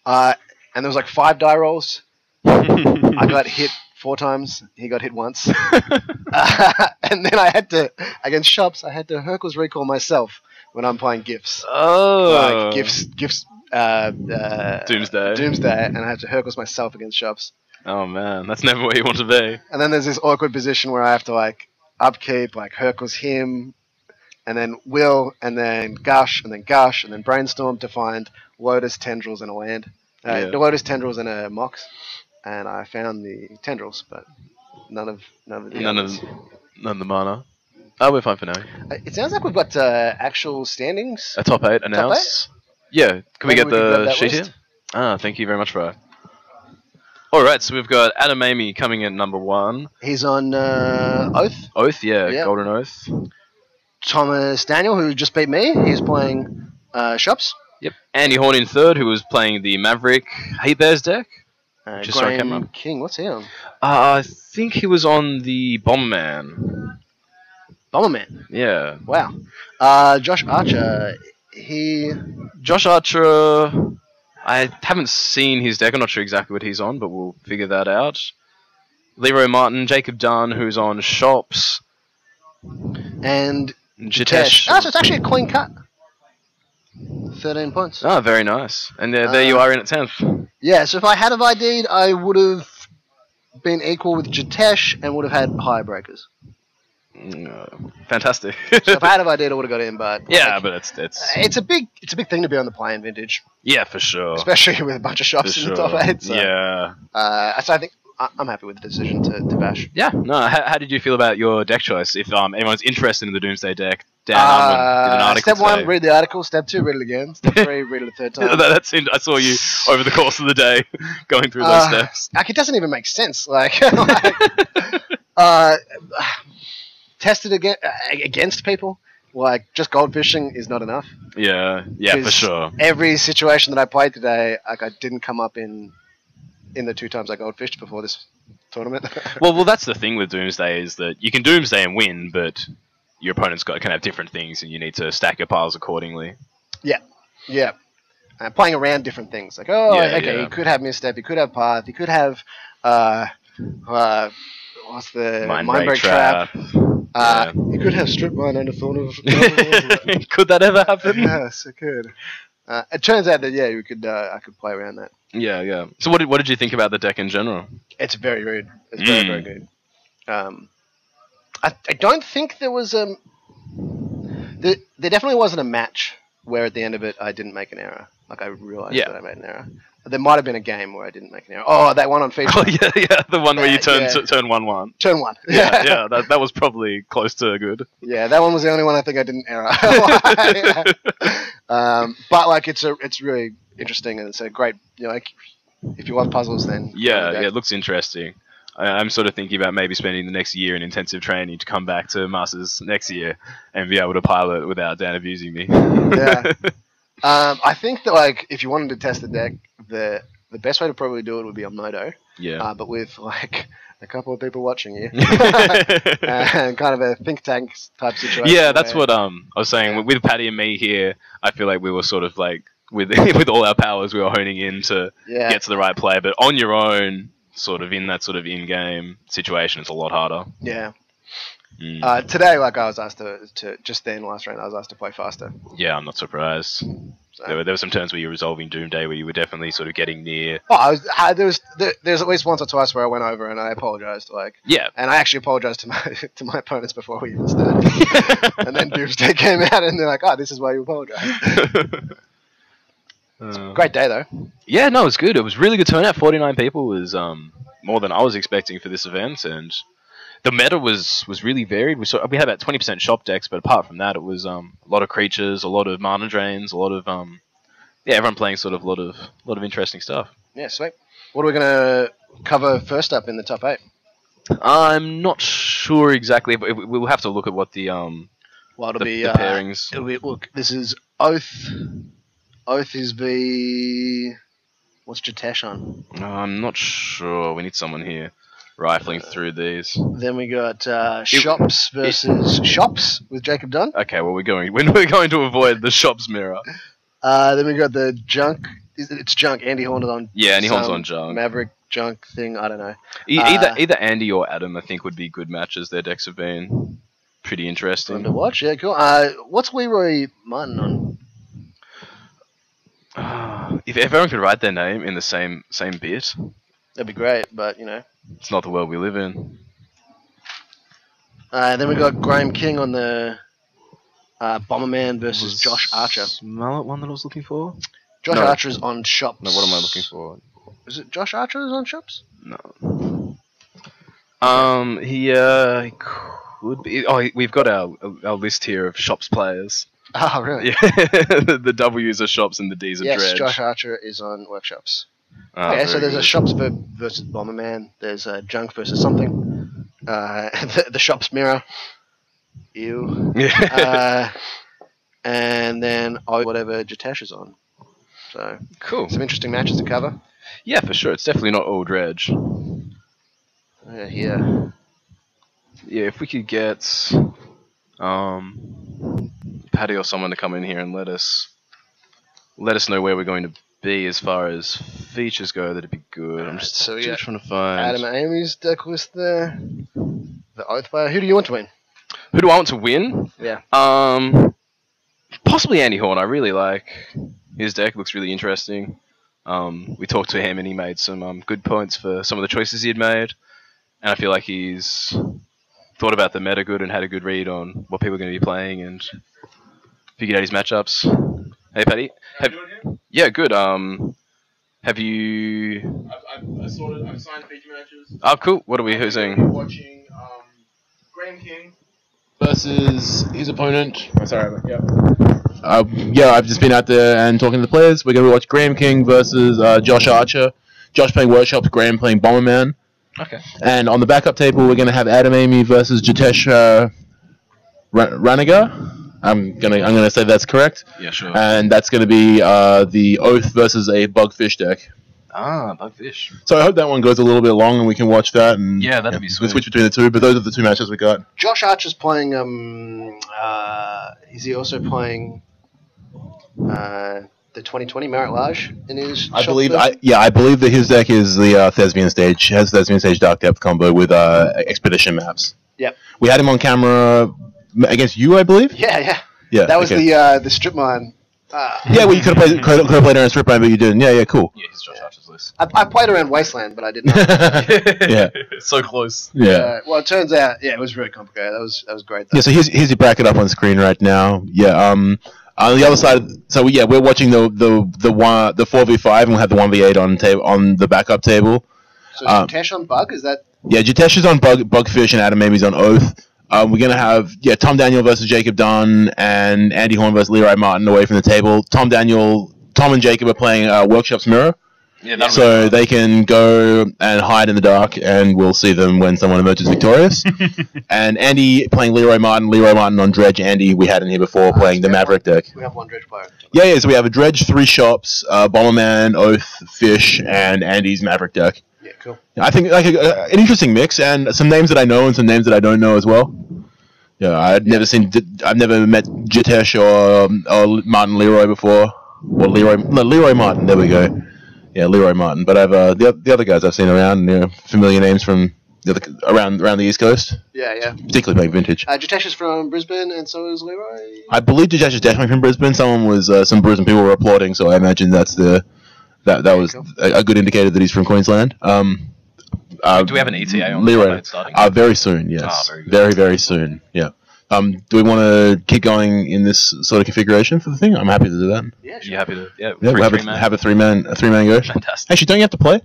And there was like 5 die rolls. I got hit 4 times. He got hit once. And then I had to, against shops, I had to Hercules recall myself when I'm playing gifts. Oh. Like gifts. Doomsday. And I had to Hercules myself against shops. Oh man, that's never where you want to be. And then there's this awkward position where I have to like upkeep, like Hercules him, and then Will, and then Gush, and then Brainstorm to find Lotus, Tendrils, and a land. The Lotus, Tendrils, and a Mox. And I found the Tendrils, but none of the mana. Oh, we're fine for now. It sounds like we've got actual standings. A top 8 announced. Yeah, can we get the sheet here? Ah, thank you very much, bro. Alright, so we've got Adam Amy coming in number 1. He's on Oath. Oath, yeah, Golden Oath. Thomas Daniel, who just beat me, he's playing Shops. Yep. Andy Horn in 3rd, who was playing the Maverick Hate Bears deck. Graham King, what's he on? I think he was on the Bomberman. Bomberman? Yeah. Wow. Josh Archer, Josh Archer, I haven't seen his deck. I'm not sure exactly what he's on, but we'll figure that out. Leroy Martin, Jacob Dunn, who's on Shops. And Jitesh. Oh, so it's actually a clean cut. 13 points. Oh, very nice. And there you are in at 10th. Yeah, so if I had have ID'd, I would have been equal with Jitesh and would have had higher breakers. Fantastic. So if I had have ID'd, I would have got in, but yeah, but it's a big thing to be on the play in Vintage. Yeah, for sure. Especially with a bunch of shops in the top 8. So, yeah. So I think I'm happy with the decision to bash. Yeah. No. How did you feel about your deck choice? If anyone's interested in the Doomsday deck, Dan did an article. Step 1, read the article. Step 2, read it again. Step 3, read it a 3rd time. That seemed. I saw you over the course of the day going through those steps. Like, it doesn't even make sense. Like tested against people. Like, just goldfishing is not enough. Yeah, for sure. Every situation that I played today, like, I didn't come up in the 2 times I goldfished before this tournament. well, that's the thing with Doomsday is that you can Doomsday and win, but your opponent's can have different things, and you need to stack your piles accordingly. Yeah. Playing around different things. Like, he could have misstep, he could have path, he could have what's the Mindbreak Trap. He could have Strip Mine under Thorn of... Could that ever happen? Yes, it could. It turns out that I could play around that. Yeah. So what did you think about the deck in general? It's very good. It's very, very good. I don't think there was there definitely wasn't a match where at the end of it I didn't make an error. Like, I realized that I made an error. There might have been a game where I didn't make an error. Oh, that one on feature. Oh yeah, the one where you turn 1-1. Turn 1. Yeah, that was probably close to good. Yeah, that one was the only one I think I didn't error. But like, it's really interesting, and it's a great, like, if you love puzzles, then it looks interesting. I'm sort of thinking about maybe spending the next year in intensive training to come back to Masters next year and be able to pilot without Dan abusing me. I think that like if you wanted to test the deck, the best way to probably do it would be on Moto. Yeah. But with like a couple of people watching you, and kind of a think tank type situation. Yeah, that's what I was saying. With Paddy and me here, I feel like we were sort of like with with all our powers, we were honing in to get to the right play. But on your own, sort of in that sort of in-game situation, it's a lot harder. Yeah. Today, like I was asked to just then last round, I was asked to play faster. Yeah, I'm not surprised. So. There were some turns where you were resolving Doomday where you were definitely sort of getting near. Oh, there's at least once or twice where I went over and I apologized, and I actually apologized to my opponents before we even started. And then Doomsday came out and they're like, "Oh, this is why you apologized." Great day though. Yeah, no, it was good. It was really good turnout. 49 people was more than I was expecting for this event, and the meta was really varied. We had about 20% shop decks, but apart from that, it was a lot of creatures, a lot of mana drains, a lot of everyone playing sort of a lot of interesting stuff. Yeah, sweet. What are we gonna cover first up in the top 8? I'm not sure exactly, but we'll have to look at what the pairings. It'll be, look, this is Oath. Oath is what's Jitesh on? I'm not sure. We need someone here rifling through these. Then we got Shops versus Shops with Jacob Dunn. Okay, well we're going to avoid the Shops mirror. Then we got the Junk. It's Junk. Andy Horn is on. Yeah, Andy Horn's on Junk. Maverick Junk thing. I don't know. Either Andy or Adam, I think, would be good matches. Their decks have been pretty interesting. Fun to watch. Yeah, cool. What's Leroy Martin on? If everyone could write their name in the same bit, that'd be great. But it's not the world we live in. Then we got Graham King on the Bomberman versus Josh Archer. Mullet one that I was looking for. Josh Archer's on Shops. No, what am I looking for? Is it Josh Archer is on Shops? No. He could be. Oh, we've got our list here of Shops players. Oh, really? Yeah. The W's are Shops and the D's are Dredge. Yes, Josh Archer is on Workshops. Okay, so there's a Shops versus Bomberman. There's a Junk versus something. The Shops mirror. Ew. Yeah. And then whatever Jitesh is on. So cool. Some interesting matches to cover. Yeah, for sure. It's definitely not all Dredge. Yeah. Yeah, if we could get Paddy or someone to come in here and let us know where we're going to be as far as features go, that'd be good. I'm just trying to find Adam Amy's deck list there. The Oath player. Who do you want to win? Who do I want to win? Yeah. Possibly Andy Horn. I really like his deck. Looks really interesting. We talked to him and he made some good points for some of the choices he had made, and I feel like he's thought about the meta good and had a good read on what people are going to be playing and figured out his matchups. Hey, Paddy. Yeah, good. Have you? I've signed feature matches. Oh, cool. What are we using? Watching Graham King versus his opponent. Oh, sorry. Yeah. I've just been out there and talking to the players. We're going to watch Graham King versus Josh Archer. Josh playing Workshops, Graham playing Bomberman. Okay. And on the backup table, we're going to have Adam Amy versus Jitesh Ranagar. I'm gonna say that's correct. Yeah, sure. And that's going to be the Oath versus a Bugfish deck. Ah, Bugfish. So I hope that one goes a little bit long and we can watch that. And yeah, that'd be sweet. We'll switch between the two, but those are the two matches we got. Josh Archer's playing. Is he also playing the 2020 Merit Large in his? I believe that his deck is the Thespian Stage. Has Thespian Stage Dark Depth combo with Expedition maps. Yep. We had him on camera against you, I believe. Yeah. Yeah. That was the strip mine. Yeah, well, you could have played around strip mine, but you didn't. Yeah, cool. Yeah, he's Josh Archer's list. I played around Wasteland, but I did not. Yeah. So close. Yeah. Well, it turns out, it was really complicated. That was great. Though. Yeah. So here's your bracket up on screen right now. Yeah. On the other side, we're watching the 4v5, and we'll have the 1v8 on the backup table. So Jitesh on Bug, is that? Yeah, Jitesh is on Bugfish, and Adam Amy's on Oath. We're gonna have Tom Daniel versus Jacob Dunn and Andy Horn versus Leroy Martin away from the table. Tom and Jacob are playing Workshops Mirror, Yeah, so they can go and hide in the dark, and we'll see them when someone emerges victorious. And Andy playing Leroy Martin on Dredge. Andy, we had in here before playing the Maverick deck. We have one Dredge player. Yeah, so we have a Dredge, 3 shops, Bomberman, Oath, Fish, and Andy's Maverick deck. Yeah, cool. I think like an interesting mix, and some names that I know and some names that I don't know as well. Yeah, I've never met Jitesh or Martin Leroy before, or Leroy Martin. There we go. Yeah, Leroy Martin. But I've the other guys I've seen around, familiar names from around the East Coast. Yeah. Particularly playing Vintage. Jitesh is from Brisbane, and so is Leroy. I believe Jitesh is definitely from Brisbane. Some Brisbane people were applauding, so I imagine that was cool. a good indicator that he's from Queensland. Do we have an ETA on Leroy starting? Very soon, yes. Very very soon. Yeah. Do we want to keep going in this sort of configuration for the thing? I'm happy to do that. Yeah, sure. You happy to? Yeah, we'll have a three-man go. Fantastic. Actually, don't you have to play?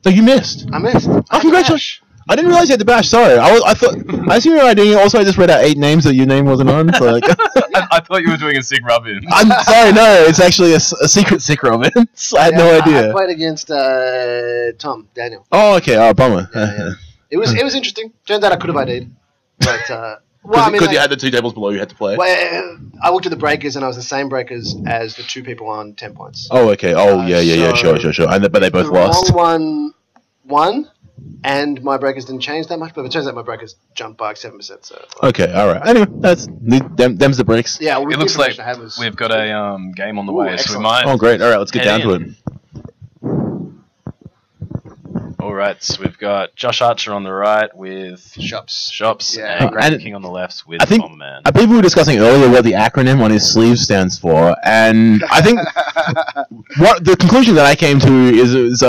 No, you missed. I missed. Oh, congratulations! I didn't realize you had to bash. Sorry, I assumed you were doing. Also, I just read out 8 names that your name wasn't on. So like, I thought you were doing a sick rub-in. I'm sorry, no, it's actually a secret sick rub-in. I had no idea. I played against Tom Daniel. Oh, okay. Oh, bummer. Yeah. It was interesting. Turns out I could have ID'd, but. Because you had the 2 tables below you had to play. Well, I looked at the breakers and I was the same breakers as the 2 people on 10 points. Oh, okay. Oh, yeah. Sure. But they both lost. The wrong one won, and my breakers didn't change that much. But it turns out my breakers jumped by 7%. So. Okay. All right. Anyway, them's the breaks. Yeah. It looks like we've got a game on the way, excellent. so we might. Oh, great. All right. Let's get down to it. All right, so we've got Josh Archer on the right with Shops, and Graham King on the left with Bomberman. I believe we were discussing earlier what the acronym on his sleeve stands for, and I think what the conclusion that I came to is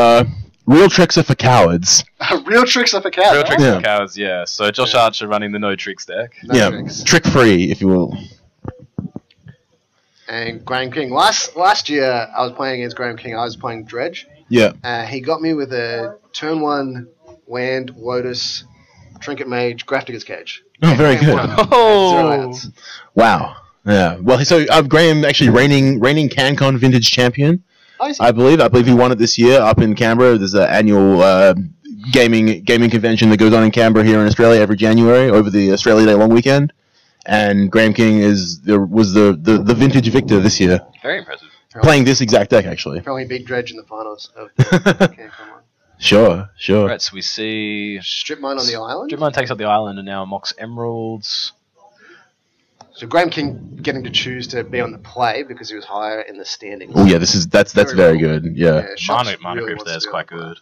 real tricks are for cowards. Real tricks are for cowards. Real tricks are for cowards, yeah. So Josh Archer running the no tricks deck. Trick free, if you will. And Graham King. Last year, I was playing against Graham King. I was playing Dredge. Yeah. He got me with a turn 1 land, Lotus, Trinket Mage, Grafdigger's Cage. Oh, very good. 0 outs. Wow. Yeah. Well, so Graham actually reigning CanCon Vintage champion. I believe he won it this year up in Canberra. There's an annual gaming convention that goes on in Canberra here in Australia every January over the Australia Day long weekend. And Graham King was the vintage victor this year. Very impressive. Playing this exact deck, actually. Probably beat Dredge in the finals. Okay, come on. Sure. Right, so we see... Strip Mine on the island? Strip Mine takes up the island and now Mox Emeralds. So Graham King getting to choose to be on the play because he was higher in the standings. Oh yeah, that's very good. Yeah. Mana really Crypt there is quite good.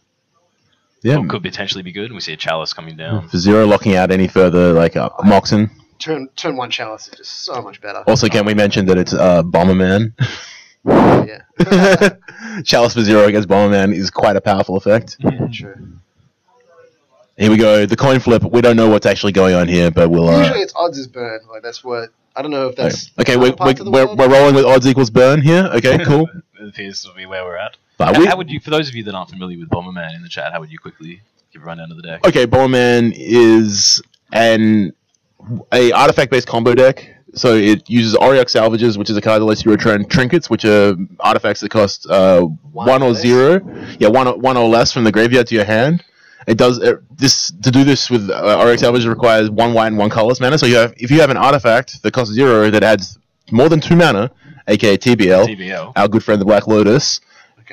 Yeah. Or could potentially be good, and we see a Chalice coming down. For 0 locking out any further, like Moxen. Turn 1 Chalice is just so much better. Also, can we mention that it's Bomberman? Yeah. Chalice for 0 against Bomberman is quite a powerful effect. Yeah, true. Here we go. The coin flip. We don't know what's actually going on here, but we'll. Usually it's odds is burn. Like that's what. I don't know if that's. Okay, we're rolling with odds equals burn here. Okay, cool. It appears to be where we're at. How would you, for those of you that aren't familiar with Bomberman in the chat, how would you quickly give a rundown of the deck? Okay, Bomberman is a artifact-based combo deck. So it uses Auriok Salvages, which is a card that lets you return trinkets, which are artifacts that cost 1 or 0. Yeah, one or less from the graveyard to your hand. It does this to do this with Auriok Salvages requires 1 white and 1 colorless mana. So if you have an artifact that costs 0 that adds more than 2 mana, aka TBL, our good friend the Black Lotus,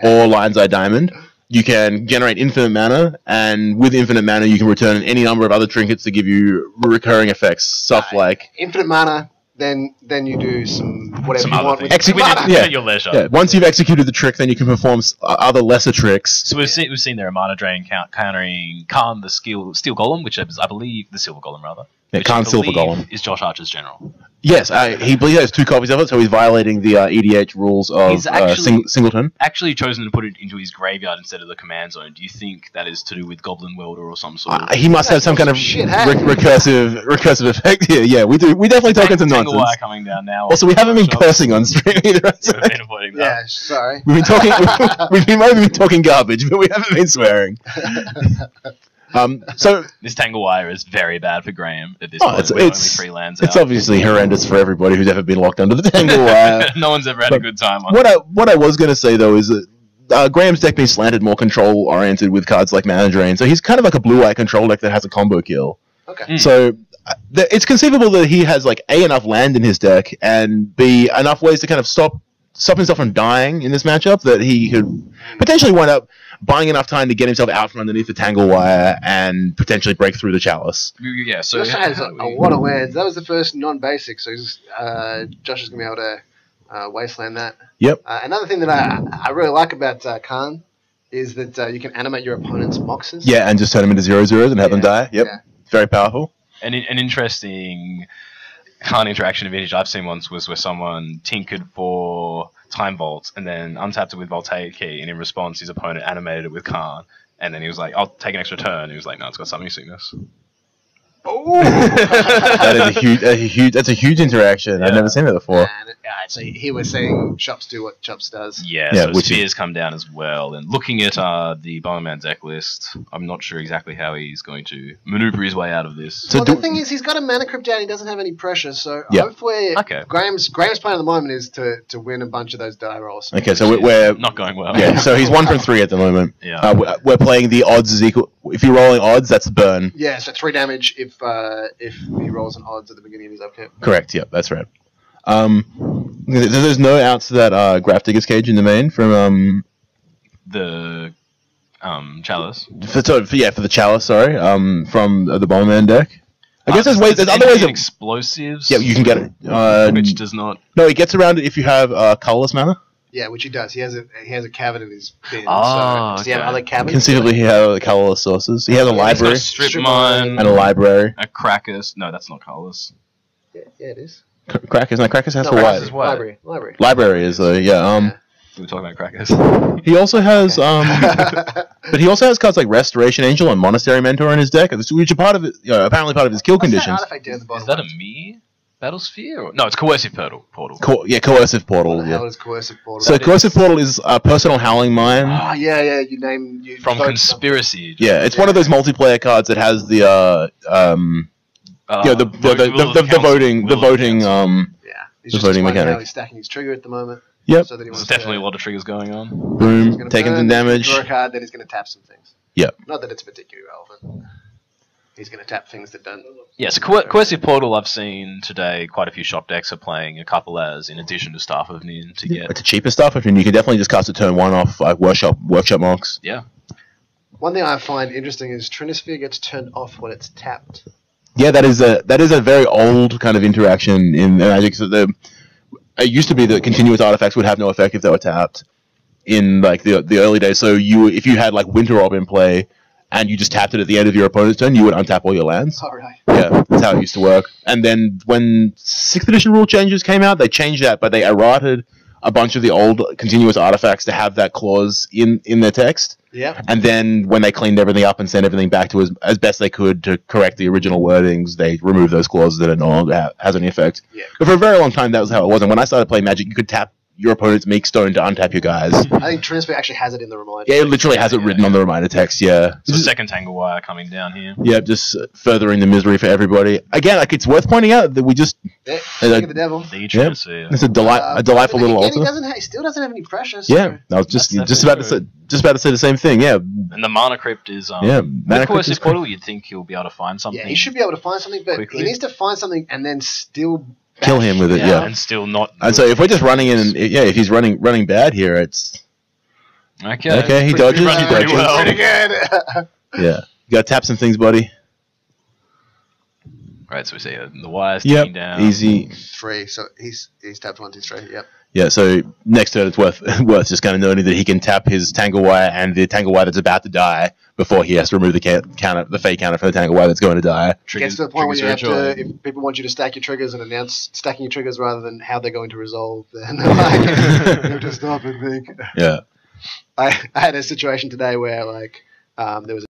or Lion's Eye Diamond, you can generate infinite mana, and with infinite mana you can return any number of other trinkets to give you recurring effects. Stuff like infinite mana. Then you do some whatever you want. At your leisure. Yeah. Once you've executed the trick, then you can perform other lesser tricks. So we've seen there a Mana Drain countering Khan the Steel Golem, which is, I believe, the Silver Golem rather. Yeah, Khan Silver Golem is Josh Archer's general. Yes, he believes he has 2 copies of it, so he's violating the EDH rules of Singleton. Actually chosen to put it into his graveyard instead of the command zone. Do you think that is to do with Goblin Welder or some sort of... he must have some kind of recursive effect here. Yeah, we definitely talking some nonsense. Wire coming down now. Also, we haven't been cursing on stream either. We've been avoiding that. Yeah, sorry. We've been talking garbage, but we haven't been swearing. So this Tangle Wire is very bad for Graham at this point. It's 3 lands It's obviously horrendous for everybody who's ever been locked under the Tangle Wire. No one's ever had a good time on it. What I was going to say though is that Graham's deck being slanted, more control-oriented with cards like Mana Drain. So he's kind of like a blue-white control deck that has a combo kill. Okay. So it's conceivable that he has like A, enough land in his deck, and B, enough ways to kind of stop himself from dying in this matchup that he could potentially wind up buying enough time to get himself out from underneath the Tangle Wire and potentially break through the Chalice. Yeah, so Josh has a lot of lands. That was the first non-basic, so Josh is going to be able to wasteland that. Yep. Another thing that I really like about Khan is that you can animate your opponent's Moxes. Yeah, and just turn them into 0/0s and have them die. Yep. Yeah. Very powerful. an interesting Khan interaction advantage I've seen once was where someone tinkered for Time Vault and then untapped it with Voltaic Key, and in response his opponent animated it with Khan, and then he was like, I'll take an extra turn, and he was like, no, it's got Summoning Sickness. Oh! That's a huge interaction. I've never seen that before. And, so he was saying Chops do what Chops does. Yeah, so Spears come down as well. And looking at the Bomberman deck list, I'm not sure exactly how he's going to maneuver his way out of this. So the thing is, he's got a Mana Crypt down, he doesn't have any pressure, so hopefully Graham's plan at the moment is to win a bunch of those die rolls. Okay, so we're not going well. Yeah, so he's 1 from 3 at the moment. Yeah. We're playing the odds is equal. If you're rolling odds, that's burn. Yeah, so 3 damage if he rolls an odds at the beginning of his upkeep. Correct, yep, that's right. There's no outs to that Graph Digger's Cage in the main from the Chalice. For the Chalice, sorry. From the Bomberman deck. I guess there's other ways of explosives. Yeah, you can get it. Which does not. No, he gets around it if you have colorless mana. Yeah, which he does. He has a cavern in his bin. Oh, does he have other caverns? Conceivably, he has colorless sources. He has a library, Strip Mine, and a library. A Krakus. No, that's not colorless. Yeah, it is. Krakus. No, Krakus has Krakus white. Library. Library is yeah. We were talking about Krakus. He also has but he also has cards like Restoration Angel and Monastery Mentor in his deck, which are part of it. Apparently part of his kill conditions. Is that a me? Battlesphere? No, it's Coercive Portal. Coercive Portal. What the hell is Coercive Portal? So Coercive Portal is a personal Howling Mine. Oh yeah. You from Conspiracy. Yeah, it's one of those multiplayer cards that has the voting. He's the voting mechanic. He's stacking his trigger at the moment. Yep. So There's definitely a lot of triggers going on. Boom, taking some damage. Draw a card, then he's going to tap some things. Yep. Not that it's particularly relevant. He's going to tap things that don't. Yes, Coercive Portal I've seen today. Quite a few shop decks are playing a couple as in addition to Staff of Nin to get. It's a cheaper Staff of Nin. You can definitely just cast a turn 1 off like Workshop Mox. Yeah. One thing I find interesting is Trinisphere gets turned off when it's tapped. Yeah, that is a very old kind of interaction in Magic. So it used to be that continuous artifacts would have no effect if they were tapped in like the early days. So if you had like Winter Orb in play and you just tapped it at the end of your opponent's turn, you would untap all your lands. All right. Yeah, that's how it used to work. And then when 6th edition rule changes came out, they changed that, but they errated a bunch of the old continuous artifacts to have that clause in their text. Yeah. And then when they cleaned everything up and sent everything back to as best they could to correct the original wordings, they removed those clauses that it no longer has any effect. Yeah. But for a very long time, that was how it was. And when I started playing Magic, you could tap your opponent's Meek Stone to untap your guys. I think Trinisphere actually has it in the reminder. Yeah, it literally has it written on the reminder text, yeah. So second Tangle Wire coming down here. Yeah, just furthering the misery for everybody. Again, like it's worth pointing out that we just... Yeah, look at the devil. It's a delightful little altar. He still doesn't have any pressure. So yeah, I was just about to say the same thing, yeah. And the Mana Crypt is... Mana Crypt is Portal, you'd think he'll be able to find something. Yeah, he should be able to find something, but quickly. He needs to find something and then still... kill him with it, yeah. And still not... And so if we're just running in, if he's running bad here, it's... Okay, he dodges. Pretty well. Pretty good. Yeah. You gotta tap some things, buddy. Right, so we see the wires ticking down. Easy. 3, so he's tapped 1, 2, 3, yep. Yeah, so next turn it's worth just kind of noting that he can tap his Tangle Wire and the Tangle Wire that's about to die before he has to remove the fake counter for the Tangle Wire that's going to die. Gets to the point where you have to, if people want you to stack your triggers and announce stacking your triggers rather than how they're going to resolve, then you have to stop and think. Yeah. I had a situation today where there was